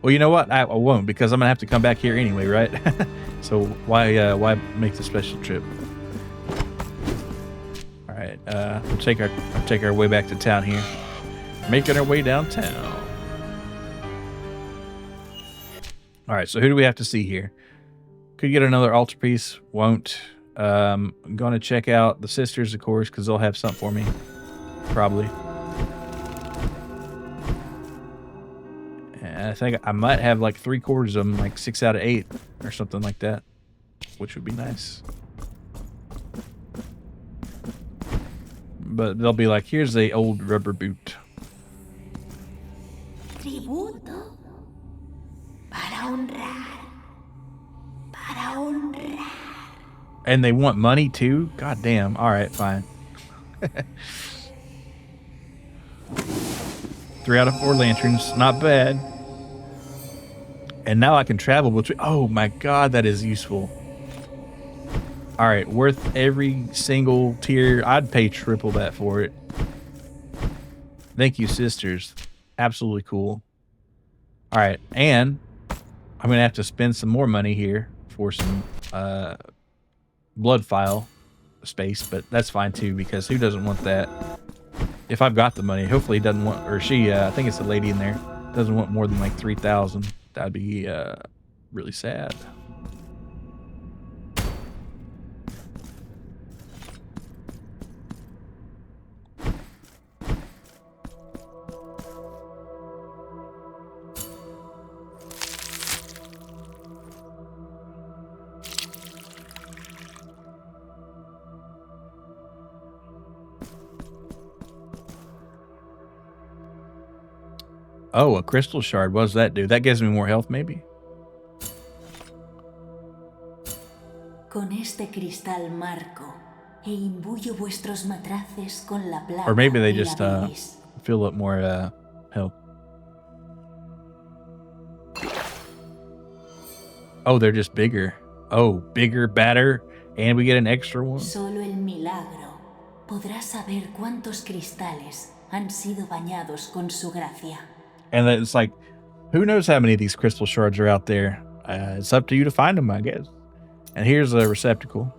Well, you know what? I won't, because I'm going to have to come back here anyway, right? So why make the special trip? All right, we'll take our way back to town here. Making our way downtown. All right, so who do we have to see here? Could get another altar piece. Won't. I'm going to check out the sisters, of course, because they'll have something for me. Probably. And I think I might have like 3/4 of them, like 6 out of 8 or something like that, which would be nice. But they'll be like, here's the old rubber boot. Tributo para honrar. Para honrar. And they want money too? God damn. All right, fine. 3 out of 4 lanterns. Not bad. And now I can travel between... Oh my god, that is useful. All right, worth every single tier. I'd pay triple that for it. Thank you, sisters. Absolutely cool. All right, and I'm going to have to spend some more money here for some blood file space, but that's fine too, because who doesn't want that? If I've got the money, hopefully he doesn't want, or she, I think it's a lady in there, doesn't want more than like 3,000. That'd be really sad. Oh, a crystal shard. What does that do? That gives me more health, maybe? Con este cristal marco e imbuyo vuestros matraces con la plata. Or maybe they y la just bilis. fill up more health. Oh, they're just bigger. Oh, bigger, badder, and we get an extra one. Solo el milagro podrá saber cuántos cristales han sido bañados con su gracia. And it's like, who knows how many of these crystal shards are out there? It's up to you to find them, I guess. And here's a receptacle.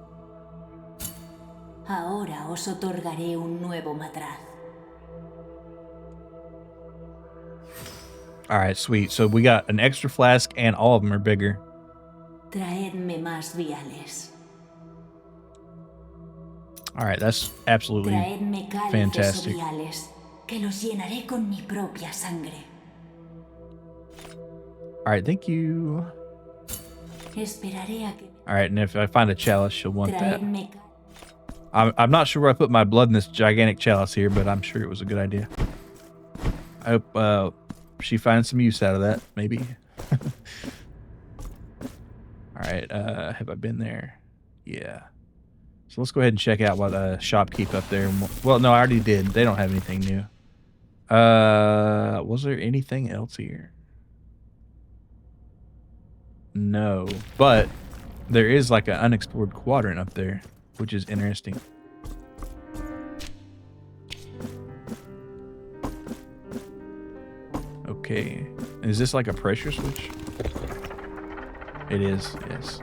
Ahora os otorgaré un nuevo matraz. All right, sweet. So we got an extra flask, and all of them are bigger. Traedme más viales. All right, that's absolutely Traedme cálices fantastic. o viales, que los llenaré con mi propia sangre. All right, thank you. Esperaré a que All right, and if I find a chalice, she'll want that. traedme I'm not sure where I put my blood in this gigantic chalice here, but I'm sure it was a good idea. I hope she finds some use out of that, maybe. All right, have I been there? Yeah. So let's go ahead and check out what shopkeep up there. Well, no, I already did. They don't have anything new. Was there anything else here? No, but there is like an unexplored quadrant up there, which is interesting. Okay, is this like a pressure switch? It is, yes.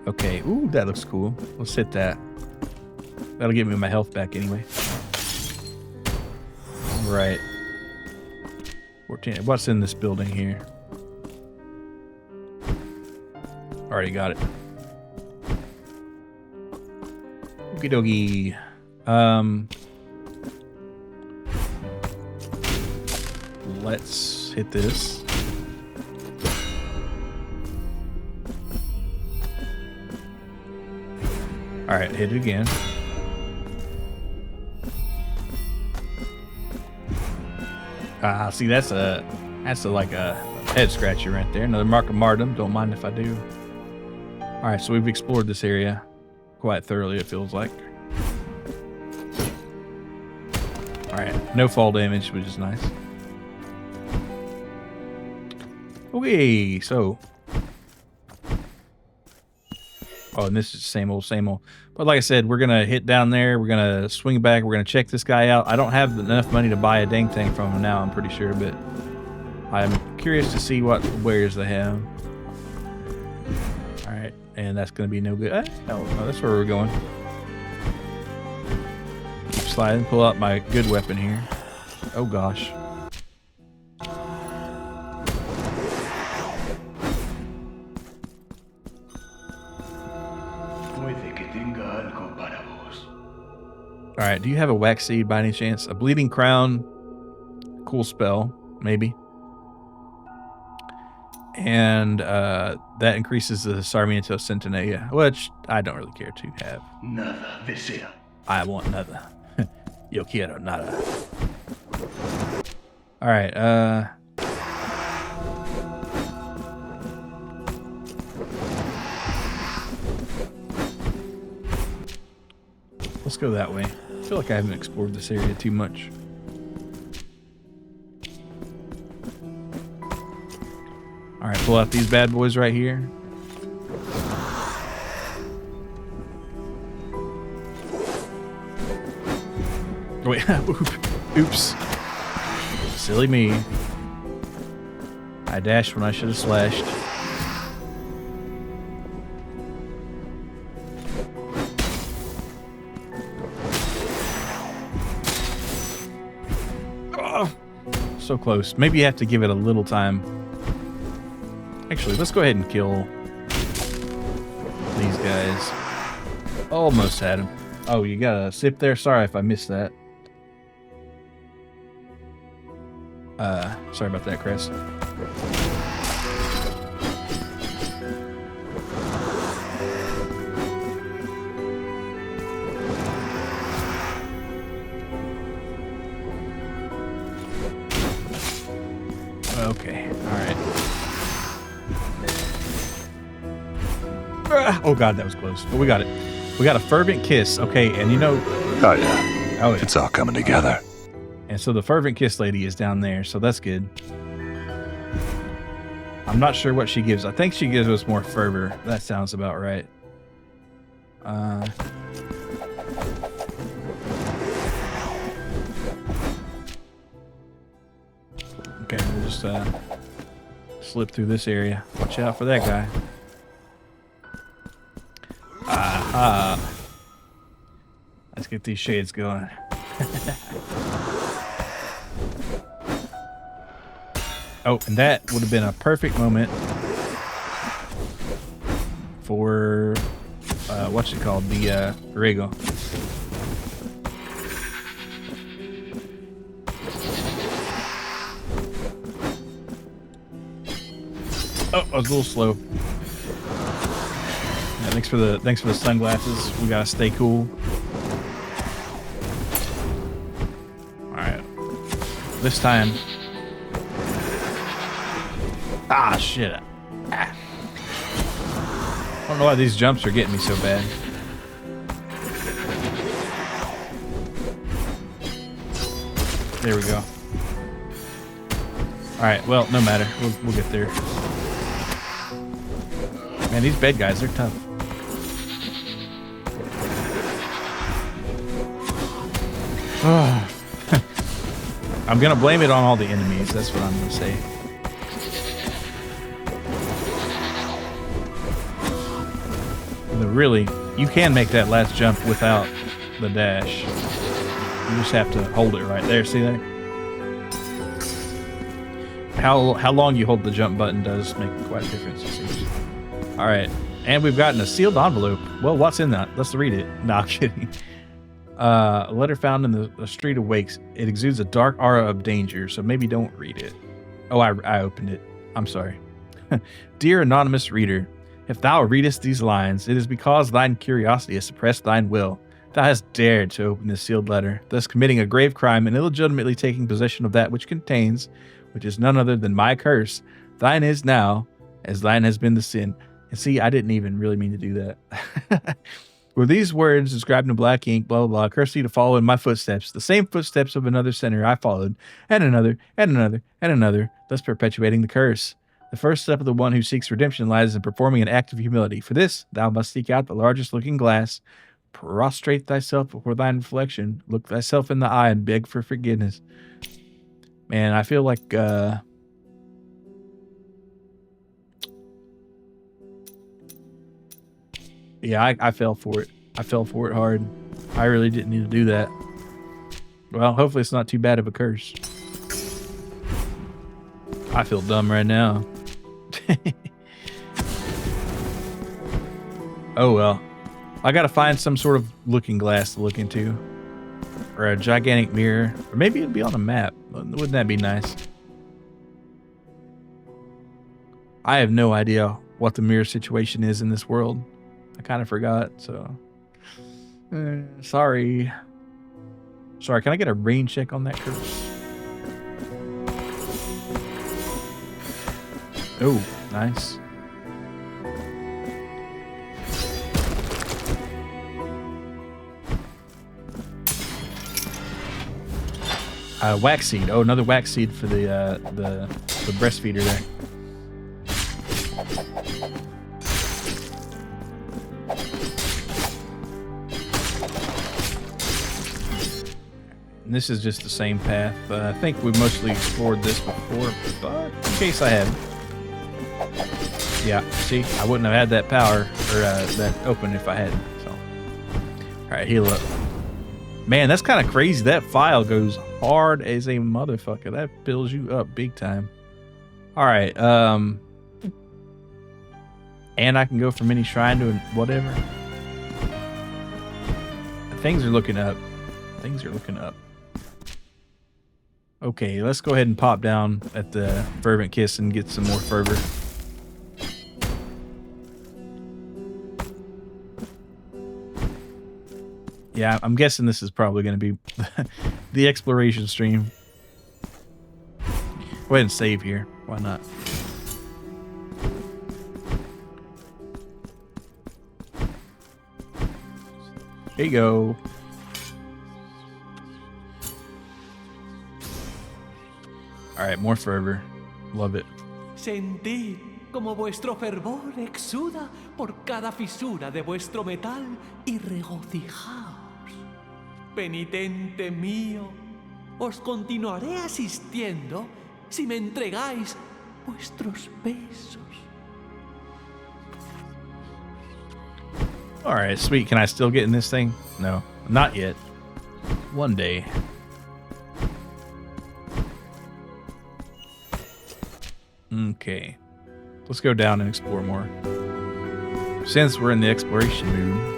Okay, ooh, that looks cool. Let's hit that. That'll give me my health back anyway. Right. 14. What's in this building here? Already got it. Okie dokie. Let's hit this. Alright, hit it again. See, that's like a head scratcher right there. Another mark of martyrdom. Don't mind if I do. Alright, so we've explored this area quite thoroughly, it feels like. Alright, no fall damage, which is nice. Okay, so. Oh, and this is same old, same old. But like I said, we're going to hit down there. We're going to swing back. We're going to check this guy out. I don't have enough money to buy a dang thing from him now, I'm pretty sure. But I'm curious to see what wares they have. All right. And that's going to be no good. No, that's where we're going. Keep sliding. Pull out my good weapon here. Oh, gosh. Alright, do you have a wax seed by any chance? A bleeding crown. Cool spell, maybe. And that increases the Sarmiento Centinela, which I don't really care to have. Nada desea. I want nada. Yo quiero nada. Alright, let's go that way. I feel like I haven't explored this area too much. Alright, pull out these bad boys right here. Wait, oops. Silly me. I dashed when I should have slashed. So close. Maybe you have to give it a little time. Actually, let's go ahead and kill these guys. Almost had him. Oh, you got a sip there? Sorry if I missed that. Sorry about that, Chris. Okay, alright. Oh god, that was close. But we got it. We got a fervent kiss. Okay, and you know... Oh yeah. Oh yeah. It's all coming together. And so the fervent kiss lady is down there, so that's good. I'm not sure what she gives. I think she gives us more fervor. That sounds about right. Okay, we'll just slip through this area. Watch out for that guy. Aha. Let's get these shades going. Oh, and that would have been a perfect moment for what's it called? The Rego. Oh, I was a little slow. Yeah, thanks for the sunglasses. We gotta stay cool. Alright. This time. Ah, shit. Ah. I don't know why these jumps are getting me so bad. There we go. Alright, well, no matter. We'll get there. Man, these bed guys, they're tough. I'm gonna blame it on all the enemies. That's what I'm gonna say. But really, you can make that last jump without the dash. You just have to hold it right there. See there? how long you hold the jump button does make quite a difference, it seems. All right, and we've gotten a sealed envelope. Well, what's in that? Let's read it. No, I'm kidding. A letter found in the street awakes. It exudes a dark aura of danger, so maybe don't read it. Oh, I opened it. I'm sorry. Dear anonymous reader, if thou readest these lines, it is because thine curiosity has suppressed thine will. Thou hast dared to open this sealed letter, thus committing a grave crime and illegitimately taking possession of that which contains, which is none other than my curse. Thine is now, as thine has been the sin. And see, I didn't even really mean to do that. With these words inscribed in black ink, blah, blah, blah, I curse thee to follow in my footsteps, the same footsteps of another sinner I followed, and another, and another, and another, thus perpetuating the curse. The first step of the one who seeks redemption lies in performing an act of humility. For this, thou must seek out the largest looking glass, prostrate thyself before thine reflection, look thyself in the eye, and beg for forgiveness. Man, I feel like, yeah, I fell for it. I fell for it hard. I really didn't need to do that. Well, hopefully it's not too bad of a curse. I feel dumb right now. Oh well. I gotta find some sort of looking glass to look into. Or a gigantic mirror. Or maybe it'd be on a map. Wouldn't that be nice? I have no idea what the mirror situation is in this world. I kind of forgot, so sorry. Sorry, can I get a rain check on that curse? Oh, nice. Wax seed. Oh, another wax seed for the breastfeeder there. And this is just the same path. I think we mostly explored this before, but in case I haven't. Yeah, see, I wouldn't have had that power, or that open if I hadn't, so. Alright, heal up. Man, that's kind of crazy. That file goes hard as a motherfucker. That builds you up big time. Alright, and I can go from any shrine to whatever. Things are looking up. Things are looking up. Okay, let's go ahead and pop down at the Fervent Kiss and get some more fervor. Yeah, I'm guessing this is probably going to be the exploration stream. Go ahead and save here. Why not? There you go. Alright, more fervor. Love it. Sentid como vuestro fervor exuda por cada fisura de vuestro metal y regocijaos. Penitente mío, os continuaré asistiendo si me entregáis vuestros besos. Alright, sweet. Can I still get in this thing? No, not yet. One day. Okay. Let's go down and explore more. Since we're in the exploration mood.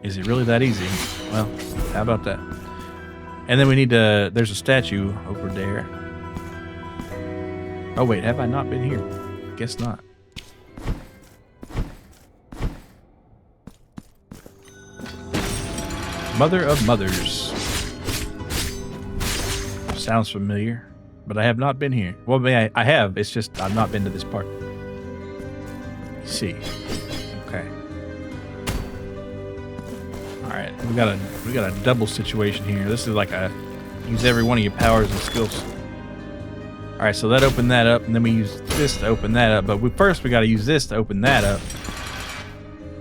Is it really that easy? Well, how about that? And then we need to... There's a statue over there. Oh wait, have I not been here? Guess not. Mother of Mothers. Sounds familiar, but I have not been here. Well, I have. It's just I've not been to this part. Let's see. Okay. All right, we got a double situation here. This is like a use every one of your powers and skills. All right, so that opened that up, and then we use this to open that up. But first we got to use this to open that up,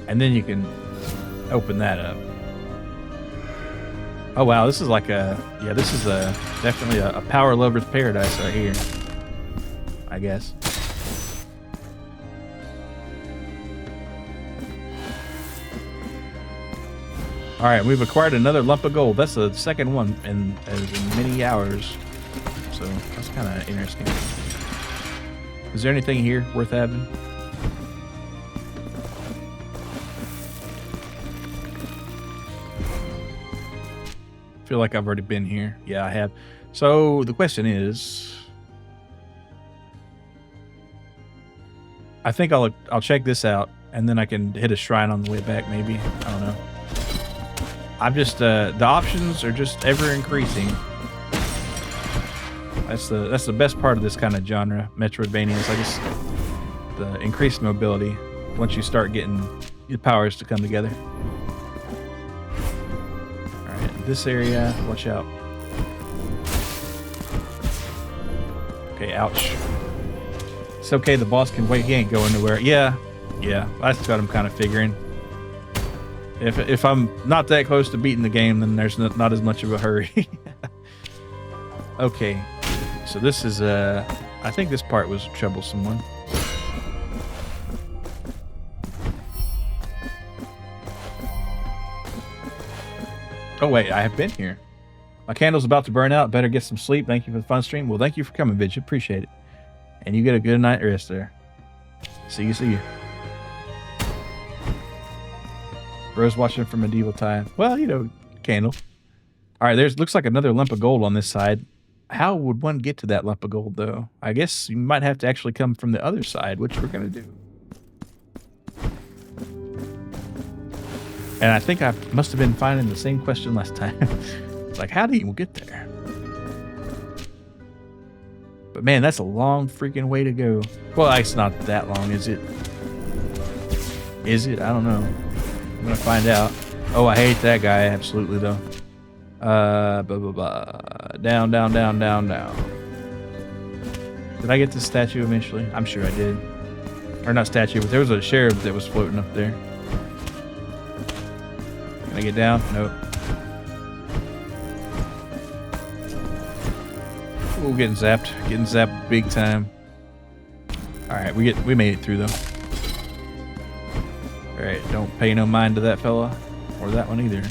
and then you can open that up. Oh wow, this is like this is definitely a power lover's paradise right here, I guess. All right, we've acquired another lump of gold. That's the second one in as many hours. So that's kind of interesting. Is there anything here worth having? I feel like I've already been here. Yeah, I have. So the question is, I think I'll check this out, and then I can hit a shrine on the way back. Maybe, I don't know. I'm just the options are just ever increasing. That's the best part of this kind of genre, Metroidvania. Is I guess the increased mobility once you start getting your powers to come together. All right, this area, watch out. Okay, ouch. It's okay, the boss can wait. He ain't going nowhere. Yeah, that's what I'm kind of figuring. If I'm not that close to beating the game, then there's not as much of a hurry. Okay, so this is I think this part was a troublesome one. Oh wait, I have been here. My candle's about to burn out. Better get some sleep. Thank you for the fun stream. Well, thank you for coming, Vidge. Appreciate it. And you get a good night rest there. See you. Rose watching from medieval time. Well, you know, candle. All right, looks like another lump of gold on this side. How would one get to that lump of gold, though? I guess you might have to actually come from the other side, which we're going to do. And I think I must have been finding the same question last time. Like, how do you get there? But man, that's a long freaking way to go. Well, it's not that long, is it? Is it? I don't know. I'm gonna find out. Oh, I hate that guy, absolutely though. Down. Did I get the statue eventually? I'm sure I did. Or not statue, but there was a sheriff that was floating up there. Can I get down? Nope. Ooh, getting zapped big time. All right, we made it through though. All right, don't pay no mind to that fella or that one either.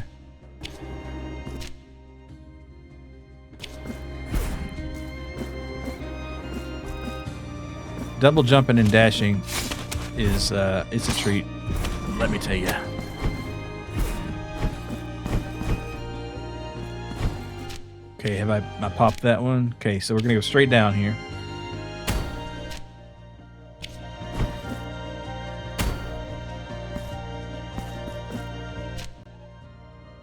Double jumping and dashing is it's a treat, let me tell you. Okay, have I popped that one? Okay, so we're gonna go straight down here.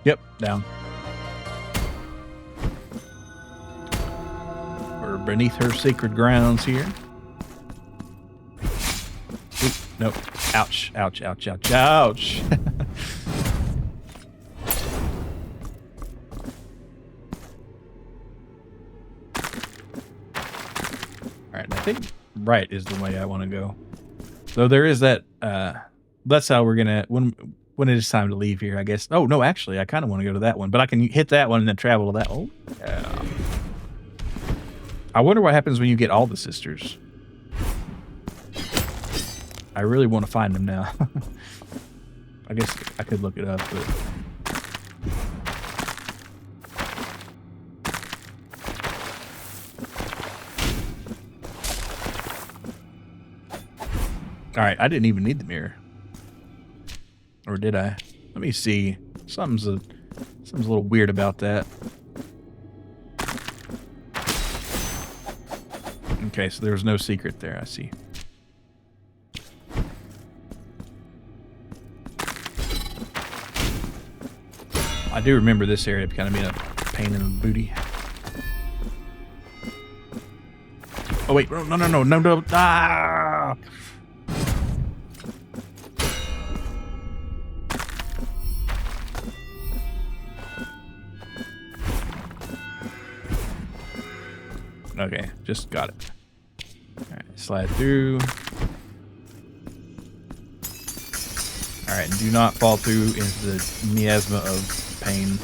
Yep, down. We're beneath her sacred grounds here. Oop, nope. Ouch. Alright, I think right is the way I want to go. So there is that, that's how we're gonna, when it is time to leave here, I guess. Oh, no, actually, I kind of want to go to that one, but I can hit that one and then travel to that one. Oh, yeah. I wonder what happens when you get all the sisters. I really want to find them now. I guess I could look it up, but... Alright, I didn't even need the mirror. Or did I? Let me see. Something's a little weird about that. Okay, so there was no secret there, I see. I do remember this area kind of being a pain in the booty. Oh wait, no. Ah! Okay, just got it. Alright, slide through. Alright, do not fall through into the miasma of pain.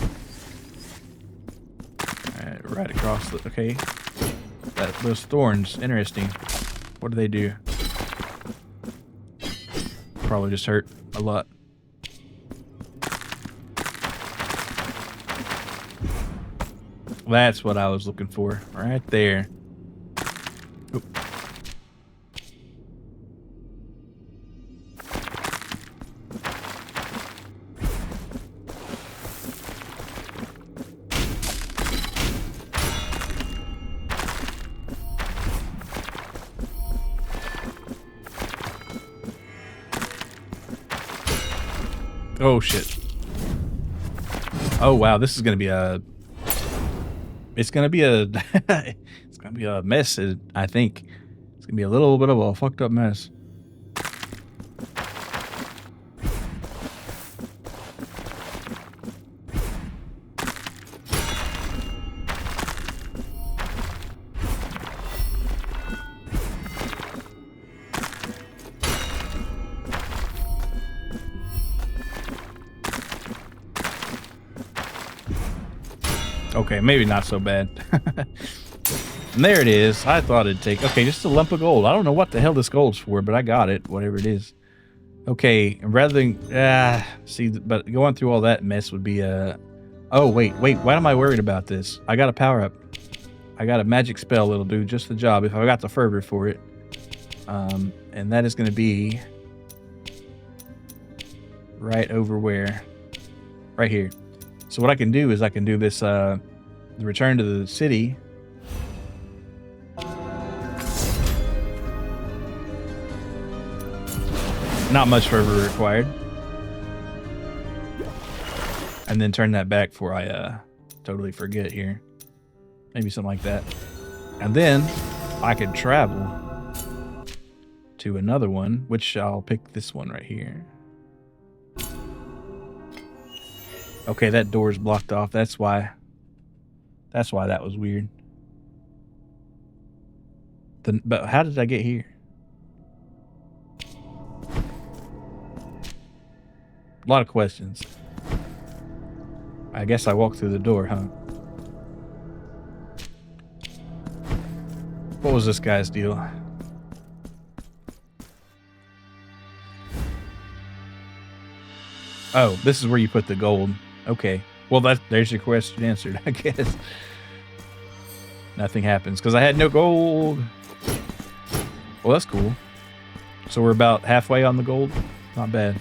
Alright, right across the... Okay. Those thorns, interesting. What do they do? Probably just hurt a lot. That's what I was looking for. Right there. Oop. Oh shit. Oh wow, this is gonna be a it's gonna be a it's gonna be a mess. I think it's gonna be a little bit of a fucked up mess. Okay, maybe not so bad. And there it is. I thought it'd take... Okay, just a lump of gold. I don't know what the hell this gold's for, but I got it, whatever it is. Okay, rather than... see, but going through all that mess would be Oh, wait. Why am I worried about this? I got a power-up. I got a magic spell that'll do just the job if I got the fervor for it. And that is going to be... right over where? Right here. So what I can do is I can do this, the return to the city. Not much fervor required. And then turn that back before I totally forget here. Maybe something like that. And then I could travel to another one, which I'll pick this one right here. Okay, that door's blocked off. That's why that was weird. But how did I get here? A lot of questions. I guess I walked through the door, huh? What was this guy's deal? Oh, this is where you put the gold. Okay. Well, there's your question answered, I guess. Nothing happens because I had no gold. Well, that's cool. So we're about halfway on the gold. Not bad.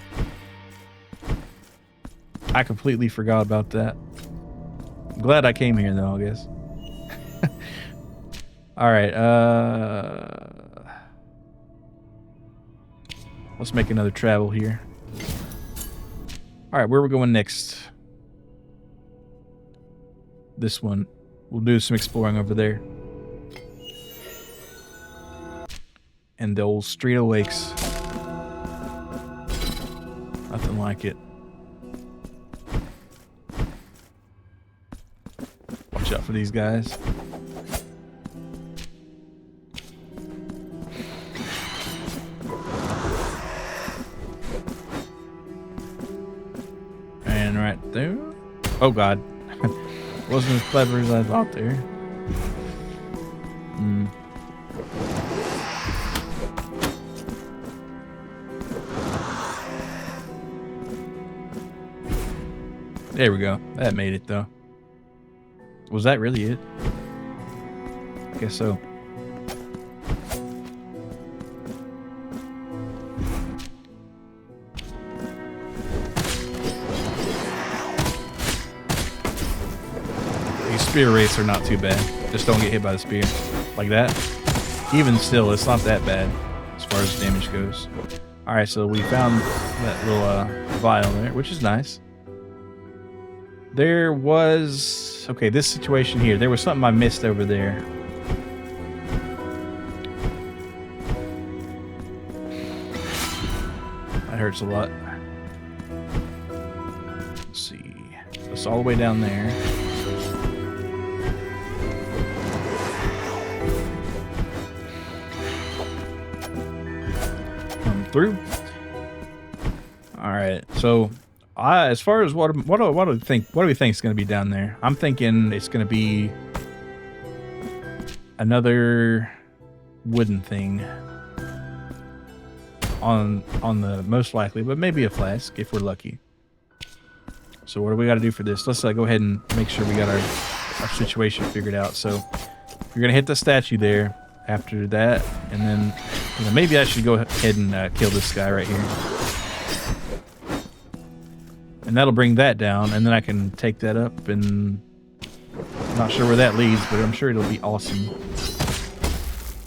I completely forgot about that. I'm glad I came here, though, I guess. All right. Let's make another travel here. All right, where we're going next? This one. We'll do some exploring over there. And the old Street Awakes. Nothing like it. Watch out for these guys. And right there. Oh god. Wasn't as clever as I thought there. There we go. That made it though. Was that really it? I guess so. These spear rates are not too bad. Just don't get hit by the spear. Like that. Even still, it's not that bad as far as damage goes. Alright, so we found that little vial there, which is nice. There was... Okay, this situation here. There was something I missed over there. That hurts a lot. Let's see. It's all the way down there. Come through. All right, so... as far as what do we think is going to be down there? I'm thinking it's going to be another wooden thing on the most likely, but maybe a flask if we're lucky. So what do we got to do for this? Let's go ahead and make sure we got our our situation figured out. So you're gonna hit the statue there after that, and then maybe I should go ahead and kill this guy right here, and that'll bring that down, and then I can take that up, and I'm not sure where that leads, but I'm sure it'll be awesome.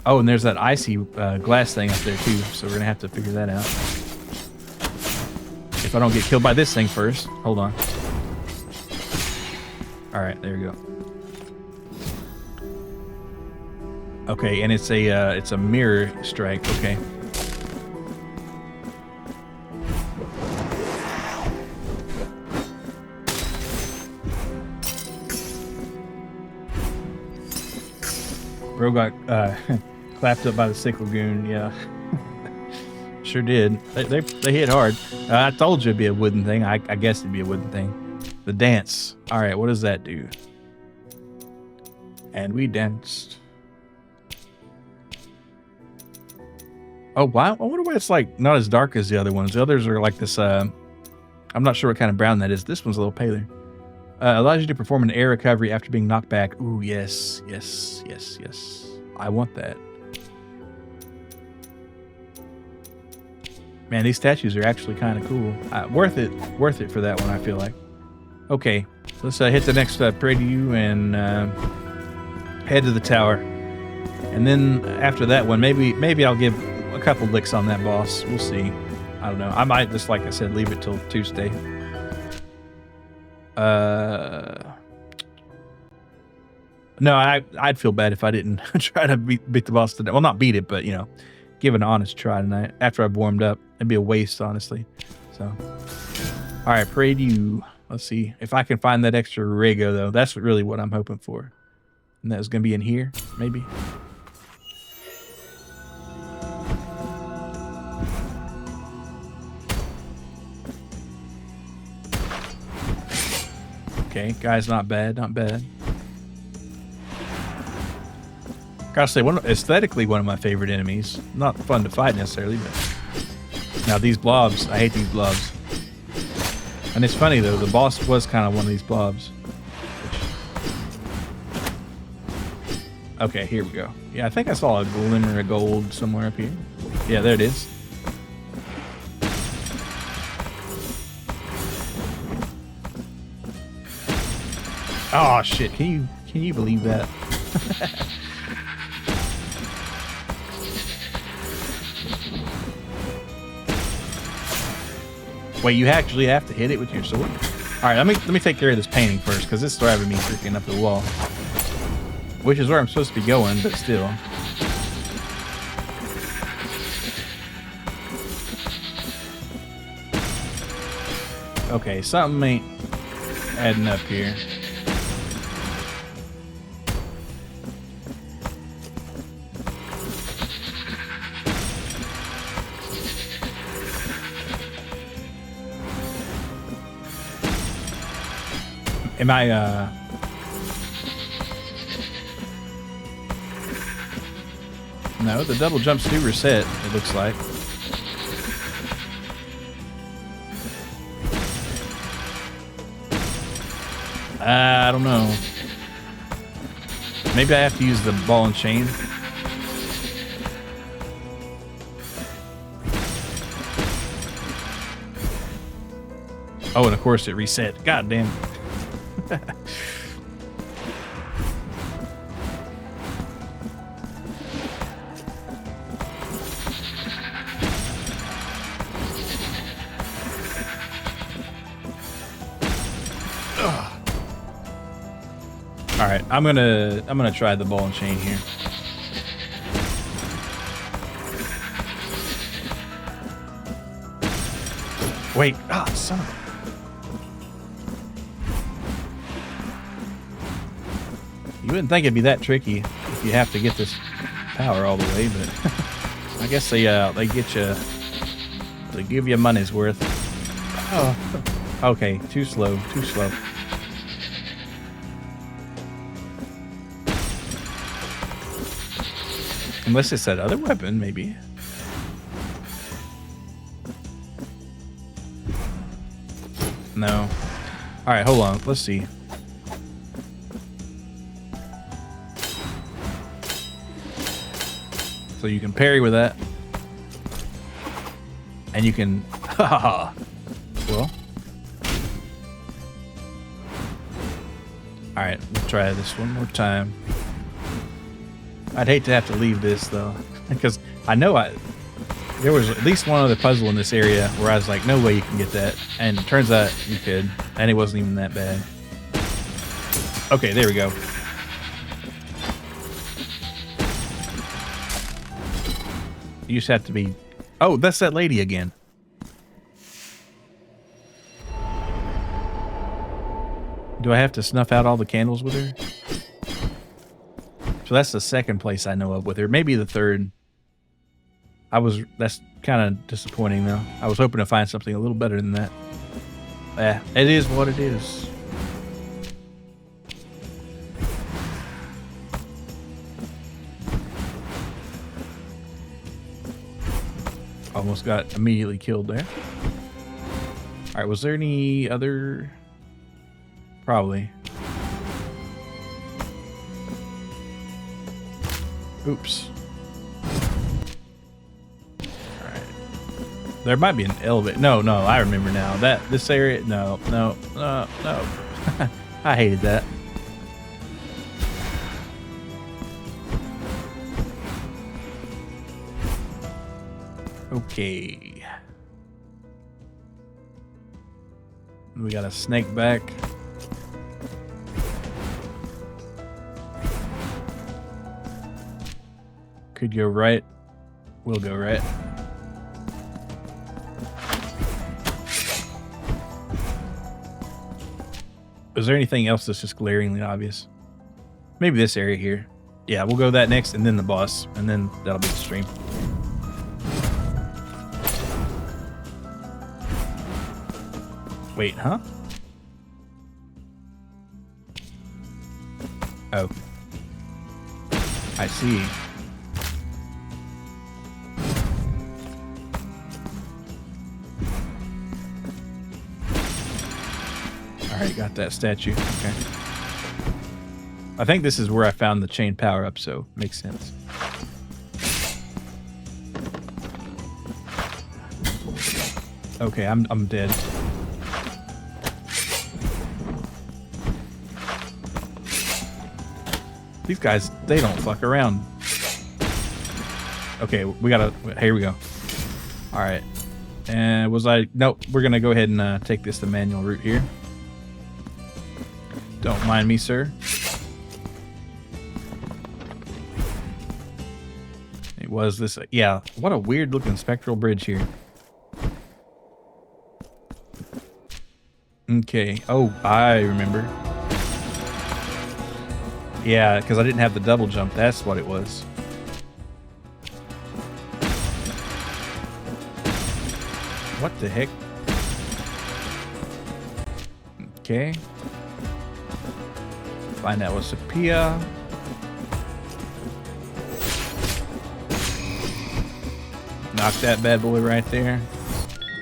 Oh, and there's that icy glass thing up there too, so we're gonna have to figure that out. If I don't get killed by this thing first. Hold on. All right, there we go. Okay, and it's a mirror strike. Okay. Bro got clapped up by the sickle goon. Yeah. Sure did. They hit hard. I told you it'd be a wooden thing. I guess it'd be a wooden thing. The dance. All right, what does that do? And we danced. Oh, wow. I wonder why it's like not as dark as the other ones. The others are like this. I'm not sure what kind of brown that is. This one's a little paler. Allows you to perform an air recovery after being knocked back. Ooh, yes, yes, yes, yes. I want that. Man, these statues are actually kind of cool. Worth it for that one, I feel like. Okay, let's hit the next preview and head to the tower. And then after that one, maybe I'll give a couple licks on that boss. We'll see. I don't know. I might just, like I said, leave it till Tuesday. No, I'd feel bad if I didn't try to beat the boss today. Well, not beat it, but give it an honest try tonight after I've warmed up. It'd be a waste, honestly. So, all right, pray to you. Let's see if I can find that extra Rego, though. That's really what I'm hoping for. And that's gonna be in here, maybe. Okay, guy's not bad, not bad. Gotta say, aesthetically, one of my favorite enemies. Not fun to fight necessarily, but now these blobs, I hate these blobs. And it's funny though, the boss was kind of one of these blobs. Okay, here we go. Yeah, I think I saw a glimmer of gold somewhere up here. Yeah, there it is. Oh shit! Can you believe that? Wait, you actually have to hit it with your sword? All right, let me take care of this painting first, because it's driving me freaking up the wall. Which is where I'm supposed to be going, but still. Okay, something ain't adding up here. Am I, No, the double jumps do reset, it looks like. I don't know. Maybe I have to use the ball and chain. Oh, and of course it reset. God damn. All right, I'm gonna try the ball and chain here. Wait, son of a... You wouldn't think it'd be that tricky if you have to get this power all the way, but I guess they get you, they give you money's worth. Oh, okay, too slow, too slow. Unless it's that other weapon, maybe. No. All right, hold on. Let's see. So you can parry with that. And you can... Well... Alright, we'll try this one more time. I'd hate to have to leave this, though. Because I know there was at least one other puzzle in this area where I was like, no way you can get that. And it turns out you could. And it wasn't even that bad. Okay, there we go. You just have to be... Oh, that's that lady again. Do I have to snuff out all the candles with her? So that's the second place I know of with her. Maybe the third. That's kind of disappointing, though. I was hoping to find something a little better than that. It is what it is. Almost got immediately killed there. Alright, was there any other... Probably. Oops. Alright. There might be an elevator. No, I remember now. This area... No. I hated that. Okay. We got a snake back. Could go right. We'll go right. Is there anything else that's just glaringly obvious? Maybe this area here. Yeah, we'll go that next and then the boss. And then that'll be the stream. Wait, huh? Oh. I see. Alright, got that statue. Okay. I think this is where I found the chain power-up, so makes sense. Okay, I'm dead. These guys, they don't fuck around. Okay, here we go. Alright. And nope, we're gonna go ahead and take the manual route here. Don't mind me, sir. It was this, yeah, what a weird looking spectral bridge here. Okay, oh, I remember. Yeah, because I didn't have the double jump. That's what it was. What the heck? Okay. Find out what's Sophia. Knock that bad boy right there.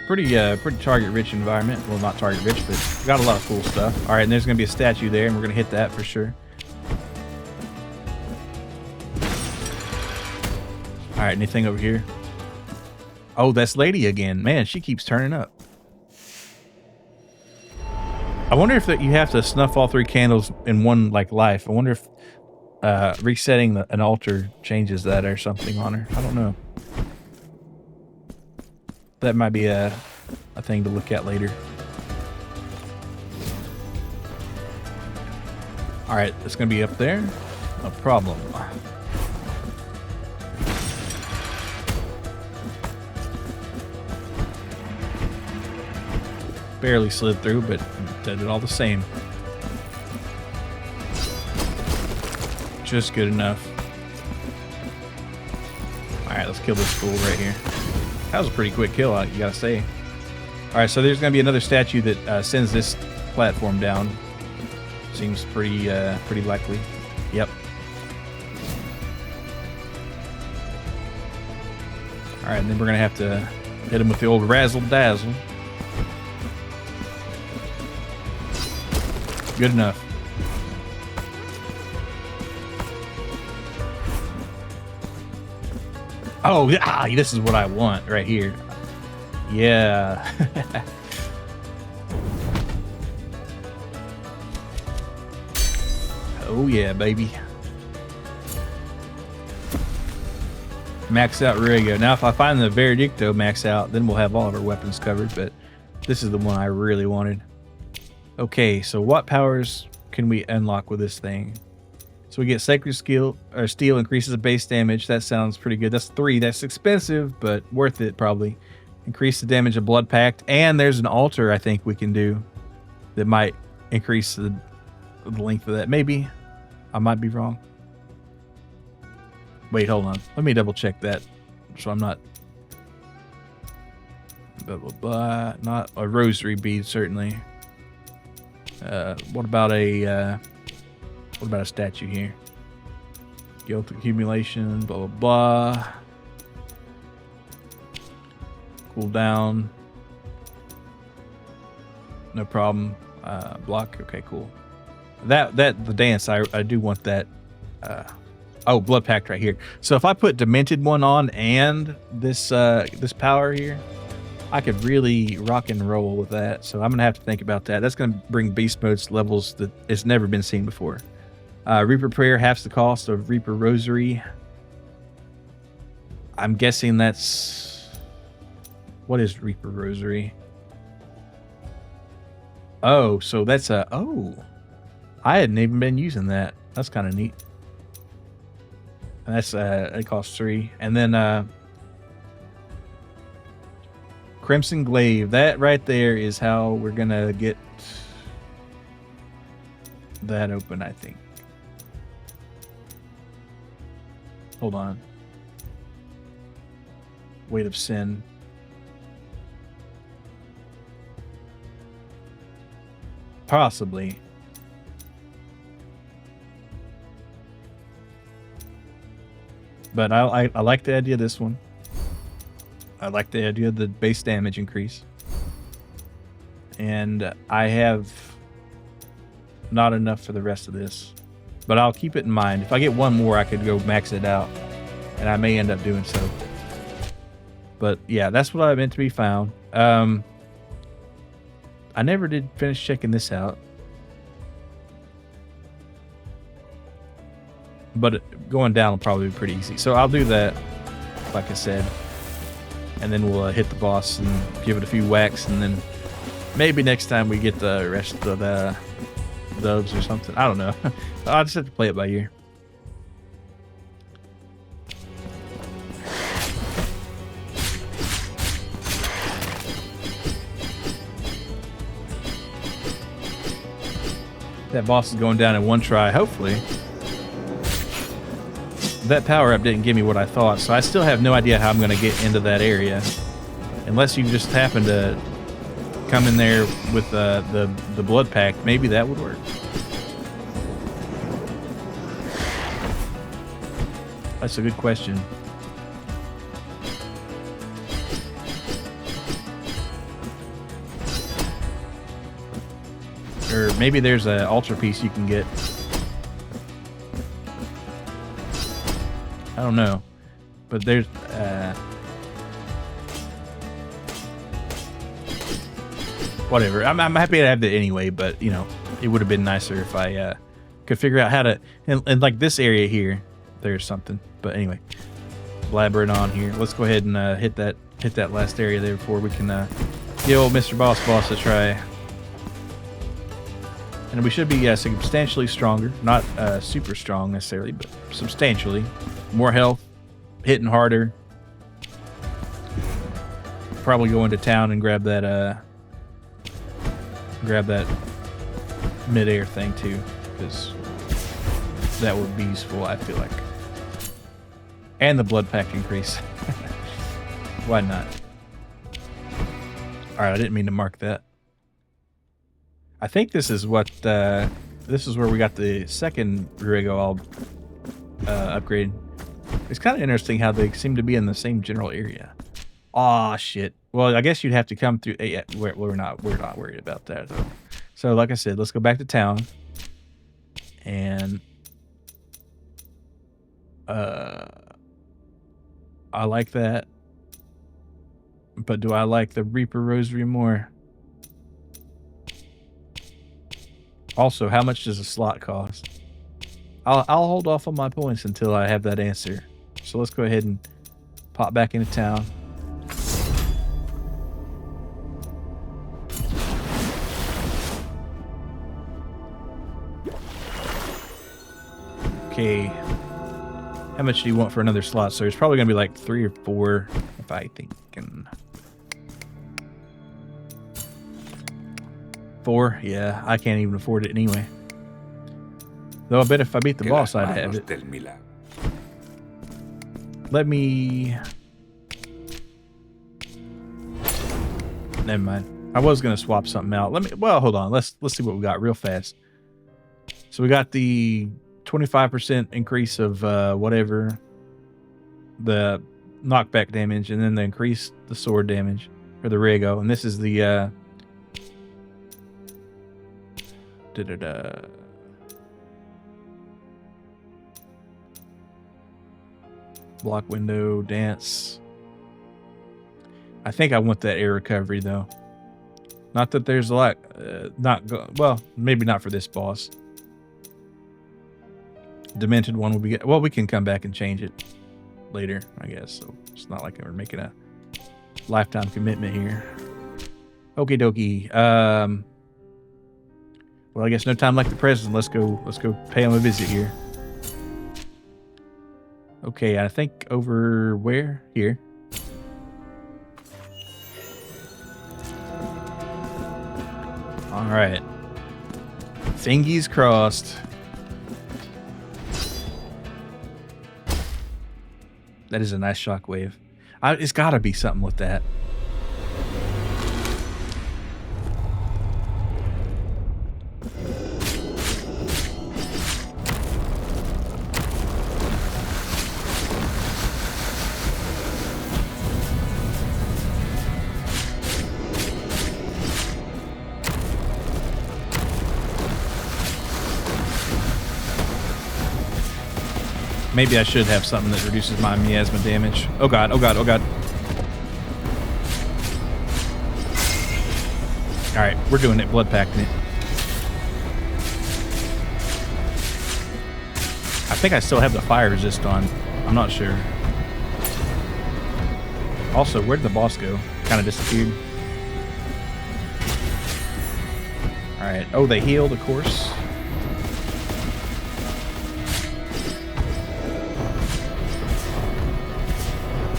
Pretty target-rich environment. Well, not target-rich, but got a lot of cool stuff. All right, and there's gonna be a statue there, and we're gonna hit that for sure. All right, anything over here? Oh, that's lady again. Man, she keeps turning up. I wonder if you have to snuff all 3 candles in one life. I wonder if resetting an altar changes that or something on her. I don't know. That might be a thing to look at later. All right, it's gonna be up there. No problem. Barely slid through, but did it all the same. Just good enough. Alright, let's kill this fool right here. That was a pretty quick kill, you gotta say. Alright, so there's gonna be another statue that sends this platform down. Seems pretty likely. Yep. Alright, and then we're gonna have to hit him with the old razzle dazzle. Good enough. Oh, this is what I want right here. Yeah. Oh, yeah, baby. Max out Rego. Now, if I find the Veredicto max out, then we'll have all of our weapons covered, but this is the one I really wanted. Okay, so what powers can we unlock with this thing? So we get Sacred Steel increases the base damage. That sounds pretty good. That's 3. That's expensive, but worth it probably. Increase the damage of Blood Pact. And there's an altar I think we can do that might increase the length of that. Maybe. I might be wrong. Wait, hold on. Let me double check that so I'm not blah blah blah. Not a rosary bead, certainly. What about a statue here? Guilt accumulation, blah blah blah. Cool down. No problem. Block. Okay, cool. The dance, I do want that. Oh, Blood Pact right here. So if I put Demented one on and this power here, I could really rock and roll with that. So I'm gonna have to think about that. That's gonna bring beast modes levels that it's never been seen before. Reaper Prayer halves the cost of Reaper Rosary. I'm guessing that's, what is Reaper Rosary? Oh, so that's I hadn't even been using that. That's kind of neat. And that's it costs 3. And then Crimson Glaive. That right there is how we're gonna get that open, I think. Hold on. Weight of Sin. Possibly. But I like the idea of this one. I like the idea of the base damage increase. And I have not enough for the rest of this. But I'll keep it in mind. If I get one more, I could go max it out. And I may end up doing so. But yeah, that's what I meant to be found. I never did finish checking this out. But going down will probably be pretty easy. So I'll do that, like I said. And then we'll hit the boss and give it a few whacks. And then maybe next time we get the rest of the doves or something. I don't know. I'll just have to play it by ear. That boss is going down in one try, hopefully. That power-up didn't give me what I thought, so I still have no idea how I'm going to get into that area. Unless you just happen to come in there with the Blood Pact, maybe that would work. That's a good question. Or maybe there's an altar piece you can get. I don't know, but there's whatever. I'm happy to have it anyway, but you know, it would have been nicer if I could figure out how to. And like this area here, there's something. But anyway, blabbering on here. Let's go ahead and hit that last area there before we can give old Mr. Boss a try. And we should be substantially stronger, not super strong necessarily, but substantially. More health, hitting harder. Probably go into town and grab that mid-air thing too, because that would be useful, I feel like. And the Blood Pact increase. Why not? Alright, I didn't mean to mark that. I think this is what this is where we got the second Rego all upgraded. It's kind of interesting how they seem to be in the same general area. Aw, shit. Well, I guess you'd have to come through. Yeah, we're not worried about that though. So, like I said, let's go back to town and I like that. But do I like the Reaper Rosary more? Also, how much does a slot cost? I'll hold off on my points until I have that answer. So let's go ahead and pop back into town. Okay. How much do you want for another slot? So it's probably going to be like 3 or 4 if I think. 4? Yeah, I can't even afford it anyway. Though I bet if I beat the boss, I'd have it. Let me... Never mind. I was going to swap something out. Well, hold on. Let's see what we got real fast. So we got the 25% increase of whatever. The knockback damage, and then the increase the sword damage for the Rego. And this is the... Block window, dance. I think I want that air recovery though. Not that there's a lot, well, maybe not for this boss. Demented one will be, well, we can come back and change it later, I guess. So it's not like we're making a lifetime commitment here. Okie dokie. Well, I guess no time like the present. Let's go pay him a visit here. Okay, I think over where? Here. All right. Fingies crossed. That is a nice shockwave. It's got to be something with that. Maybe I should have something that reduces my miasma damage. Oh god, oh god, oh god. Alright, we're doing it. Blood packing it. I think I still have the fire resist on. I'm not sure. Also, where did the boss go? Kind of disappeared. Alright. Oh, they healed, of course.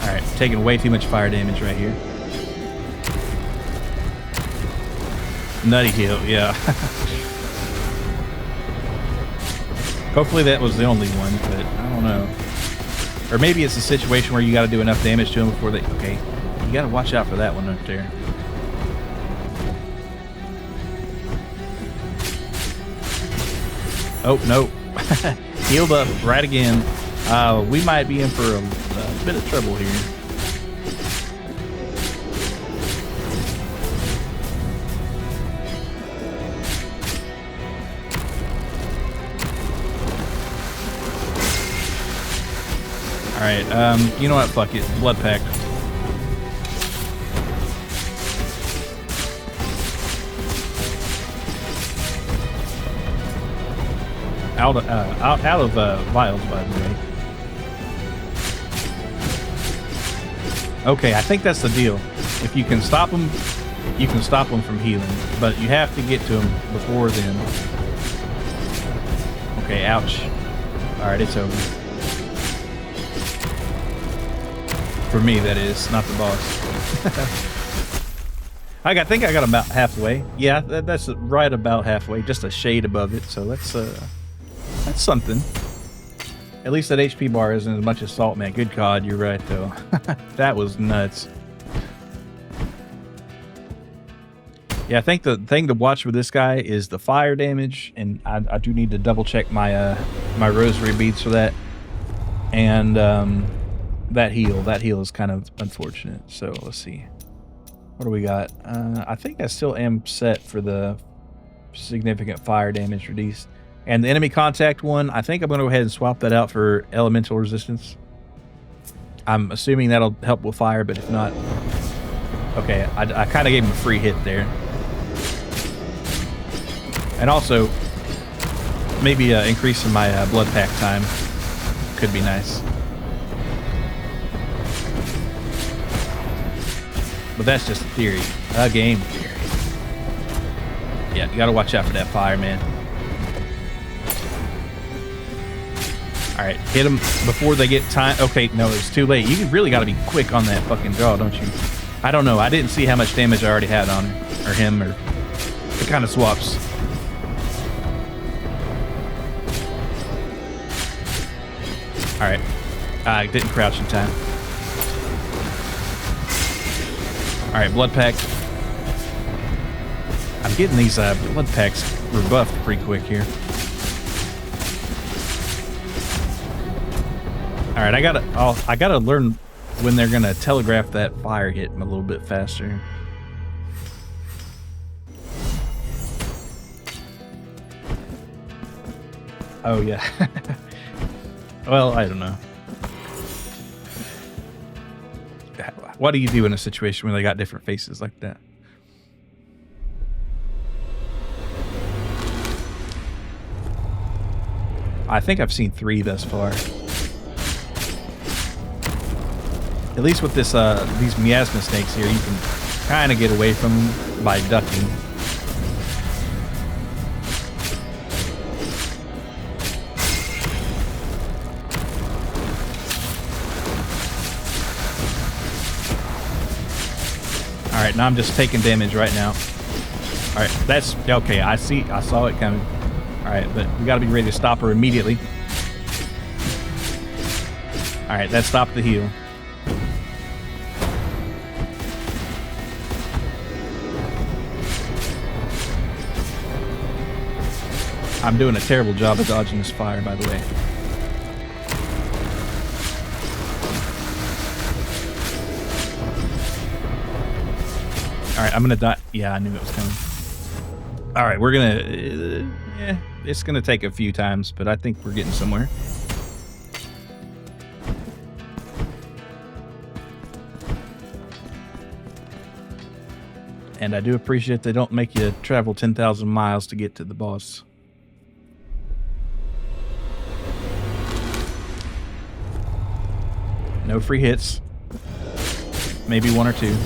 Alright, taking way too much fire damage right here. Nutty heal, yeah. Hopefully that was the only one, but I don't know. Or maybe it's a situation where you got to do enough damage to them before they... Okay, you got to watch out for that one up there. Oh, no. Healed up right again. We might be in for a bit of trouble here. Alright, you know what? Fuck it. Blood pact. Out of vials, by the way. Okay, I think that's the deal. If you can stop them, you can stop them from healing, but you have to get to them before then. Okay, ouch. Alright, it's over. For me, that is, not the boss. I think I got about halfway. Yeah, that's right about halfway, just a shade above it. So that's something. At least that HP bar isn't as much as Salt Man. Good God, you're right though. That was nuts. Yeah, I think the thing to watch with this guy is the fire damage, and I do need to double check my my rosary beads for that. And that heal is kind of unfortunate. So let's see, what do we got? I think I still am set for the significant fire damage reduced, and the enemy contact one. I think I'm going to go ahead and swap that out for elemental resistance. I'm assuming that'll help with fire, but if not... Okay, I kind of gave him a free hit there. And also, maybe increasing my blood pack time could be nice. But that's just a theory. A game theory. Yeah, you gotta watch out for that fire, man. Alright, hit them before they get time. Okay, no, it's too late. You really gotta be quick on that fucking draw, don't you? I don't know. I didn't see how much damage I already had on her. Or him, or... It kind of swaps. Alright. I didn't crouch in time. Alright, blood pack. I'm getting these blood packs rebuffed pretty quick here. Alright, I gotta learn when they're gonna telegraph that fire hit a little bit faster. Oh yeah. Well, I don't know. What do you do in a situation where they got different faces like that? I think I've seen 3 thus far. At least with this, these miasma snakes here, you can kind of get away from them by ducking. All right, now I'm just taking damage right now. All right, that's okay. I saw it coming. All right, but we got to be ready to stop her immediately. All right, that stopped the heal. I'm doing a terrible job of dodging this fire, by the way. All right, I'm gonna die. Yeah, I knew it was coming. All right, we're gonna... it's gonna take a few times, but I think we're getting somewhere. And I do appreciate they don't make you travel 10,000 miles to get to the boss. No free hits. Maybe 1 or 2.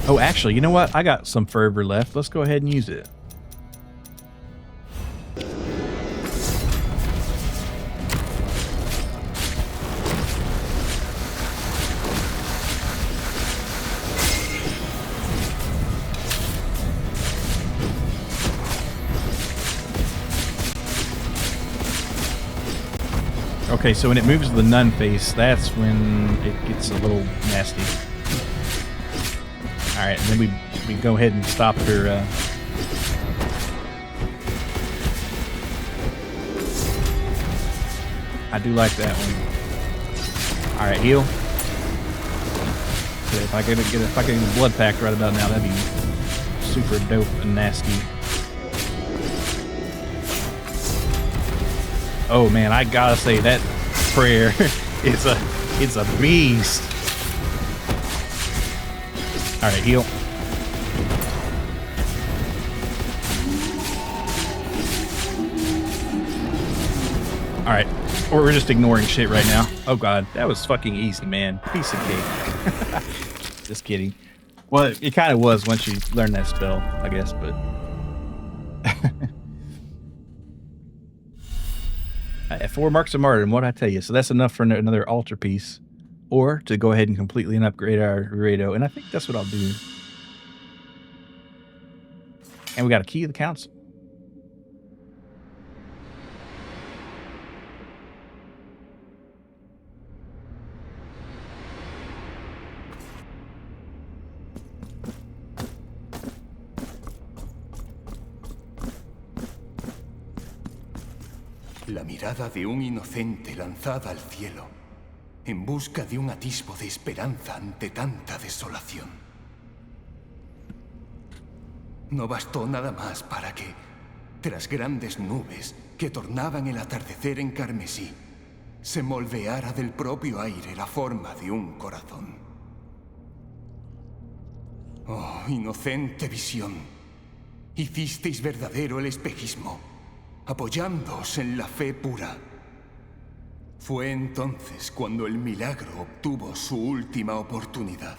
Oh, actually, you know what? I got some fervor left. Let's go ahead and use it. Okay, so when it moves to the nun face, that's when it gets a little nasty. Alright, and then we go ahead and stop her. I do like that one. Alright, heal. So if I can get a blood pack right about now, that'd be super dope and nasty. Oh man, I gotta say that prayer it's a beast. All right, heal. All right, or we're just ignoring shit right now. Oh god, that was fucking easy, man. Piece of cake. Just kidding. Well, it kind of was once you learn that spell, I guess, but. 4 marks of martyrdom, what'd I tell you? So that's enough for another altar piece. Or to go ahead and completely upgrade our Rado. And I think that's what I'll do. And we got a key of the council. La mirada de un inocente lanzada al cielo, en busca de un atisbo de esperanza ante tanta desolación. No bastó nada más para que, tras grandes nubes que tornaban el atardecer en carmesí, se moldeara del propio aire la forma de un corazón. Oh, inocente visión. Hicisteis verdadero el espejismo, apoyándoos en la fe pura. Fue entonces cuando el milagro obtuvo su última oportunidad.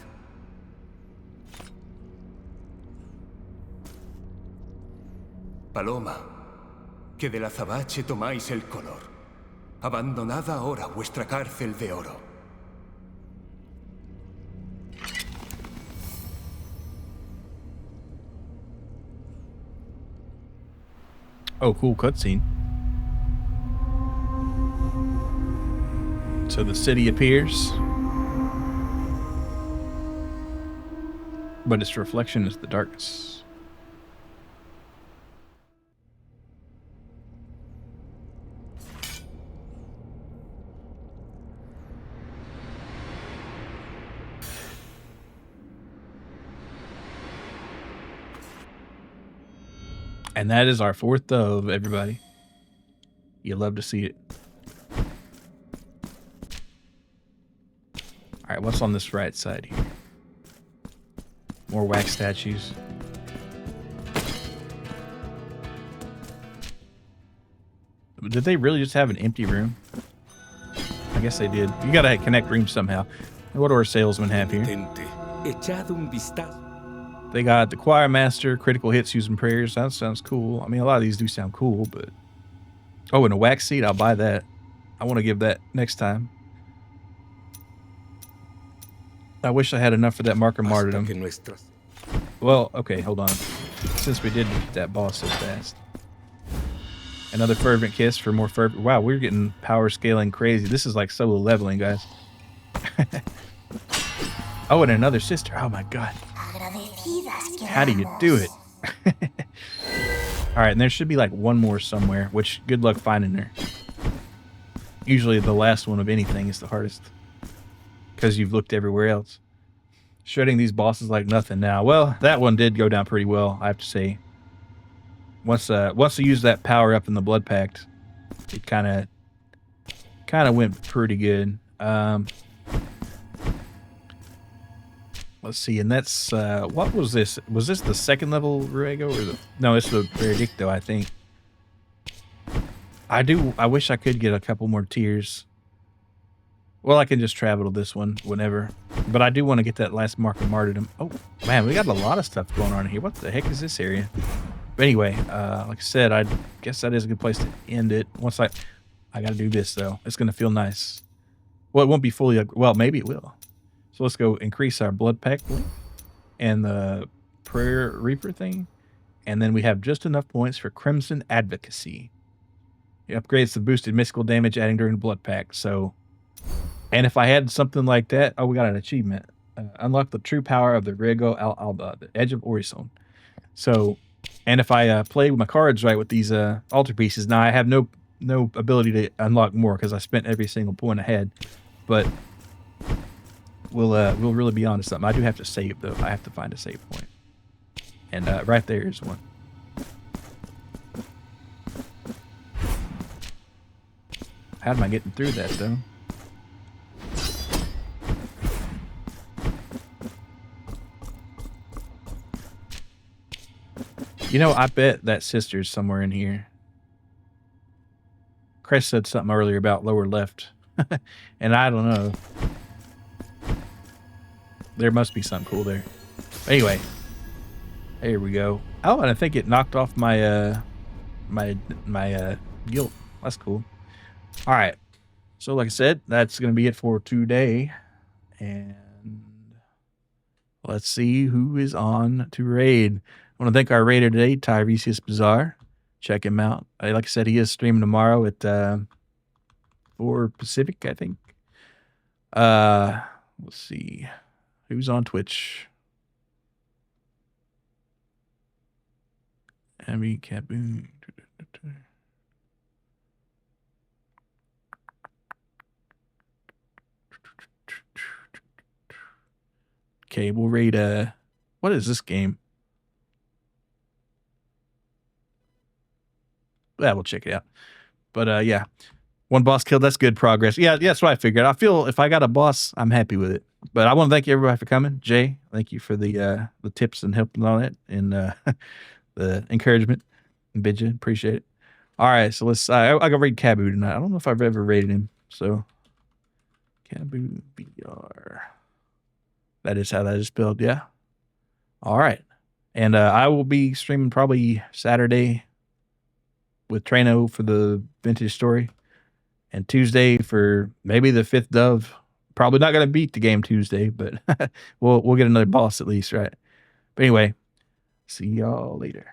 Paloma, que del azabache tomáis el color. Abandonad ahora vuestra cárcel de oro. Oh, cool cutscene. So the city appears, but its reflection is the darkness. And that is our fourth dove, everybody. You love to see it. All right, what's on this right side here? More wax statues. Did they really just have an empty room? I guess they did. You gotta connect rooms somehow. What do our salesmen have here? They got the choir master, critical hits using prayers. That sounds cool. I mean, a lot of these do sound cool, but... Oh, and a wax seat? I'll buy that. I want to give that next time. I wish I had enough for that marker martyrdom. Well, okay, hold on. Since we did beat that boss so fast. Another fervent kiss for more fervent... Wow, we're getting power scaling crazy. This is like solo leveling, guys. Oh, and another sister. Oh, my God. How do you do it? All right, and there should be like one more somewhere, which good luck finding her. Usually the last one of anything is the hardest because you've looked everywhere else. Shredding these bosses like nothing now. Well, that one did go down pretty well, I have to say. Once you use that power up in the Blood Pact, it kind of went pretty good. Let's see, and that's what was this? Was this the second level Ruego or the? No, it's the Veredicto, I think. I wish I could get a couple more tiers. Well, I can just travel to this one whenever, but I do want to get that last mark of martyrdom. Oh man, we got a lot of stuff going on here. What the heck is this area? But anyway, like I said, I guess that is a good place to end it. Once I got to do this though. It's gonna feel nice. Well, it won't be fully. Well, maybe it will. So let's go increase our blood pack and the prayer reaper thing. And then we have just enough points for Crimson Advocacy. It upgrades the boosted mystical damage adding during the blood pack. So, and if I had something like that, oh, we got an achievement. Unlock the true power of the Rego Alba, the Edge of Orison. So, and if I play with my cards right with these altar pieces, now I have no ability to unlock more because I spent every single point ahead. But we'll really be on to something. I do have to save though. I have to find a save point. And right there is one. How am I getting through that though? You know, I bet that sister's somewhere in here. Chris said something earlier about lower left. And I don't know. There must be something cool there. Anyway, here we go. Oh, and I think it knocked off my my guilt. That's cool. All right. So like I said, that's going to be it for today. And let's see who is on to raid. I want to thank our raider today, Tiresias Bazaar. Check him out. Like I said, he is streaming tomorrow at 4 Pacific, I think. Let's see. Who's on Twitch? Abby Caboon. Okay, we'll raid what is this game? Yeah, we'll check it out. But yeah. One boss killed. That's good progress. Yeah, that's what I figured. I feel if I got a boss, I'm happy with it. But I want to thank everybody for coming. Jay, thank you for the tips and helping on it and the encouragement. And bid you. Appreciate it. All right, so let's. I got raid Cabu tonight. I don't know if I've ever raided him. So Cabu BR. That is how that is spelled. Yeah. All right, and I will be streaming probably Saturday with Trano for the vintage story. And Tuesday for maybe the 5th Dove. Probably not going to beat the game Tuesday, but we'll get another boss at least, right? But anyway, see y'all later.